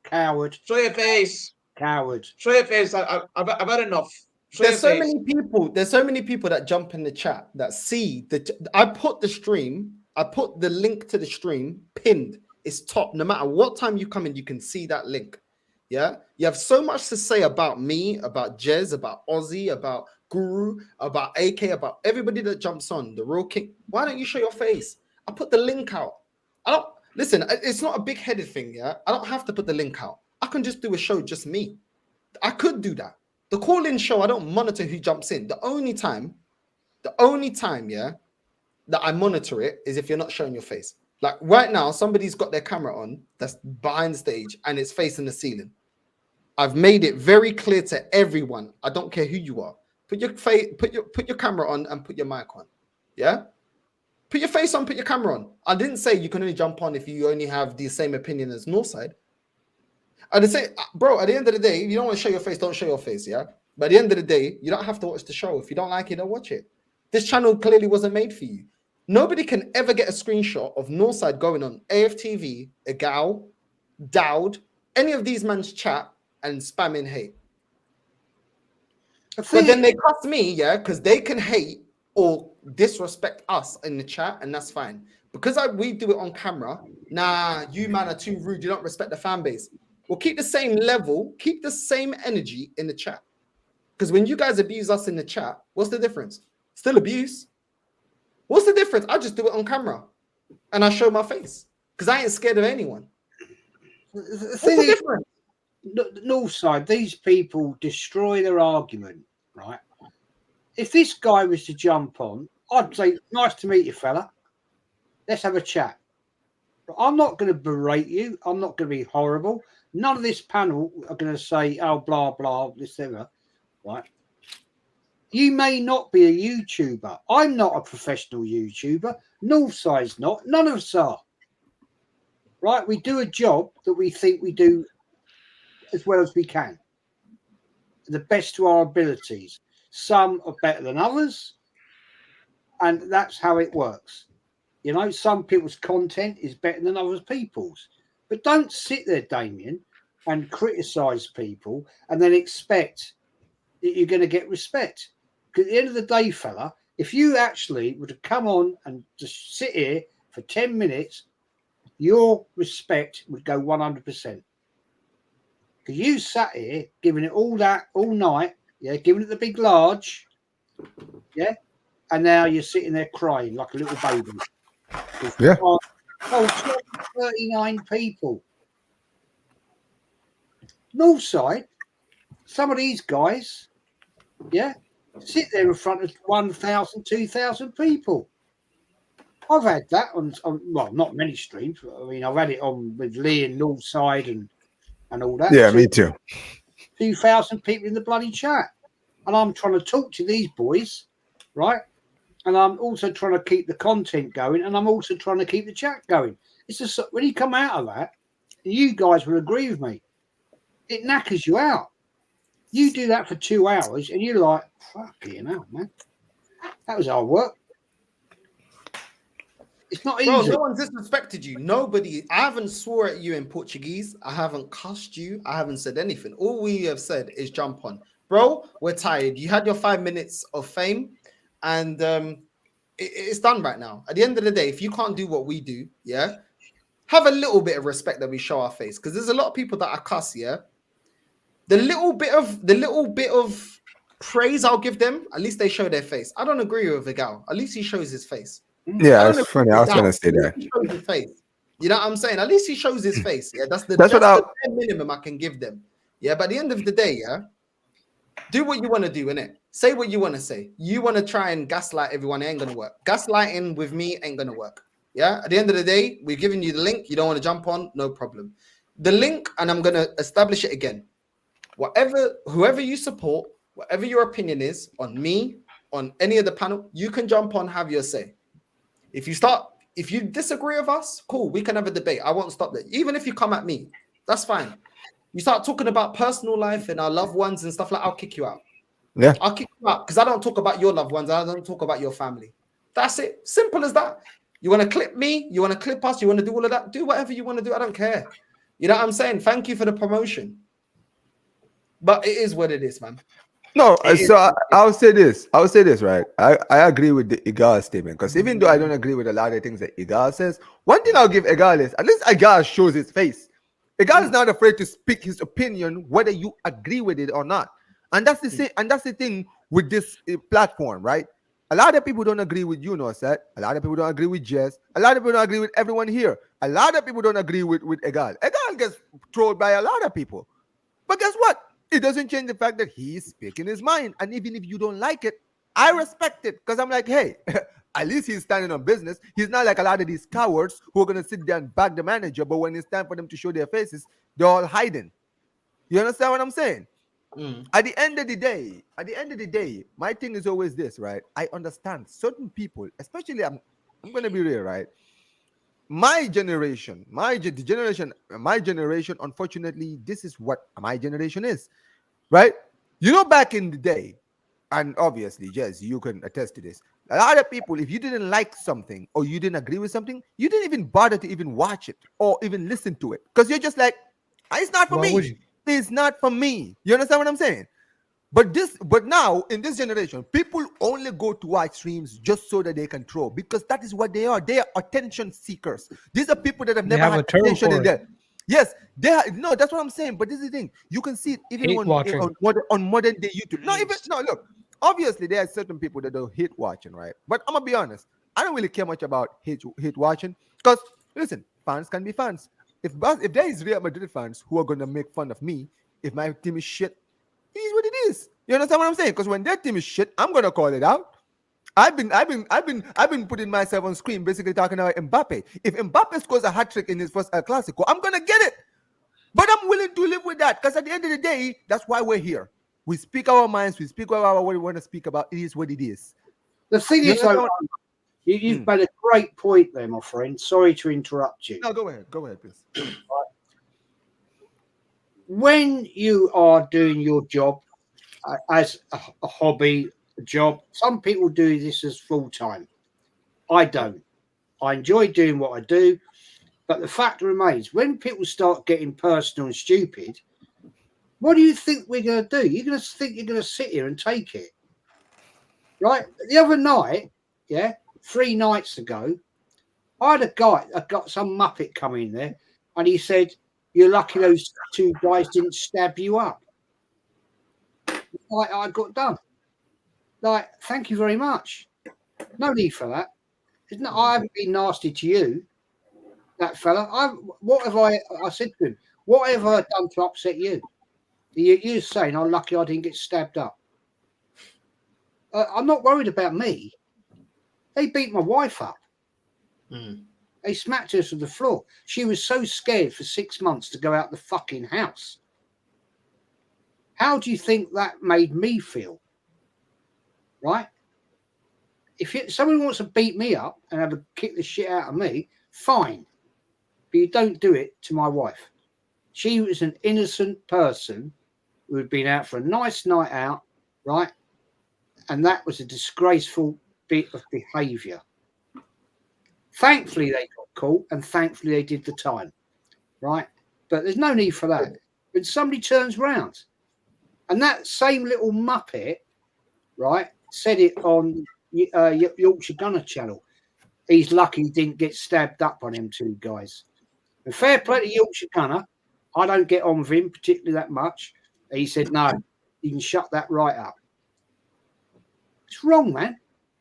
Coward. Show your face. Coward. Show your face. I've had enough. There's so many people. There's so many people that jump in the chat that see that I put the stream. I put the link to the stream pinned. It's top. No matter what time you come in, you can see that link. Yeah, you have so much to say about me, about Jez, about Ozzy, about Guru, about AK, about everybody that jumps on the Real King. Why don't you show your face? I put the link out. I don't listen. It's not a big-headed thing. Yeah, I don't have to put the link out. I can just do a show just me. I could do that. The call-in show, I don't monitor who jumps in. The only time, yeah, that I monitor it is if you're not showing your face. Like right now, somebody's got their camera on that's behind stage and it's facing the ceiling. I've made it very clear to everyone. I don't care who you are. Put your face, put your camera on and put your mic on. Yeah? Put your face on, put your camera on. I didn't say you can only jump on if you only have the same opinion as Northside. I didn't say, bro, at the end of the day, if you don't want to show your face, don't show your face, yeah? But at the end of the day, you don't have to watch the show. If you don't like it, don't watch it. This channel clearly wasn't made for you. Nobody can ever get a screenshot of Northside going on AFTV, Egal, Dowd, any of these men's chat and spamming hate. But then they cuss me, yeah, because they can hate or disrespect us in the chat, and that's fine. Because we do it on camera, nah, you man are too rude. You don't respect the fan base. Well, keep the same level, keep the same energy in the chat. Because when you guys abuse us in the chat, what's the difference? Still abuse. What's the difference? I just do it on camera and I show my face because I ain't scared of anyone. The thing is, Northside, these people destroy their argument, right? If this guy was to jump on, I'd say, nice to meet you, fella. Let's have a chat. But I'm not going to berate you. I'm not going to be horrible. None of this panel are going to say, oh, blah, blah, this, that, right? You may not be a YouTuber. I'm not a professional YouTuber. Northside's not. None of us are. Right? We do a job that we think we do as well as we can. The best to our abilities. Some are better than others. And that's how it works. You know, some people's content is better than other people's. But don't sit there, Damien, and criticise people and then expect that you're going to get respect. Because at the end of the day, fella, if you actually were to come on and just sit here for 10 minutes, your respect would go 100%. Because you sat here giving it all that all night, yeah, giving it the big large, yeah, and now you're sitting there crying like a little baby. Yeah. Oh, 39 people. Northside, some of these guys, yeah, sit there in front of 1,000, 2,000 people. I've had that on well, not many streams. I mean, I've had it on with Lee and Northside and all that. Yeah, me too. 2,000 people in the bloody chat. And I'm trying to talk to these boys, right? And I'm also trying to keep the content going, and I'm also trying to keep the chat going. It's just when you come out of that, you guys will agree with me. It knackers you out. You do that for 2 hours, and you're like, fucking hell, man. That was hard work. It's not easy. Bro, no one's disrespected you. Nobody. I haven't swore at you in Portuguese. I haven't cussed you. I haven't said anything. All we have said is jump on. Bro, we're tired. You had your 5 minutes of fame, and it's done right now. At the end of the day, if you can't do what we do, yeah, have a little bit of respect that we show our face, because there's a lot of people that are cuss, yeah. The little bit of praise I'll give them, at least they show their face. I don't agree with Vigal. At least he shows his face. Yeah, it's funny. I was going to say that. He shows his face. You know what I'm saying? At least he shows his face. Yeah, that's the That's what bare minimum I can give them. Yeah, but at the end of the day, yeah, do what you want to do, innit? Say what you want to say. You want to try and gaslight everyone, it ain't gonna work. Gaslighting with me ain't gonna work. Yeah, at the end of the day, we've given you the link. You don't want to jump on, no problem. The link, and I'm gonna establish it again. Whoever you support, whatever your opinion is on me, on any of the panel, you can jump on, have your say. If you disagree with us, cool, we can have a debate. I won't stop that. Even if you come at me, that's fine. You start talking about personal life and our loved ones and stuff like, I'll kick you out. Yeah, I'll kick you out because I don't talk about your loved ones. I don't talk about your family. That's it. Simple as that. You want to clip me? You want to clip us? You want to do all of that? Do whatever you want to do. I don't care. You know what I'm saying? Thank you for the promotion. But it is what it is, man. No, so I'll say this. Right? I agree with the Igal statement, because even though I don't agree with a lot of things that Igal says, one thing I'll give Igal is at least Igal shows his face. Igal is not afraid to speak his opinion, whether you agree with it or not. And that's the same. And that's the thing with this platform, right? A lot of people don't agree with you, Northside. A lot of people don't agree with Jess. A lot of people don't agree with everyone here. A lot of people don't agree with Igal. Igal gets trolled by a lot of people. But guess what? It doesn't change the fact that he's speaking his mind. And even if you don't like it, I respect it, because I'm like, hey, at least he's standing on business. He's not like a lot of these cowards who are going to sit there and back the manager, but when it's time for them to show their faces, they're all hiding. You understand what I'm saying? At the end of the day, my thing is always this, right? I understand certain people, especially I'm going to be real, right? My generation, unfortunately, this is what my generation is, right? You know, back in the day, and obviously, Jez, you can attest to this. A lot of people, if you didn't like something or you didn't agree with something, you didn't even bother to even watch it or even listen to it, because you're just like, it's not for me. It's not for me. You understand what I'm saying? But now in this generation, people only go to watch streams just so that they can troll, because that is what they are. They are attention seekers. These are people that have never had attention in there. Yes, they are. No, that's what I'm saying. But this is the thing. You can see it even on modern day YouTube. Look. Obviously, there are certain people that don't hate watching, right? But I'm gonna be honest. I don't really care much about hate watching, because listen, fans can be fans. If there is Real Madrid fans who are gonna make fun of me if my team is shit, it is what it is. You understand what I'm saying? Because when their team is shit, I'm gonna call it out. I've been putting myself on screen, basically talking about Mbappe. If Mbappe scores a hat trick in his first El Clasico, I'm gonna get it. But I'm willing to live with that, because at the end of the day, that's why we're here. We speak our minds. We speak about what we want to speak about. It is what it is. The thing is, though, you've made a great point there, my friend. Sorry to interrupt you. No, go ahead. Go ahead, please. When you are doing your job as a hobby, a job, some people do this as full-time. I don't. I enjoy doing what I do. But the fact remains, when people start getting personal and stupid, what do you think we're going to do? You're going to think you're going to sit here and take it. Right? The other night, 3 nights ago, I had I got some muppet come in there, and he said, "You're lucky those 2 guys didn't stab you up." I got done. Thank you very much. No need for that. I haven't been nasty to you, that fella. I said to him, what have I done to upset you? You're saying I'm lucky I didn't get stabbed up. I'm not worried about me. They beat my wife up. They smacked her to the floor. She was so scared for 6 months to go out the fucking house. How do you think that made me feel? Right? If someone wants to beat me up and kick the shit out of me, fine. But you don't do it to my wife. She was an innocent person who had been out for a nice night out, right? And that was a disgraceful bit of behaviour. Thankfully, they got caught, and thankfully they did the time, right? But there's no need for that. When somebody turns round, and that same little muppet, right, said it on Yorkshire Gunner channel. He's lucky he didn't get stabbed up on them 2 guys. And fair play to Yorkshire Gunner. I don't get on with him particularly that much. He said, no, you can shut that right up. It's wrong, man.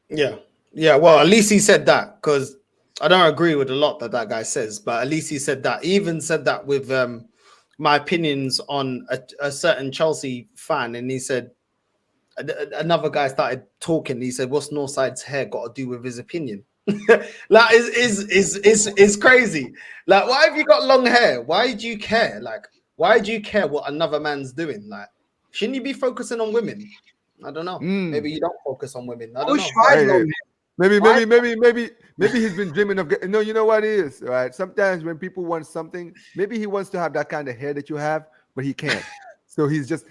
Yeah. Yeah. Well, at least he said that, because I don't agree with a lot that guy says, but at least he said that. He even said that with my opinions on a certain Chelsea fan. And he said, another guy started talking. He said, what's Northside's hair got to do with his opinion? Like, is crazy. Like, why have you got long hair? Why do you care? Like, why do you care what another man's doing? Like, shouldn't you be focusing on women? I don't know. Maybe you don't focus on women. I don't know. Maybe he's been dreaming of getting. No, you know what it is, right? Sometimes when people want something, maybe he wants to have that kind of hair that you have, but he can't. So he's just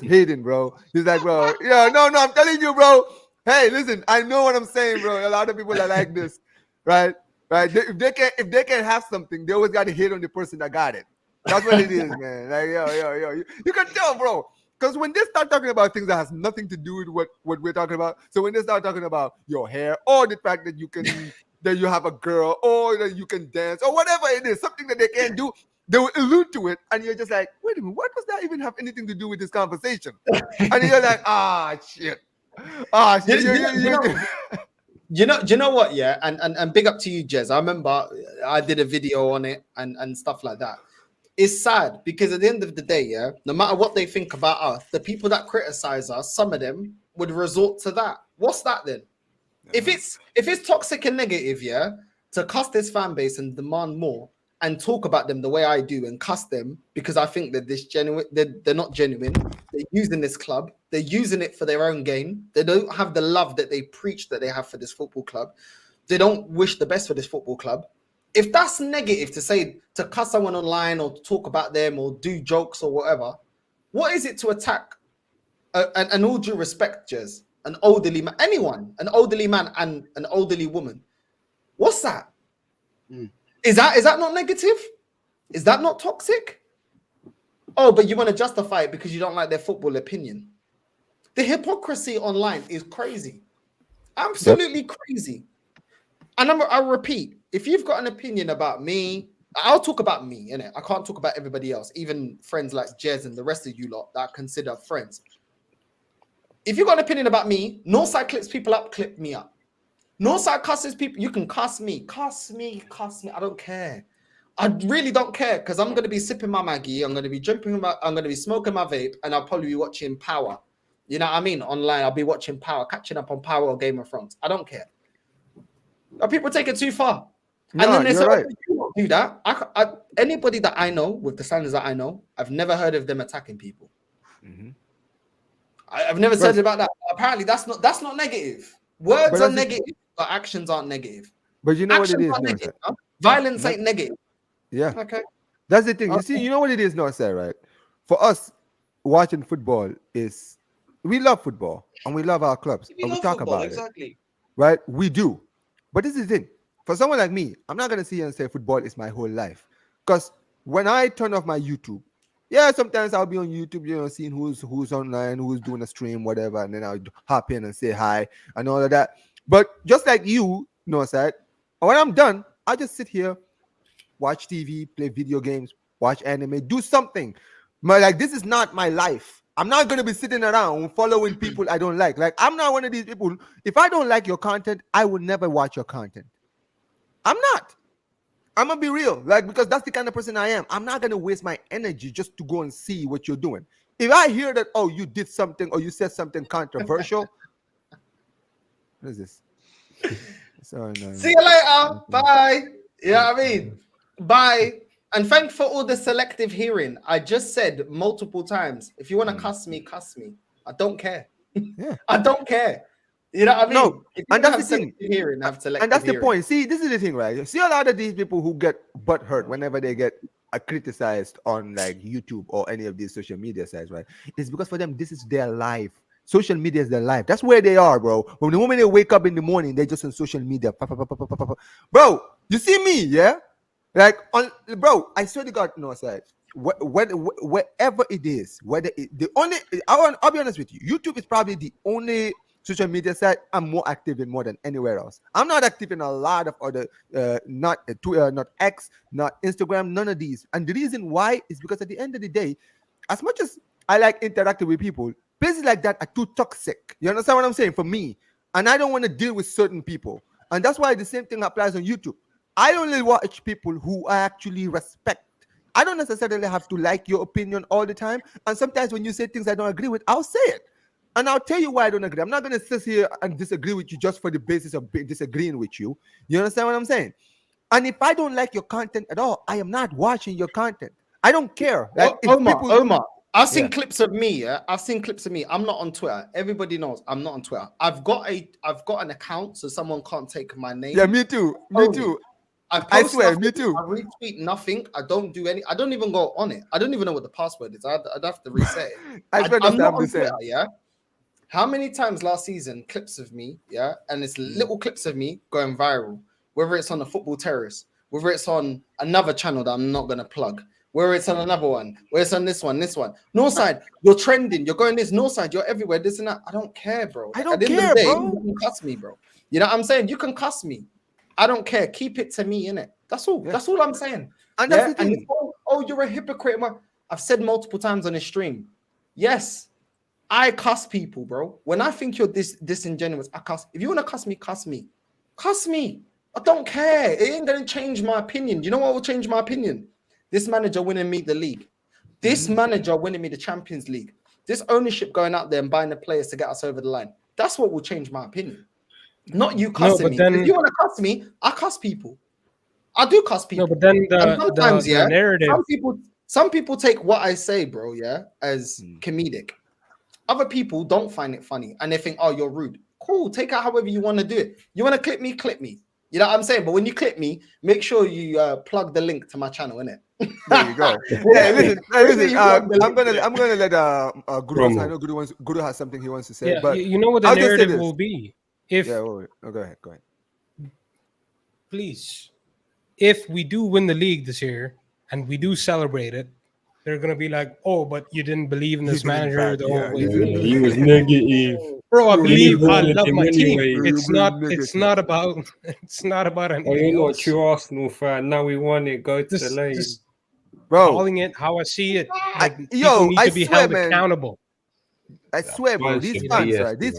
hating, bro. He's like, bro, yeah, no, I'm telling you, bro. Hey, listen, I know what I'm saying, bro. A lot of people are like this, right? If they can have something, they always got to hate on the person that got it. That's what it is, man. Like, yo. You can tell, bro. Because when they start talking about things that has nothing to do with what we're talking about, so when they start talking about your hair or the fact that you can that you have a girl or that you can dance or whatever it is, something that they can't do, they will allude to it, and you're just like, wait a minute, what does that even have anything to do with this conversation? And you're like, shit. Do you know what? Yeah, and big up to you, Jez. I remember I did a video on it and stuff like that. It's sad because at the end of the day, yeah, no matter what they think about us, the people that criticize us, some of them would resort to that. What's that then? If it's toxic and negative, yeah, to cuss this fan base and demand more and talk about them the way I do and cuss them because I think that they're not genuine. They're using this club. They're using it for their own gain. They don't have the love that they preach that they have for this football club. They don't wish the best for this football club. If that's negative to cuss someone online or to talk about them or do jokes or whatever, what is it to attack? And all due respect, Jez, an elderly man, anyone, an elderly man and an elderly woman. What's that? Is that not negative? Is that not toxic? Oh, but you want to justify it because you don't like their football opinion. The hypocrisy online is crazy. Absolutely crazy. And I'll repeat, if you've got an opinion about me, I'll talk about me, innit? I can't talk about everybody else, even friends like Jez and the rest of you lot that I consider friends. If you've got an opinion about me, Northside clips people up, clip me up. Northside cusses people, you can cuss me. I don't care. I really don't care because I'm going to be sipping my Maggie, I'm going to be I'm going to be smoking my vape, and I'll probably be watching Power. You know what I mean? Online, I'll be watching Power, catching up on Power or Game of Thrones. I don't care. People take it too far. No, and then they say, right. you don't do that. Anybody that I know, with the standards that I know, I've never heard of them attacking people. I've never said about that. Apparently, that's not negative. Words are negative, but actions aren't negative. But you know actions what it is, negative, huh? Violence ain't negative. Yeah. Okay. That's the thing. You see, you know what it is, Northside, right? For us, watching football is we love football and we love our clubs. We and we love talk football, about exactly. it. Right? We do. But this is the thing. For someone like me, I'm not gonna sit here and say football is my whole life. Because when I turn off my YouTube, sometimes I'll be on YouTube, seeing who's online, who's doing a stream, whatever, and then I'll hop in and say hi and all of that. But just like you, Northside, when I'm done, I just sit here, watch TV, play video games, watch anime, do something. Like, this is not my life. I'm not going to be sitting around following people I don't like. Like, I'm not one of these people. If I don't like your content, I will never watch your content. I'm not. I'm going to be real. Like, because that's the kind of person I am. I'm not going to waste my energy just to go and see what you're doing. If I hear that, oh, you did something or you said something controversial, what is this? Sorry, no. See you later. Bye. You know what I mean? Bye. And thanks for all the selective hearing. I just said multiple times, if you want to cuss me, cuss me. I don't care. Yeah. I don't care. You know what I mean? No, and that's the thing. Hearing, have selective and that's the hearing. point. See, this is the thing, right? See a lot of these people who get butt hurt whenever they get criticized on like YouTube or any of these social media sites, right? It's because for them, this is their life. Social media is their life. That's where they are, bro. When the moment they wake up in the morning, they're just on social media. Bro, you see me, yeah? Like, bro, I swear to God, Northside, wherever it is, I'll be honest with you, YouTube is probably the only social media side, I'm more active in more than anywhere else. I'm not active in a lot of other, not Twitter, not X, not Instagram, none of these. And the reason why is because at the end of the day, as much as I like interacting with people, places like that are too toxic. You understand what I'm saying? For me, and I don't want to deal with certain people, and that's why the same thing applies on YouTube. I only watch people who I actually respect. I don't necessarily have to like your opinion all the time. And sometimes when you say things I don't agree with, I'll say it. And I'll tell you why I don't agree. I'm not going to sit here and disagree with you just for the basis of disagreeing with you. You understand what I'm saying? And if I don't like your content at all, I am not watching your content. I don't care. Like, Omar, I've seen clips of me. Yeah, I've seen clips of me. I'm not on Twitter. Everybody knows I'm not on Twitter. I've got an account, so someone can't take my name. Yeah, me too. Me too. I swear, nothing, me too. I retweet nothing. I don't do any. I don't even go on it. I don't even know what the password is. I'd have to reset it. I'm not on Twitter. Yeah. How many times last season clips of me? Yeah, and it's little clips of me going viral. Whether it's on the Football Terrace, whether it's on another channel that I'm not gonna plug, whether it's on another one, where it's on this one. Northside, you're trending. You're going this. Northside, you're everywhere. This and that. I don't care, bro. I don't care, bro. You can cuss me, bro. You know what I'm saying? You can cuss me. I don't care. Keep it to me, innit? That's all. Yeah. That's all I'm saying. And that's the thing. You're a hypocrite. I've said multiple times on this stream. Yes, I cuss people, bro. When I think you're disingenuous, I cuss. If you want to cuss me, cuss me. Cuss me. I don't care. It ain't going to change my opinion. You know what will change my opinion? This manager winning me the league. This manager winning me the Champions League. This ownership going out there and buying the players to get us over the line. That's what will change my opinion. Not you cussing me. If you want to cuss me, I cuss people. I do cuss people. No, but then sometimes, the narrative. Some people take what I say, bro, as comedic. Other people don't find it funny and they think, oh, you're rude. Cool, take it however you want to do it. You want to clip me, clip me. You know what I'm saying? But when you clip me, make sure you plug the link to my channel, innit? There you go. Listen. I'm gonna let Guru. I know Guru has something he wants to say. Yeah, but you know what the narrative will be. If go ahead. Please, if we do win the league this year and we do celebrate it, they're gonna be like, "Oh, but you didn't believe in this manager the whole way." He was negative, bro. I love my team. It's not about anything. Oh, you're not a true Arsenal fan. Now we won it. Go to the lane, bro. Calling it how I see it. Like, I need to be swear, held man. accountable. I swear, bro. These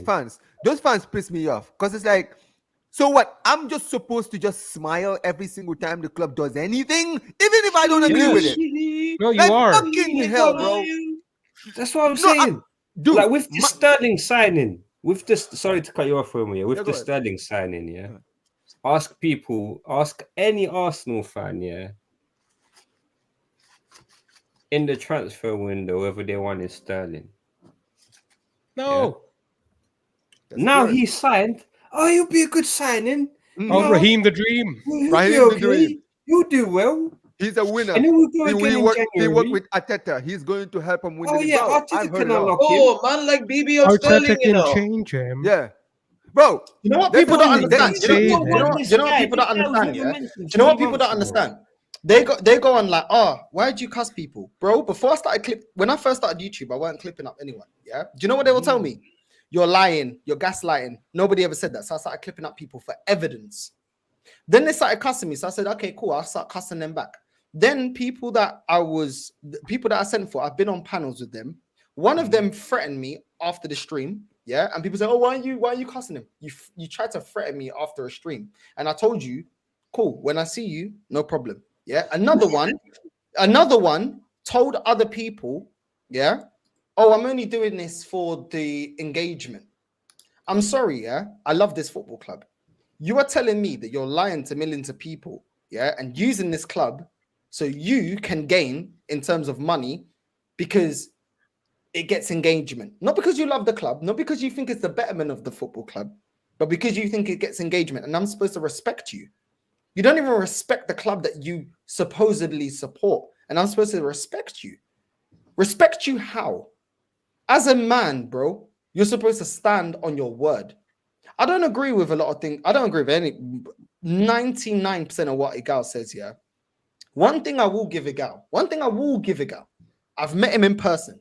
fans, those fans piss me off because it's like, so what? I'm just supposed to just smile every single time the club does anything, even if I don't agree with it. No, you are. Fucking hell, bro. That's what I'm saying. Dude, like with the Sterling signing, sorry to cut you off, Romeo. With the Sterling signing, ask any Arsenal fan, in the transfer window whether they wanted Sterling. No. Now he signed. Oh, he'll be a good signing. Oh, Raheem the Dream. Raheem the Dream. You'll do well. He's a winner. And then he worked with Arteta. He's going to help him win the league. Arteta can unlock him. Man like BB or Sterling, you know. Change him. Yeah. Bro, you know what people don't understand? You know what people don't understand? You know what people don't understand? They go on like, oh, why did you cuss people? Bro, when I first started YouTube, I weren't clipping up anyone. Yeah. Do you know what they will tell me? You're lying, you're gaslighting. Nobody ever said that. So I started clipping up people for evidence. Then they started cussing me. So I said, okay, cool. I'll start cussing them back. Then people that I sent for, I've been on panels with them. One of them threatened me after the stream. Yeah. And people say, oh, why are you cussing him? You tried to threaten me after a stream. And I told you, cool. When I see you, no problem. Yeah. Another one told other people, oh, I'm only doing this for the engagement. I'm sorry, I love this football club. You are telling me that you're lying to millions of people, and using this club so you can gain in terms of money because it gets engagement. Not because you love the club, not because you think it's the betterment of the football club, but because you think it gets engagement, and I'm supposed to respect you. You don't even respect the club that you supposedly support, and I'm supposed to respect you. Respect you how? As a man, bro, you're supposed to stand on your word. I don't agree with a lot of things. I don't agree with 99% of what Igal says, One thing I will give Igal. I've met him in person,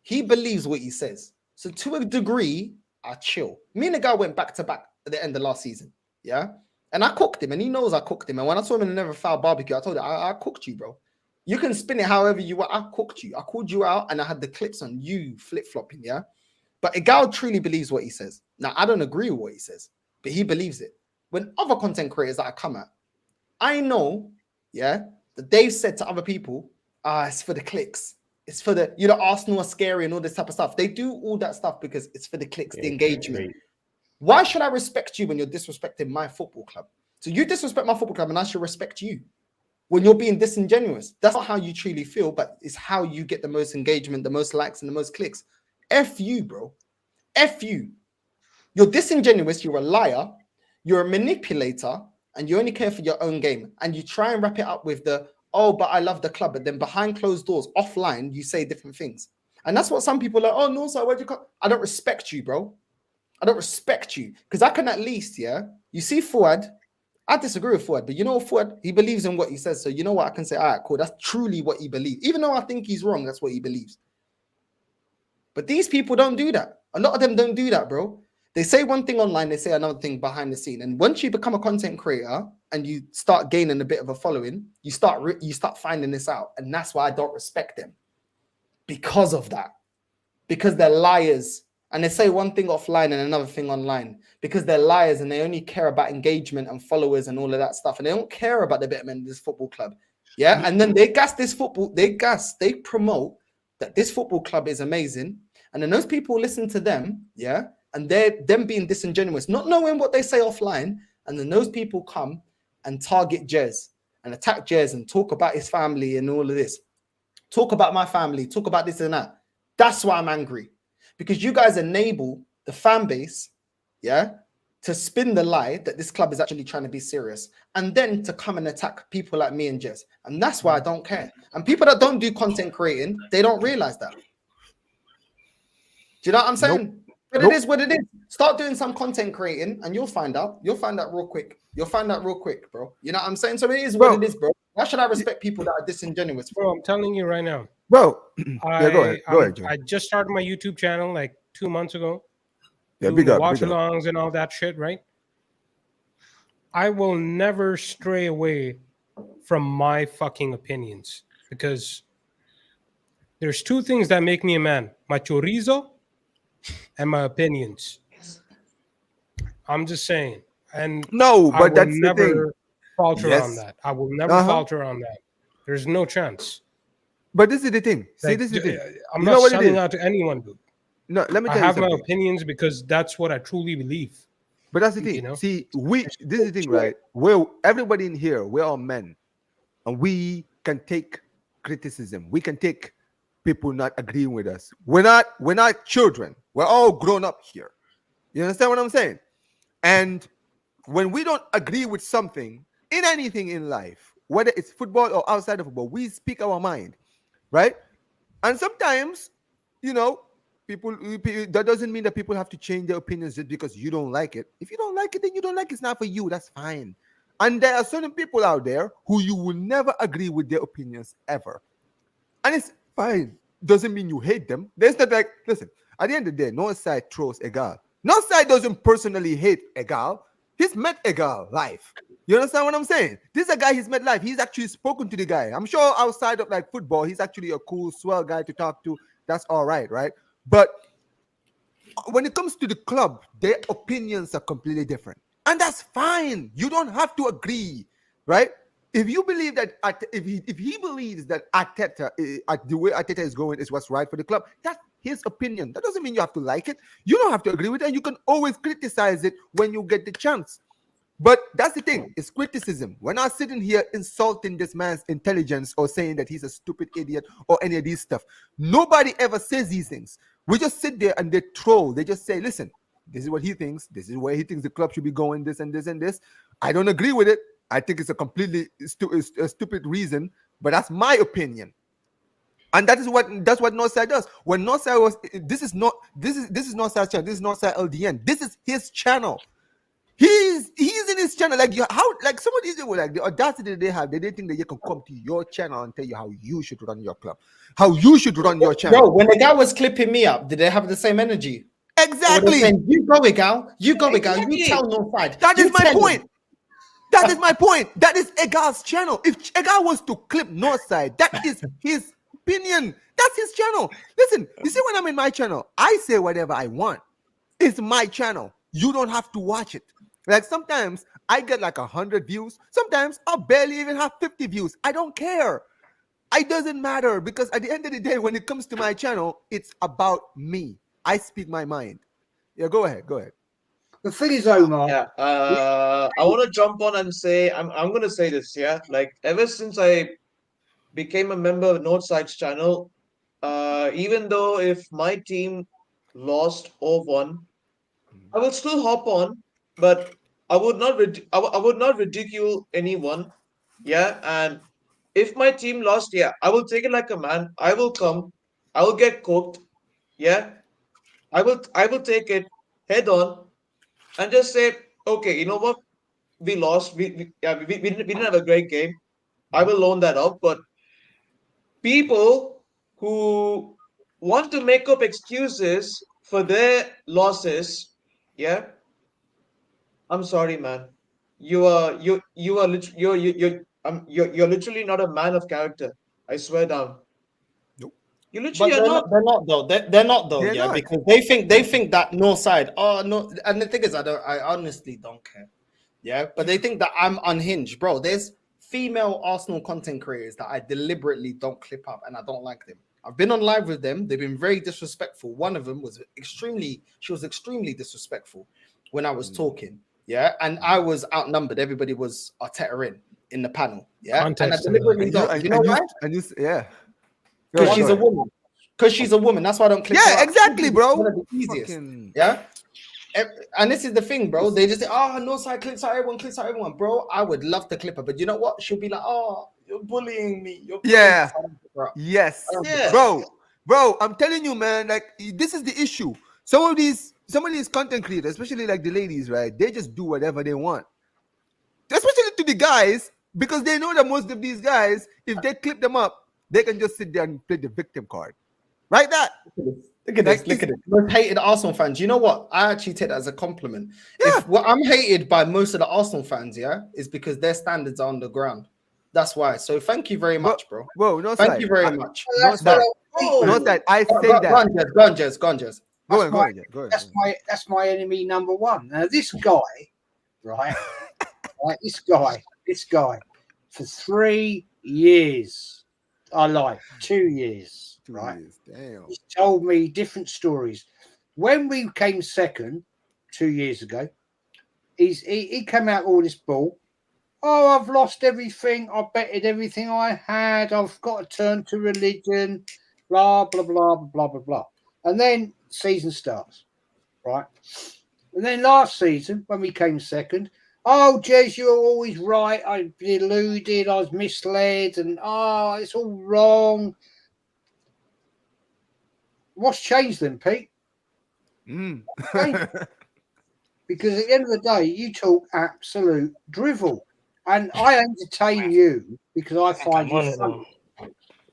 He believes what he says. So to a degree, I chill. Me and the guy went back to back at the end of last season. Yeah. And I cooked him, and he knows I cooked him. And when I saw him in the Never Foul barbecue, I told him, I cooked you, bro. You can spin it however you want. I cooked you. I called you out, and I had the clips on you flip-flopping, yeah? But Odegaard truly believes what he says. Now, I don't agree with what he says, but he believes it. When other content creators that I come at, I know, yeah, that they've said to other people, it's for the clicks. It's for the, Arsenal are scary and all this type of stuff. They do all that stuff because it's for the clicks, the engagement. Great. Why should I respect you when you're disrespecting my football club? So you disrespect my football club and I should respect you when you're being disingenuous. That's not how you truly feel, but it's how you get the most engagement, the most likes, and the most clicks. F you, bro. F you. You're disingenuous. You're a liar. You're a manipulator, and you only care for your own game. And you try and wrap it up with the, oh, but I love the club. But then behind closed doors, offline, you say different things. And that's what some people are like, oh, no, so where'd you come? I don't respect you, bro. I don't respect you. Because I can at least, you see Fuad, I disagree with Fuad, but Fuad, he believes in what he says. So you know what? I can say, all right, cool. That's truly what he believes. Even though I think he's wrong, that's what he believes. But these people don't do that. A lot of them don't do that, bro. They say one thing online, they say another thing behind the scene. And once you become a content creator and you start gaining a bit of a following, you start finding this out. And that's why I don't respect them. Because of that. Because they're liars. And they say one thing offline and another thing online. Because they're liars and they only care about engagement and followers and all of that stuff. And they don't care about the betterment of this football club. Yeah. And then they promote that this football club is amazing. And then those people listen to them, yeah, and they're them being disingenuous, not knowing what they say offline. And then those people come and target Jez and attack Jez and talk about his family and all of this. Talk about my family, talk about this and that. That's why I'm angry. Because you guys enable the fan base, yeah, to spin the lie that this club is actually trying to be serious. And then to come and attack people like me and Jez. And that's why I don't care. And people that don't do content creating, they don't realize that. Do you know what I'm saying? Nope. But it is what it is. Start doing some content creating and you'll find out. You'll find out real quick. You'll find out real quick, bro. You know what I'm saying? So it is what it is, bro. Why should I respect people that are disingenuous? Bro, I'm telling you right now. Bro, go ahead, John. I just started my YouTube channel like 2 months ago. Yeah, big up, watch-alongs and all that shit, right? I will never stray away from my fucking opinions because there's two things that make me a man: my chorizo and my opinions. I'm just saying. And no, but that's never the thing. Falter on that. I will never falter on that. There's no chance. But this is the thing. See, this is the thing. I'm not selling out to anyone, dude. No, let me tell you something. I have my opinions because that's what I truly believe. But that's the thing. You know? See, this is the thing, right? Everybody in here, we're all men. And we can take criticism. We can take people not agreeing with us. We're not children. We're all grown up here. You understand what I'm saying? And when we don't agree with something in anything in life, whether it's football or outside of football, we speak our mind, right? And sometimes, people, that doesn't mean that people have to change their opinions just because you don't like it. If you don't like it, then you don't like it. It's not for you. That's fine. And there are certain people out there who you will never agree with their opinions ever. And it's fine. Doesn't mean you hate them. There's not like, listen, at the end of the day, Northside throws Odegaard. Northside doesn't personally hate Odegaard. He's met Odegaard live. You understand what I'm saying? This is a guy he's met live. He's actually spoken to the guy. I'm sure outside of like football, he's actually a cool, swell guy to talk to. That's all right, right? But when it comes to the club, their opinions are completely different. And that's fine. You don't have to agree, right? If you believe that, if he believes that Arteta, the way Arteta is going is what's right for the club, that's his opinion. That doesn't mean you have to like it. You don't have to agree with it. You can always criticize it when you get the chance. But that's the thing. It's criticism. We're not sitting here insulting this man's intelligence or saying that he's a stupid idiot or any of these stuff. Nobody ever says these things. We just sit there and they troll. They just say, listen, this is what he thinks. This is where he thinks the club should be going, this and this and this. I don't agree with it. I think it's a completely stupid reason, but that's my opinion. And that's what Northside does. When Northside was, this is Northside's channel. This is Northside LDN. This is his channel. He's in his channel. Like some of these people, like the audacity they have, they didn't think that you can come to your channel and tell you how you should run your club, how you should run your channel. Bro, when the guy was clipping me up, did they have the same energy? Exactly. Saying, you go, Egal. You go, Egal. Exactly. You tell Northside. That You is my tell point. him. That is my point. That is Egal's channel. If Egal wants to clip Northside, that is his opinion. That's his channel. Listen, you see, when I'm in my channel, I say whatever I want. It's my channel. You don't have to watch it. Like sometimes I get like 100 views. Sometimes I'll barely even have 50 views. I don't care. It doesn't matter, because at the end of the day, when it comes to my channel, it's about me. I speak my mind. Yeah, go ahead. Go ahead. The thing is, Omar. Yeah. I want to jump on and say I'm gonna say this. Yeah. Like ever since I became a member of Northside's channel, even though if my team lost or won, I will still hop on, but I would not I would not ridicule anyone. Yeah, and if my team lost, yeah, I will take it like a man. I will come. I will get cooked. Yeah, I will take it head on and just say, okay, you know what? We lost. We didn't have a great game. I will loan that up. But people who want to make up excuses for their losses, yeah, I'm sorry, man. You are you're literally not a man of character. I swear down. Nope. You literally But are not. they're not though. They're not though. They're Yeah, not. because they think that Northside. Oh no, and the thing is, I honestly don't care. Yeah, but they think that I'm unhinged, bro. There's female Arsenal content creators that I deliberately don't clip up, and I don't like them. I've been on live with them. They've been very disrespectful. One of them was extremely disrespectful when I was talking. Yeah, and I was outnumbered. Everybody was Arteta in the panel. Yeah, Context and I deliberately And you, don't. and, You know and you, why? and you, yeah. Go Because ahead, she's go a ahead. woman. Because she's a woman. That's why I don't click her Yeah, up. exactly, It's bro. one of the easiest. Fucking. Yeah. And this is the thing, bro. They just say, oh, Northside clips out everyone. Bro, I would love to clip her. But you know what? She'll be like, oh, you're bullying me. You're bullying Yeah. me. So I don't pick her up. Yes. I don't pick her Yeah. up. Bro, I'm telling you, man, like this is the issue. Some of these content creators, especially like the ladies, right? They just do whatever they want. Especially to the guys, because they know that most of these guys, if they clip them up, they can just sit there and play the victim card. Right? That. Look at Like, this. Look at this. Most hated Arsenal fans. You know what? I actually take that as a compliment. Yeah. If what I'm hated by most of the Arsenal fans, yeah, is because their standards are on the ground. That's why. So thank you very much, bro. Whoa, no Thank side. you very much. No side. Oh, No side. I say Go that. on, Jez. Go on, Jez. Go on, Jez. Go ahead. That's my enemy number one. Now this guy, right? Right, this guy, for 3 years, 2 years, right? Damn. He's told me different stories. When we came second 2 years ago, he came out all this ball. Oh, I've lost everything. I betted everything I had. I've got to turn to religion. Blah blah blah blah blah blah. And then season starts, right? And then last season, when we came second, oh, Jez, you were always right. I deluded. I was misled, and it's all wrong. What's changed then, Pete? Because at the end of the day, you talk absolute drivel, and I entertain you because I find you funny.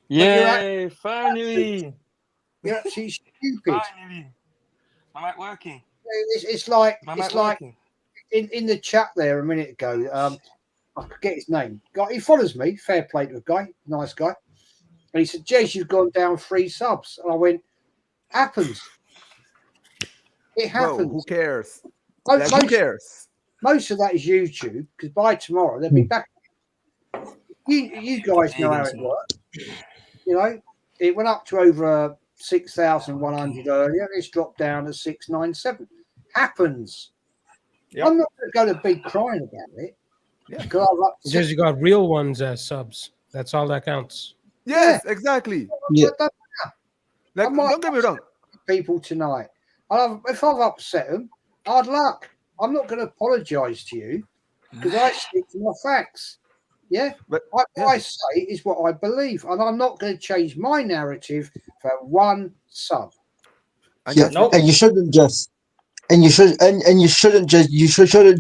Yay! Finally, you're actually stupid. Finally, am I working? It's like working? in the chat there a minute ago. I forget his name. Guy, he follows me. Fair play to the guy, nice guy. And he said, "Jez, you've gone down 3 subs." And I went, "Happens. It happens. Bro, who cares? Who cares? Most of that is YouTube, because by tomorrow they'll be back. You guys know how it works. You know, it went up to over 6,100 earlier. It's dropped down to 697. Happens. Yep. I'm not going to go to big crying about it. Yeah. Because you got real ones as subs. That's all that counts. Yes, exactly. Yeah. Like, don't get me wrong. People tonight. If I've upset them, hard luck. I'm not going to apologise to you because I stick to my facts. Yeah, but what I say is what I believe, and I'm not going to change my narrative for one sub. Yeah, and you shouldn't just, and you shouldn't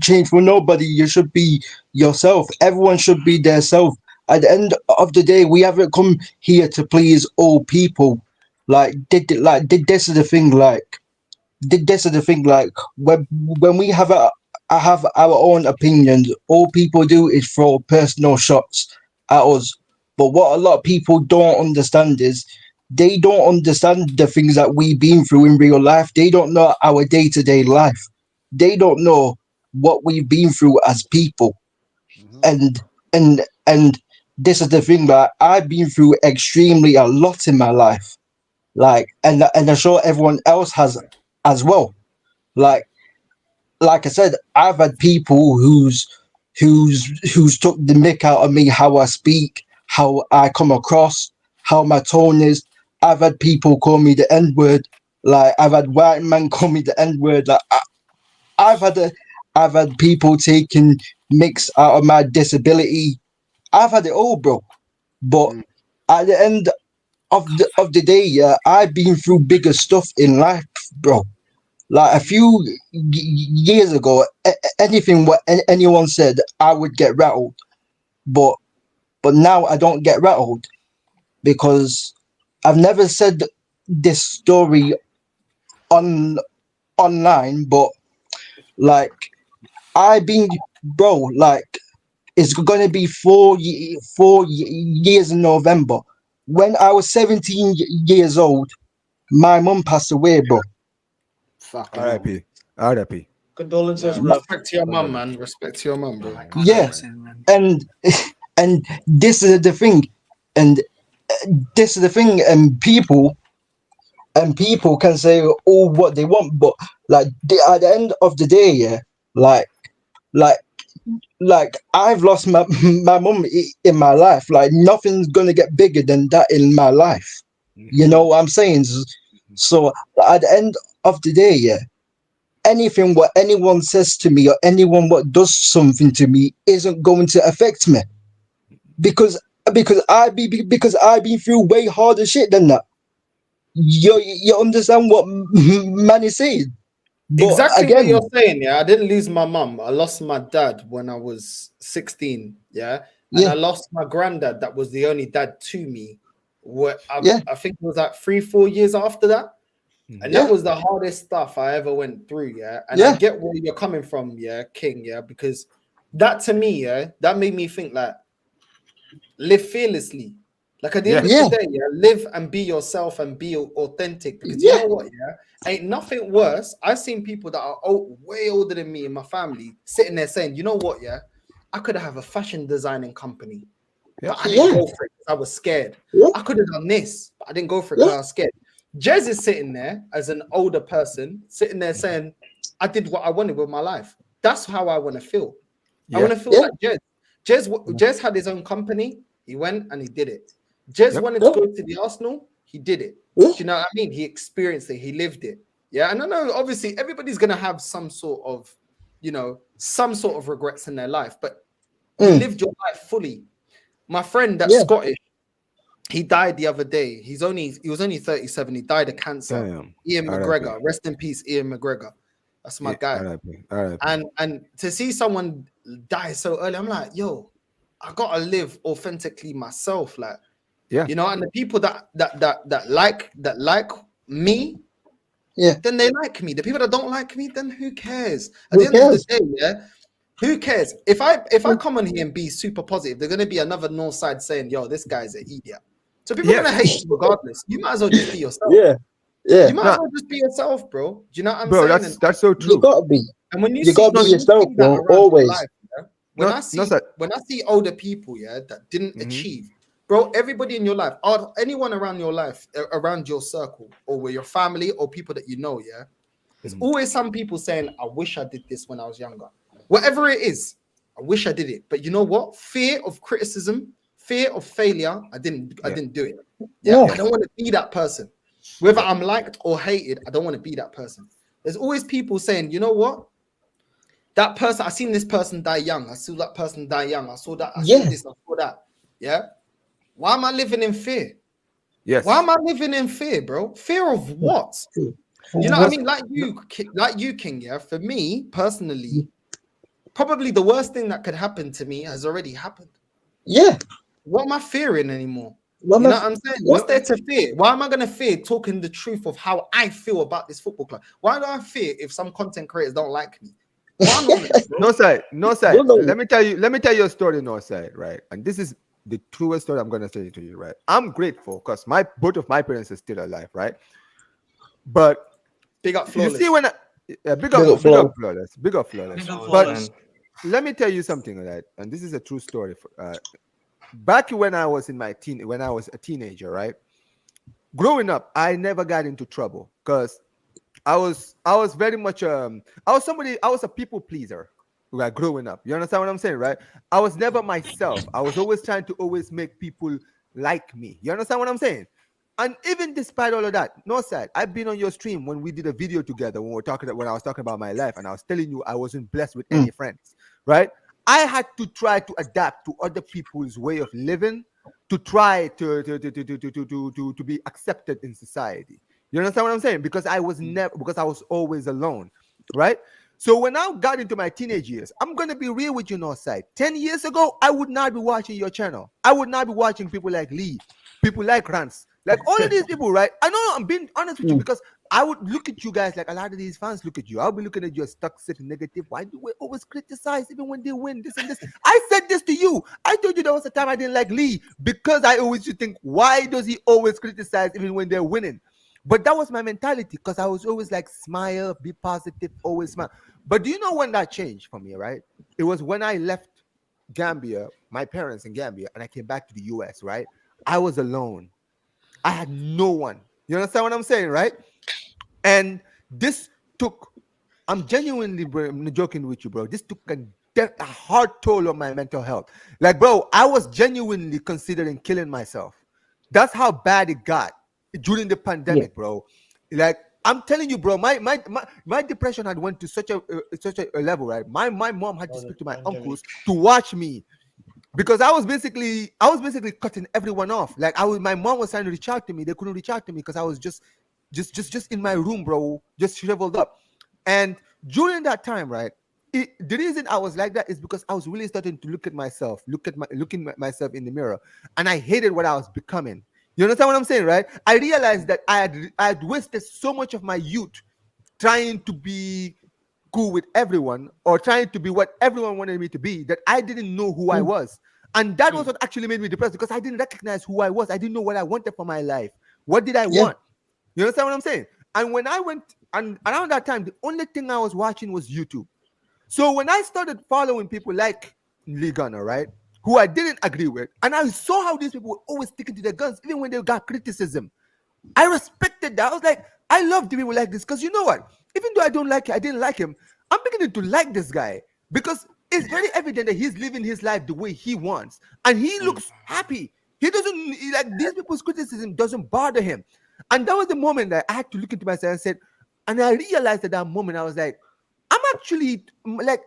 change for nobody. You should be yourself. Everyone should be their self. At the end of the day, we haven't come here to please all people. This is the thing. Like, this is the thing. Like when we have have our own opinions, all people do is throw personal shots at us. But what a lot of people don't understand is they don't understand the things that we've been through in real life. They don't know our day-to-day life. They don't know what we've been through as people. And this is the thing that I've been through extremely a lot in my life. Like, and I'm sure everyone else has as well. Like I said, I've had people who's took the mick out of me, how I speak, how I come across, how my tone is. I've had people call me the N-word. Like I've had white men call me the N-word. Like I've had people taking mix out of my disability. I've had it all, bro. But at the end of the day, yeah, I've been through bigger stuff in life, bro. Like a few years ago, anything what anyone said, I would get rattled. But now I don't get rattled because I've never said this story online, but like I've been, bro, like it's gonna be 4 years in November. When I was 17 years old, my mum passed away, bro. R.I.P. R.I.P. Condolences, bro. Respect to your mum, man. Respect to your mum, bro. Yeah, and this is the thing, and this is the thing, and people can say all what they want, but like at the end of the day, yeah, like I've lost my mum in my life. Like nothing's gonna get bigger than that in my life. You know what I'm saying? So at the end of the day, yeah, anything what anyone says to me or anyone what does something to me isn't going to affect me because I've been through way harder shit than that. You understand what man is saying? But Exactly what again, you're saying, yeah. I didn't lose my mum. I lost my dad when I was 16, yeah. And yeah, I lost my granddad, that was the only dad to me. yeah, I think it was like 3-4 years after that. And that yeah, was the hardest stuff I ever went through, yeah. And I yeah, get where you're coming from, yeah, King, yeah, because that to me, yeah, that made me think like live fearlessly. Like at the end of yeah, the day, yeah, live and be yourself and be authentic. Because you yeah, know what, yeah, ain't nothing worse. I've seen people that are way older than me in my family sitting there saying, you know what, yeah, I could have a fashion designing company, but I didn't go for it because I was scared. I could have done this, but I didn't go for it because I was scared. Jez is sitting there as an older person, sitting there saying, I did what I wanted with my life. That's how I want to feel. I want to feel like Jez. Jez had his own company. He went and he did it. Jez wanted to go to the Arsenal. He did it. Do you know what I mean? He experienced it. He lived it. Yeah. And I know, obviously, everybody's going to have some sort of, some sort of regrets in their life, but you lived your life fully. My friend that's Scottish, he died the other day. He was only 37. He died of cancer. Damn. Ian McGregor. Rest in peace, Ian McGregor. That's my guy. R.I.P. And to see someone die so early, I'm like, yo, I gotta live authentically myself. Like, and the people that like me, then they like me. The people that don't like me, then who cares? At the end of the day, yeah. Who cares? If I come on here and be super positive, there's gonna be another Northside saying, yo, this guy's an idiot. So people are gonna hate you regardless. You might as well just be yourself. You might as well just be yourself, bro. Do you know what I'm saying? That's so true. You gotta be. And when you gotta be yourself, bro. Always. Life, when I see older people, that didn't achieve, bro, everybody in your life, or anyone around your life, around your circle, or with your family, or people that you know, there's always some people saying, I wish I did this when I was younger. Whatever it is, I wish I did it. But you know what? Fear of criticism, fear of failure, I didn't do it. I don't want to be that person. Whether I'm liked or hated, I don't want to be that person. There's always people saying, you know what? That person, I seen this person die young. I saw that person die young. I saw that. I saw this. I saw that. Yeah. Why am I living in fear? Yes. Why am I living in fear, bro? Fear of what? You know what I mean? Like you, King. Yeah. For me personally, probably the worst thing that could happen to me has already happened. Yeah. What am I fearing anymore? You know what I'm saying? What's there to fear? Why am I going to fear talking the truth of how I feel about this football club? Why do I fear if some content creators don't like me? Northside. No. Let me tell you a story, Northside, right? And this is the truest story I'm gonna say to you, right? I'm grateful because both of my parents are still alive, right? But big up you Flawless. see when big up Flawless. But let me tell you something, right? And this is a true story. Back when I was a teenager, right? Growing up, I never got into trouble because I was very much I was a people pleaser, like growing up. You understand what I'm saying, right? I was never myself. I was always trying to always make people like me. You understand what I'm saying? And even despite all of that, Northside, I've been on your stream when we did a video together when I was talking about my life, and I was telling you I wasn't blessed with any friends, right? I had to try to adapt to other people's way of living to try to be accepted in society. You understand what I'm saying? Because I was always alone, right? So when I got into my teenage years, I'm gonna be real with you, Northside. 10 years ago, I would not be watching your channel. I would not be watching people like Lee, people like Rance, like all of these people, right? I know I'm being honest with you because I would look at you guys like a lot of these fans look at you. I'll be looking at you as toxic, negative. Why do we always criticize even when they win this and this? I said this to you. I told you there was a time I didn't like Lee because I always used to think, why does he always criticize even when they're winning? But that was my mentality because I was always like, smile, be positive, always smile. But do you know when that changed for me, right? It was when I left Gambia, my parents in Gambia, and I came back to the US, right? I was alone. I had no one. You understand what I'm saying, right? And this took, I'm genuinely joking with you, bro. This took a hard toll on my mental health. Like, bro, I was genuinely considering killing myself. That's how bad it got during the pandemic, bro. Like, I'm telling you, bro, my depression had went to such a level, right? My mom had to speak to my uncles to watch me because I was basically cutting everyone off. Like, my mom was trying to reach out to me, they couldn't reach out to me because I was just in my room, bro, just shriveled up. And during that time, right, the reason I was like that is because I was really starting to look at myself in the mirror, and I hated what I was becoming. You understand what I'm saying, right? I realized that I had wasted so much of my youth trying to be cool with everyone or trying to be what everyone wanted me to be that I didn't know who I was. And that was what actually made me depressed because I didn't recognize who I was. I didn't know what I wanted for my life. What did I want? You understand what I'm saying? And when I went, and around that time, the only thing I was watching was YouTube. So when I started following people like Lee Gunner, right, who I didn't agree with, and I saw how these people were always sticking to their guns, even when they got criticism, I respected that. I was like, I love the people like this because you know what? Even though I didn't like him, I'm beginning to like this guy because it's very evident that he's living his life the way he wants, and he looks happy. He doesn't like these people's criticism doesn't bother him. And that was the moment that I had to look into myself and said, and I realized at that moment, I was like, I'm actually like,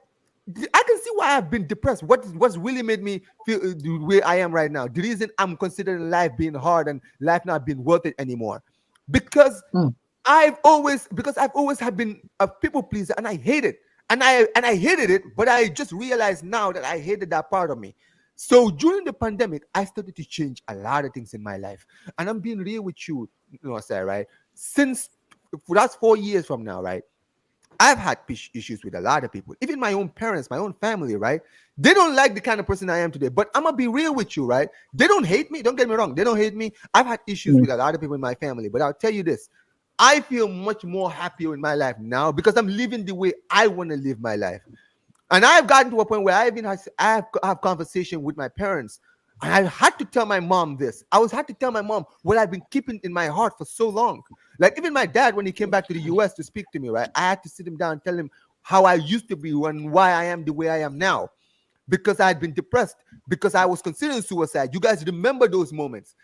I can see why I've been depressed. What's really made me feel the way I am right now? The reason I'm considering life being hard and life not being worth it anymore, because I've always have been a people pleaser, and I hate it, and I hated it. But I just realized now that I hated that part of me. So during the pandemic, I started to change a lot of things in my life, and I'm being real with you, Northside, right? Since that's 4 years from now, right? I've had issues with a lot of people, even my own parents, my own family, right? They don't like the kind of person I am today, but I'm gonna be real with you, right? They don't hate me. Don't get me wrong. They don't hate me. I've had issues with a lot of people in my family, but I'll tell you this. I feel much more happier in my life now because I'm living the way I want to live my life. And I've gotten to a point where I have conversation with my parents. And I had to tell my mom this. Had to tell my mom what I've been keeping in my heart for so long. Like even my dad, when he came back to the US to speak to me, right? I had to sit him down and tell him how I used to be and why I am the way I am now. Because I had been depressed, because I was considering suicide. You guys remember those moments,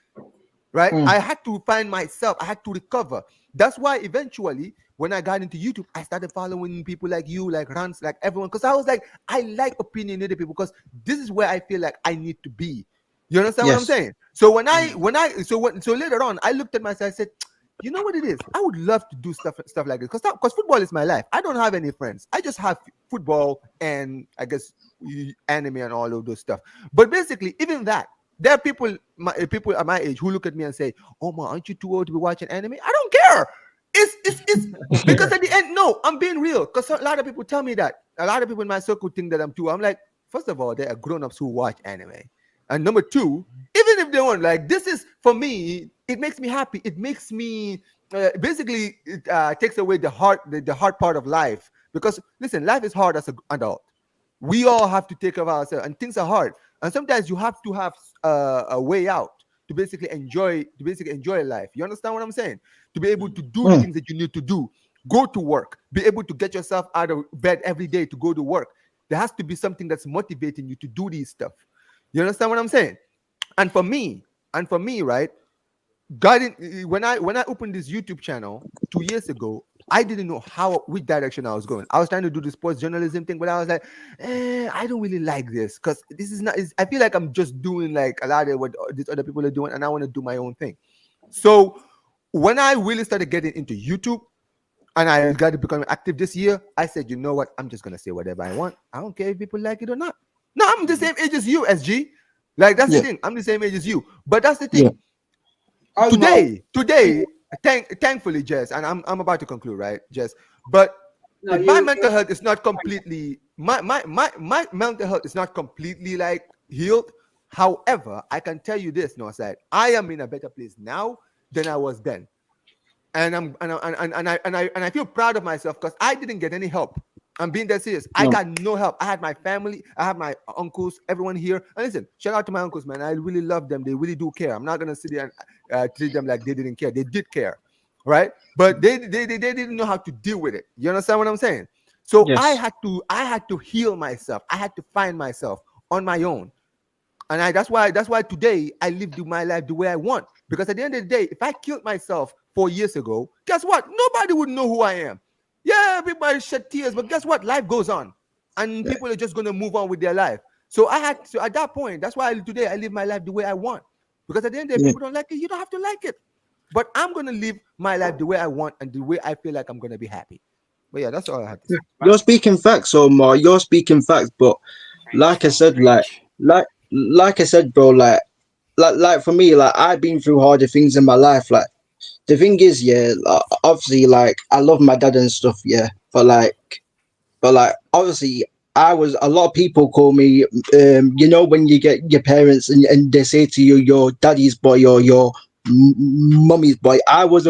right? I had to find myself. I had to recover. That's why eventually, when I got into YouTube, I started following people like you, like Rance, like everyone. Because I was like, I like opinionated people because this is where I feel like I need to be. You understand what I'm saying? So so later on, I looked at myself. I said, you know what it is? I would love to do stuff like this because football is my life. I don't have any friends. I just have football and I guess anime and all of those stuff. But basically, even that, There are people, people at my age who look at me and say, "Oh man, aren't you too old to be watching anime?" I don't care. It's because at the end, no, I'm being real. Because a lot of people tell me that. A lot of people in my circle think that I'm too. I'm like, first of all, there are grown-ups who watch anime, and number two, even if they want, like, this is for me. It makes me happy. It makes me basically it takes away the hard part of life. Because listen, life is hard as an adult. We all have to take care of ourselves, and things are hard. And sometimes you have to have a way out to basically enjoy life. You understand what I'm saying? To be able to do the things that you need to do, go to work, be able to get yourself out of bed every day to go to work. There has to be something that's motivating you to do these stuff. You understand what I'm saying? And for me, right? When I opened this YouTube channel 2 years ago, I didn't know which direction I was going. I was trying to do the sports journalism thing, but I was like, I don't really like this because this is not. I feel like I'm just doing like a lot of what these other people are doing, and I want to do my own thing. So when I really started getting into YouTube, and I got to become active this year, I said, you know what? I'm just gonna say whatever I want. I don't care if people like it or not. No, I'm the same age as you, SG. Like that's the thing. I'm the same age as you. But that's the thing. Yeah. Today, thankfully, Jess, and I'm about to conclude, right, Jess? But my mental health is not completely my mental health is not completely like healed. However, I can tell you this, Northside, I am in a better place now than I was then. And I feel proud of myself because I didn't get any help. I'm being that serious. I got no help. I had my family, I have my uncles, everyone here. And listen, shout out to my uncles, man. I really love them. They really do care. I'm not gonna sit there and treat them like they didn't care. They did care, right? But they didn't know how to deal with it. You understand what I'm saying? So I had to heal myself. I had to find myself on my own. And that's why today I live my life the way I want. Because at the end of the day, if I killed myself 4 years ago, guess what? Nobody would know who I am. Yeah, everybody shed tears, but guess what? Life goes on, and people are just gonna move on with their life. So at that point, that's why today I live my life the way I want. Because at the end of the day, people don't like it. You don't have to like it, but I'm gonna live my life the way I want and the way I feel like I'm gonna be happy. But yeah, that's all I have to say. You're speaking facts, Omar. You're speaking facts, but like I said, like I said, bro, like for me, like I've been through harder things in my life. Like the thing is, obviously, like I love my dad and stuff, but obviously, a lot of people call me, when you get your parents and they say to you, your daddy's boy or your mummy's boy. I was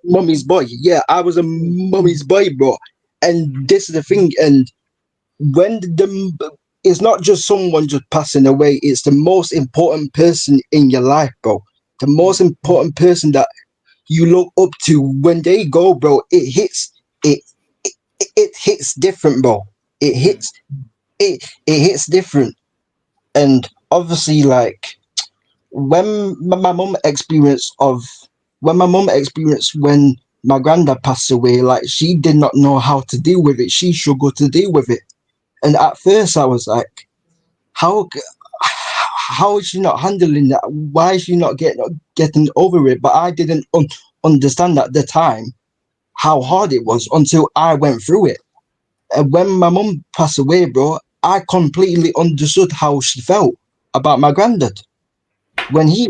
mummy's boy. Yeah, I was a mummy's boy, bro. And this is the thing. And when it's not just someone just passing away, it's the most important person in your life, bro. The most important person that you look up to. When they go, bro, it hits different, bro. It hits different. And obviously, like when my mum experienced when my granddad passed away, like she did not know how to deal with it. She struggled to deal with it. And at first I was like, how is she not handling that? Why is she not getting over it? But I didn't understand at the time how hard it was until I went through it. And when my mum passed away, bro, I completely understood how she felt about my granddad when he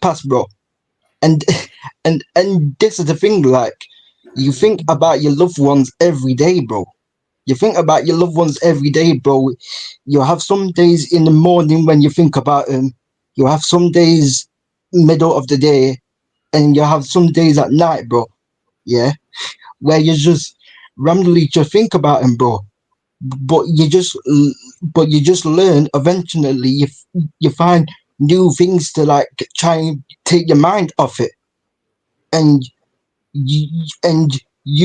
passed, bro. And this is the thing, like you think about your loved ones every day, bro. You think about your loved ones every day, bro. You have some days in the morning when you think about them. You have some days middle of the day, and you have some days at night, bro. Yeah, where you just randomly just think about them, bro. But you just learn eventually. You find new things to like try and take your mind off it, and you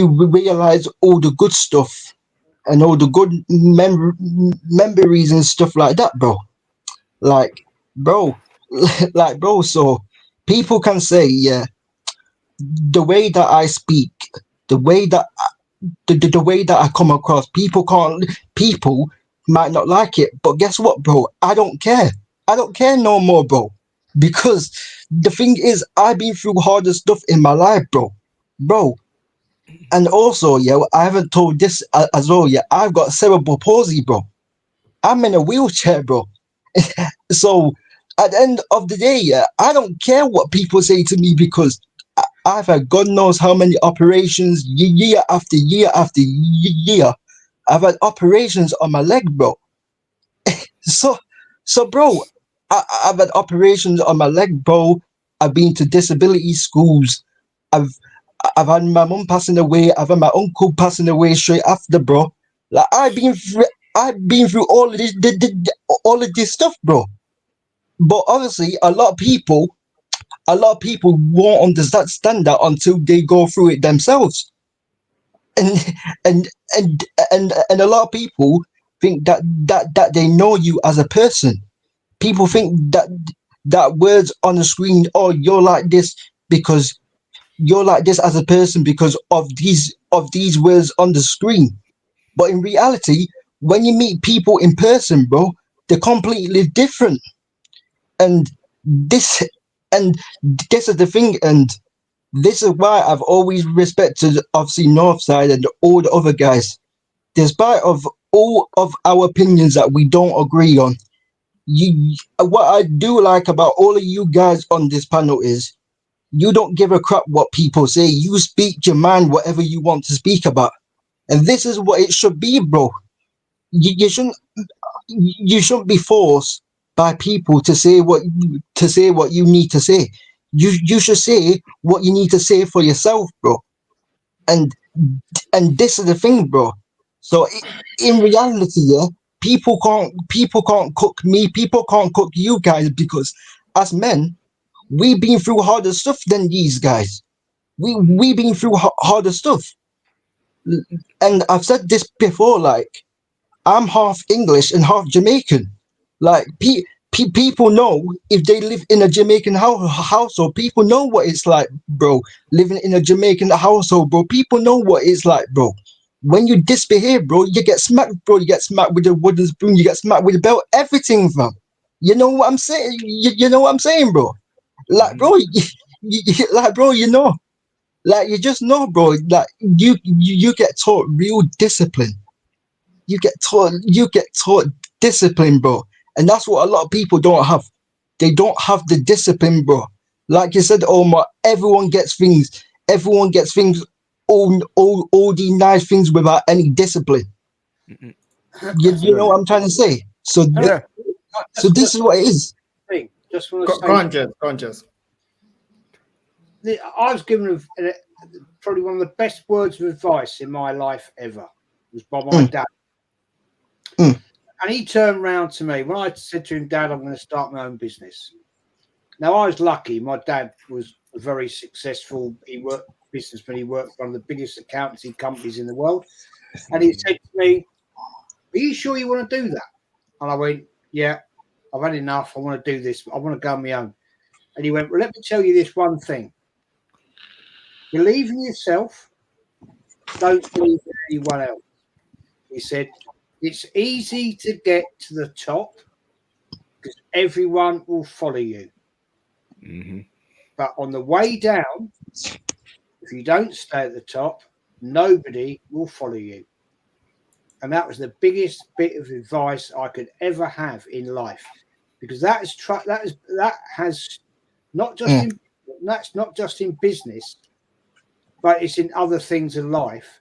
realize all the good stuff and all the good memories and stuff like that, bro. Like, bro, so people can say, the way that I speak, the way that the way that I come across, people might not like it, but guess what, bro? I don't care. I don't care no more, bro. Because the thing is, I've been through harder stuff in my life, bro. And also, yeah, I haven't told this as well. Yeah, I've got cerebral palsy, bro. I'm in a wheelchair, bro. So at the end of the day, yeah, I don't care what people say to me because I've had God knows how many operations year after year after year. I've had operations on my leg, bro. So, bro, I've had operations on my leg, bro. I've been to disability schools. I've had my mum passing away. I've had my uncle passing away straight after, bro. Like I've been through all of all of this stuff, bro. But obviously, a lot of people won't understand that until they go through it themselves. And and and a lot of people think that they know you as a person. People think that words on the screen, oh, you're like this because you're like this as a person because of these words on the screen. But in reality, when you meet people in person, bro, they're completely different. And this and this is the thing, and this is why I've always respected obviously Northside and all the other guys. Despite of all of our opinions that we don't agree on, what I do like about all of you guys on this panel is you don't give a crap what people say. You speak your mind, whatever you want to speak about, and this is what it should be, bro. You shouldn't be forced by people to say what you need to say. You should say what you need to say for yourself, bro. And this is the thing, bro. So in reality, yeah, people can't cook me. People can't cook you guys because as men, we've been through harder stuff than these guys. We been through harder stuff. And I've said this before, like I'm half English and half Jamaican. Like people know if they live in a Jamaican household, people know what it's like, bro. Living in a Jamaican household, bro. People know what it's like, bro. When you disbehave, bro, you get smacked, bro. You get smacked with a wooden spoon. You get smacked with a belt. Everything, fam. You know what I'm saying? You know what I'm saying, bro? Like, bro, like, bro, you know, like, you just know, bro. Like, you get taught real discipline. You get taught discipline, bro. And that's what a lot of people don't have. They don't have the discipline, bro. Like you said, Omar, everyone gets things. Everyone gets things. All these nice things without any discipline. You know what I'm trying to say? So Yeah. So this is what it is. Just want to say, Go on, Jez. Go on, Jez. I was given probably one of the best words of advice in my life ever. It was by my dad. And he turned round to me when I said to him, Dad, I'm going to start my own business. Now, I was lucky. My dad was a very successful businessman. He worked for one of the biggest accountancy companies in the world. And he said to me, are you sure you want to do that? And I went, yeah, I've had enough. I want to do this. I want to go on my own. And he went, well, let me tell you this one thing. Believe in yourself. Don't believe in anyone else. He said, it's easy to get to the top because everyone will follow you. But on the way down, if you don't stay at the top, nobody will follow you. And that was the biggest bit of advice I could ever have in life, because that has not just in, that's not just in business, but it's in other things in life.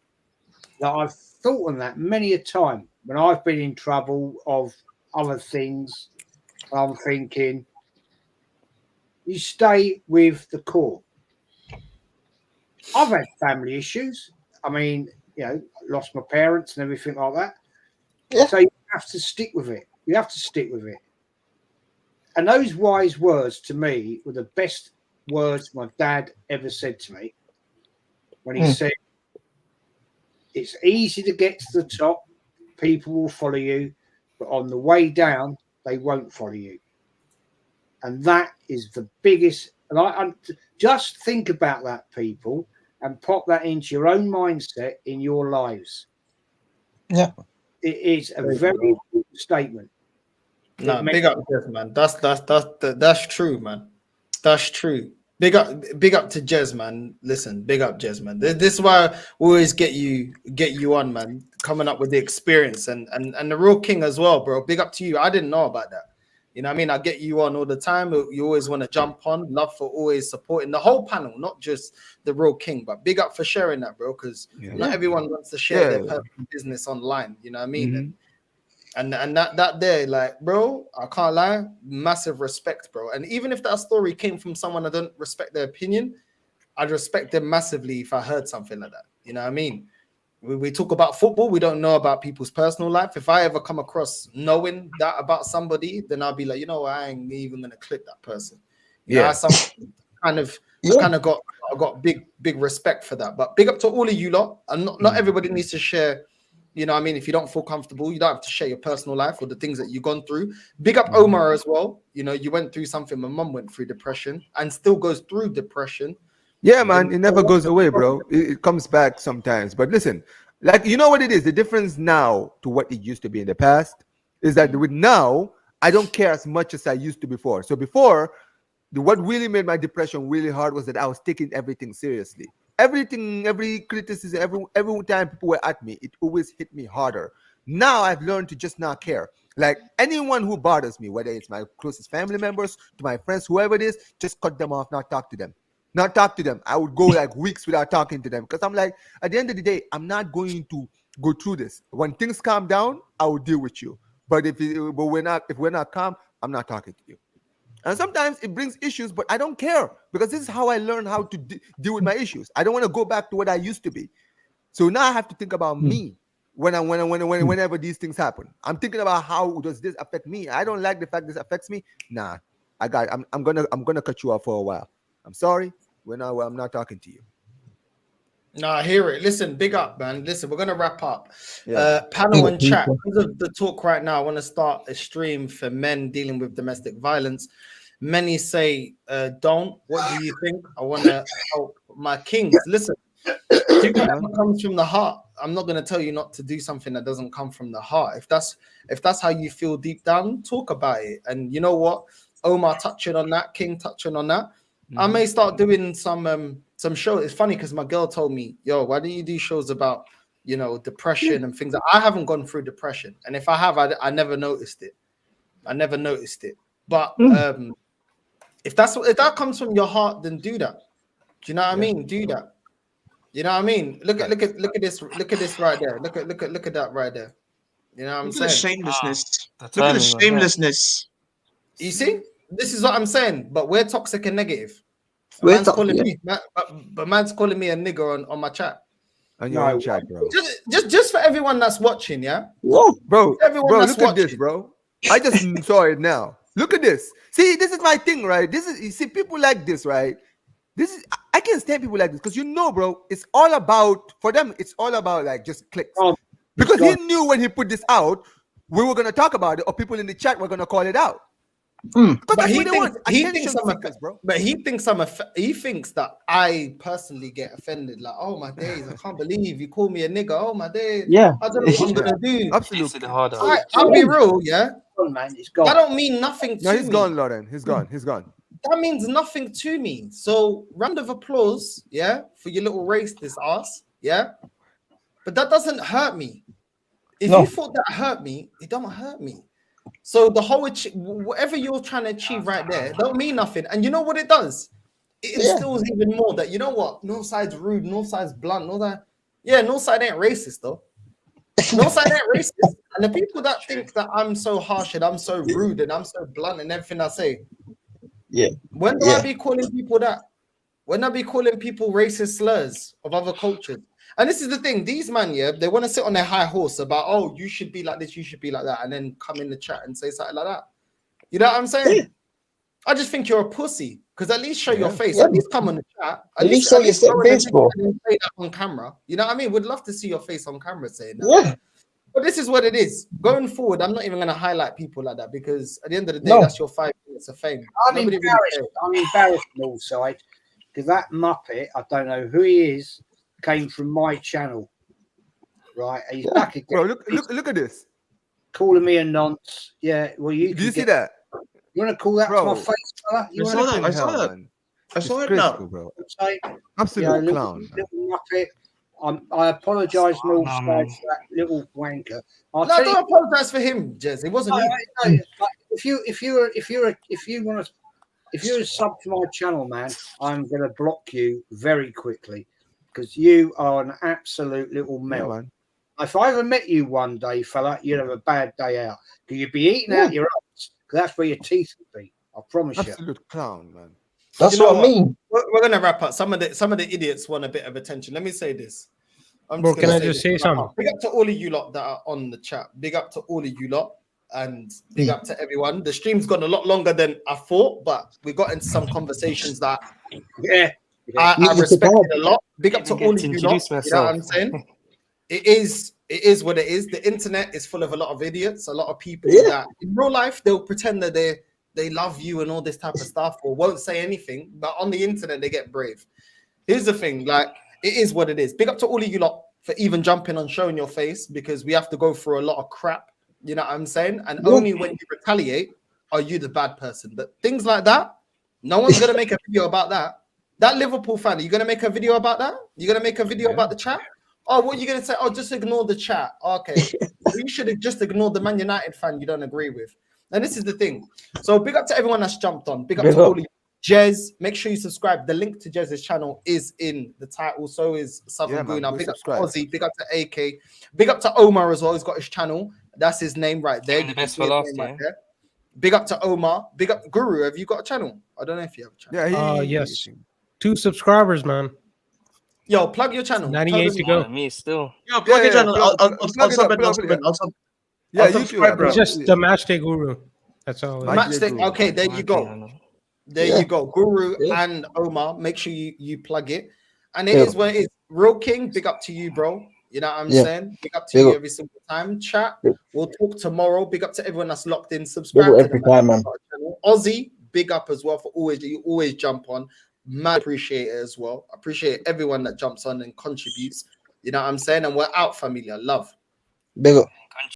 That I've thought on that many a time when I've been in trouble of other things. I'm thinking, you stay with the core. I've had family issues. I mean, you know, lost my parents and everything like that. Yeah. So you have to stick with it. You have to stick with it. And those wise words to me were the best words my dad ever said to me when he said, it's easy to get to the top. People will follow you, but on the way down, they won't follow you. And that is the biggest. And I just think about that, people, and pop that into your own mindset in your lives. Yeah, it is a very important statement. No, big up, man. That's true, man. That's true. Big up to Jez, man. Listen, big up Jez, man. This is why we always get you on, man. Coming up with the experience and the real king as well, bro. Big up to you. I didn't know about that. You know what I mean? I get you on all the time. You always want to jump on. Love for always supporting the whole panel, not just the real king. But big up for sharing that, bro, because not everyone wants to share their personal business online. You know what I mean? And that there, like, bro, I can't lie, massive respect, bro. And even if that story came from someone I don't respect their opinion, I'd respect them massively if I heard something like that. You know what I mean? We talk about football, we don't know about people's personal life. If I ever come across knowing that about somebody, then I'll be like, you know, I ain't even gonna click that person. You know, I kind of got big respect for that. But big up to all of you lot. And not everybody needs to share. You know what I mean? If you don't feel comfortable, you don't have to share your personal life or the things that you've gone through. Big up Omar as well. You know, you went through something. My mum went through depression and still goes through depression. Yeah, man, it never goes away, bro. It comes back sometimes. But listen, like, you know what it is? The difference now to what it used to be in the past is that with now, I don't care as much as I used to before. So before, what really made my depression really hard was that I was taking everything seriously. Everything, every criticism, every time people were at me, it always hit me harder. Now I've learned to just not care. Like, anyone who bothers me, whether it's my closest family members, to my friends, whoever it is, just cut them off, not talk to them. Not talk to them. I would go like weeks without talking to them because I'm like, at the end of the day, I'm not going to go through this. When things calm down, I will deal with you. But if we're not calm, I'm not talking to you. And sometimes it brings issues, but I don't care because this is how I learned how to deal with my issues. I don't want to go back to what I used to be. So now I have to think about me whenever these things happen. I'm thinking about how does this affect me. I don't like the fact this affects me. Nah, I'm gonna cut you off for a while. I'm sorry. I'm not talking to you. No, I hear it. Listen, big up, man. Listen, we're gonna wrap up. Panel and chat. Because of the talk right now, I want to start a stream for men dealing with domestic violence. Many say don't. What do you think? I want to help my kings. Listen, do whatever comes from the heart. I'm not gonna tell you not to do something that doesn't come from the heart. If that's how you feel deep down, talk about it. And you know what? Omar touching on that, King touching on that. I may start doing some shows. It's funny because my girl told me, yo, why don't you do shows about, you know, depression and things? I haven't gone through depression. And if I have, I never noticed it. But if that comes from your heart, then do that. Do you know what I mean? Do that. You know what I mean? Look at this right there. Look at that right there. You know what I'm saying? Shamelessness. Look at the shamelessness. You see? This is what I'm saying, but we're toxic and negative. Man's calling me a nigger on my chat. On your own chat, bro. Just for everyone that's watching, yeah? Bro, look at this, bro. I just saw it now. Look at this. See, this is my thing, right? You see, people like this, right? I can't stand people like this because, you know, bro, it's all about, for them, it's all about like just clicks. Because he knew when he put this out, we were gonna talk about it, or people in the chat were gonna call it out. But he thinks that I personally get offended. Like, oh my days, I can't believe you call me a nigger. Oh my days, I don't know what I'm gonna do. Absolutely. I'll be real, yeah. Man, it's gone. That don't mean nothing to me. No, he's gone, Lauren. He's gone. That means nothing to me. So, round of applause, yeah, for your little racist ass, yeah. But that doesn't hurt me. If you thought that hurt me, it don't hurt me. So the whole whatever you're trying to achieve right there don't mean nothing. And you know what it does? It instills even more that, you know what? Northside's rude, Northside's blunt, Northside ain't racist though. Northside ain't racist. And the people that think that I'm so harsh and I'm so rude and I'm so blunt and everything I say. When do I be calling people that? When I be calling people racist slurs of other cultures? And this is the thing, these man, they want to sit on their high horse about, oh, you should be like this, you should be like that, and then come in the chat and say something like that. You know what I'm saying? Yeah. I just think you're a pussy, because at least show your face. At least come on the chat. At least show your face, bro. And say that on camera. You know what I mean? We'd love to see your face on camera saying that. Yeah. But this is what it is. Going forward, I'm not even going to highlight people like that, because at the end of the day, that's your 5 minutes of fame. I'm embarrassed on Northside, because that Muppet, I don't know who he is, came from my channel, right? He's back again. Bro, look at this. Calling me a nonce. Yeah, well, do you see that? You want to call that to my face, fella? I saw that. I saw it now. bro. Say, Absolute little, clown. little muppet. I apologise, Northside, for that little wanker. No, don't apologize for him, Jez. It wasn't you. If you're a sub to my channel, man, I'm going to block you very quickly because you are an absolute little melt. Man. If I ever met you one day, fella, you'd have a bad day out. Because you'd be eating out your ass because that's where your teeth would be. I promise you. Absolute clown, man. That's what I mean. We're gonna wrap up. Some of the idiots want a bit of attention. Let me say this. Bro, can I just say something? Big up to all of you lot that are on the chat. Big up to all of you lot. And big up to everyone. The stream's gone a lot longer than I thought, but we got into some conversations that I respected a lot. Big up to all of you lot. You know what I'm saying? It is what it is. The internet is full of a lot of idiots, a lot of people that in real life they'll pretend that they love you and all this type of stuff or won't say anything, but on the internet they get brave. Here's the thing, like it is what it is. Big up to all of you lot for even jumping on showing your face because we have to go through a lot of crap. You know what I'm saying? And only when you retaliate are you the bad person. But things like that, no one's gonna make a video about that. That Liverpool fan, are you gonna make a video about that? You're gonna make a video about the chat? Oh, what are you gonna say? Oh, just ignore the chat. Okay, you should have just ignored the Man United fan you don't agree with. And this is the thing. So big up to everyone that's jumped on. Big up to all of you. Jez, make sure you subscribe. The link to Jez's channel is in the title. So is Southern Guna. Big up to Ozzy. Big up to AK. Big up to Omar as well. He's got his channel. That's his name right there. The best for last, yeah. Big up to Omar. Big up Guru. Have you got a channel? I don't know if you have a channel. Yes. 2 subscribers, man. Yo, plug your channel. 98 to go. Me still. Yo, plug your channel. I'll sub it. Yeah, subscribe, bro. It's just the Matchday Guru. That's all. Matchday. Okay, there you go. There you go. Guru and Omar. Make sure you plug it. And it is what it is. Real King, big up to you, bro. You know what I'm saying? Big up to you every single time. Chat. We'll talk tomorrow. Big up to everyone that's locked in. Subscribe to every time, man. Ozzy, big up as well for you always jump on. Mad appreciate it as well. Appreciate everyone that jumps on and contributes. You know what I'm saying? And we're out, familia. Love. Big up.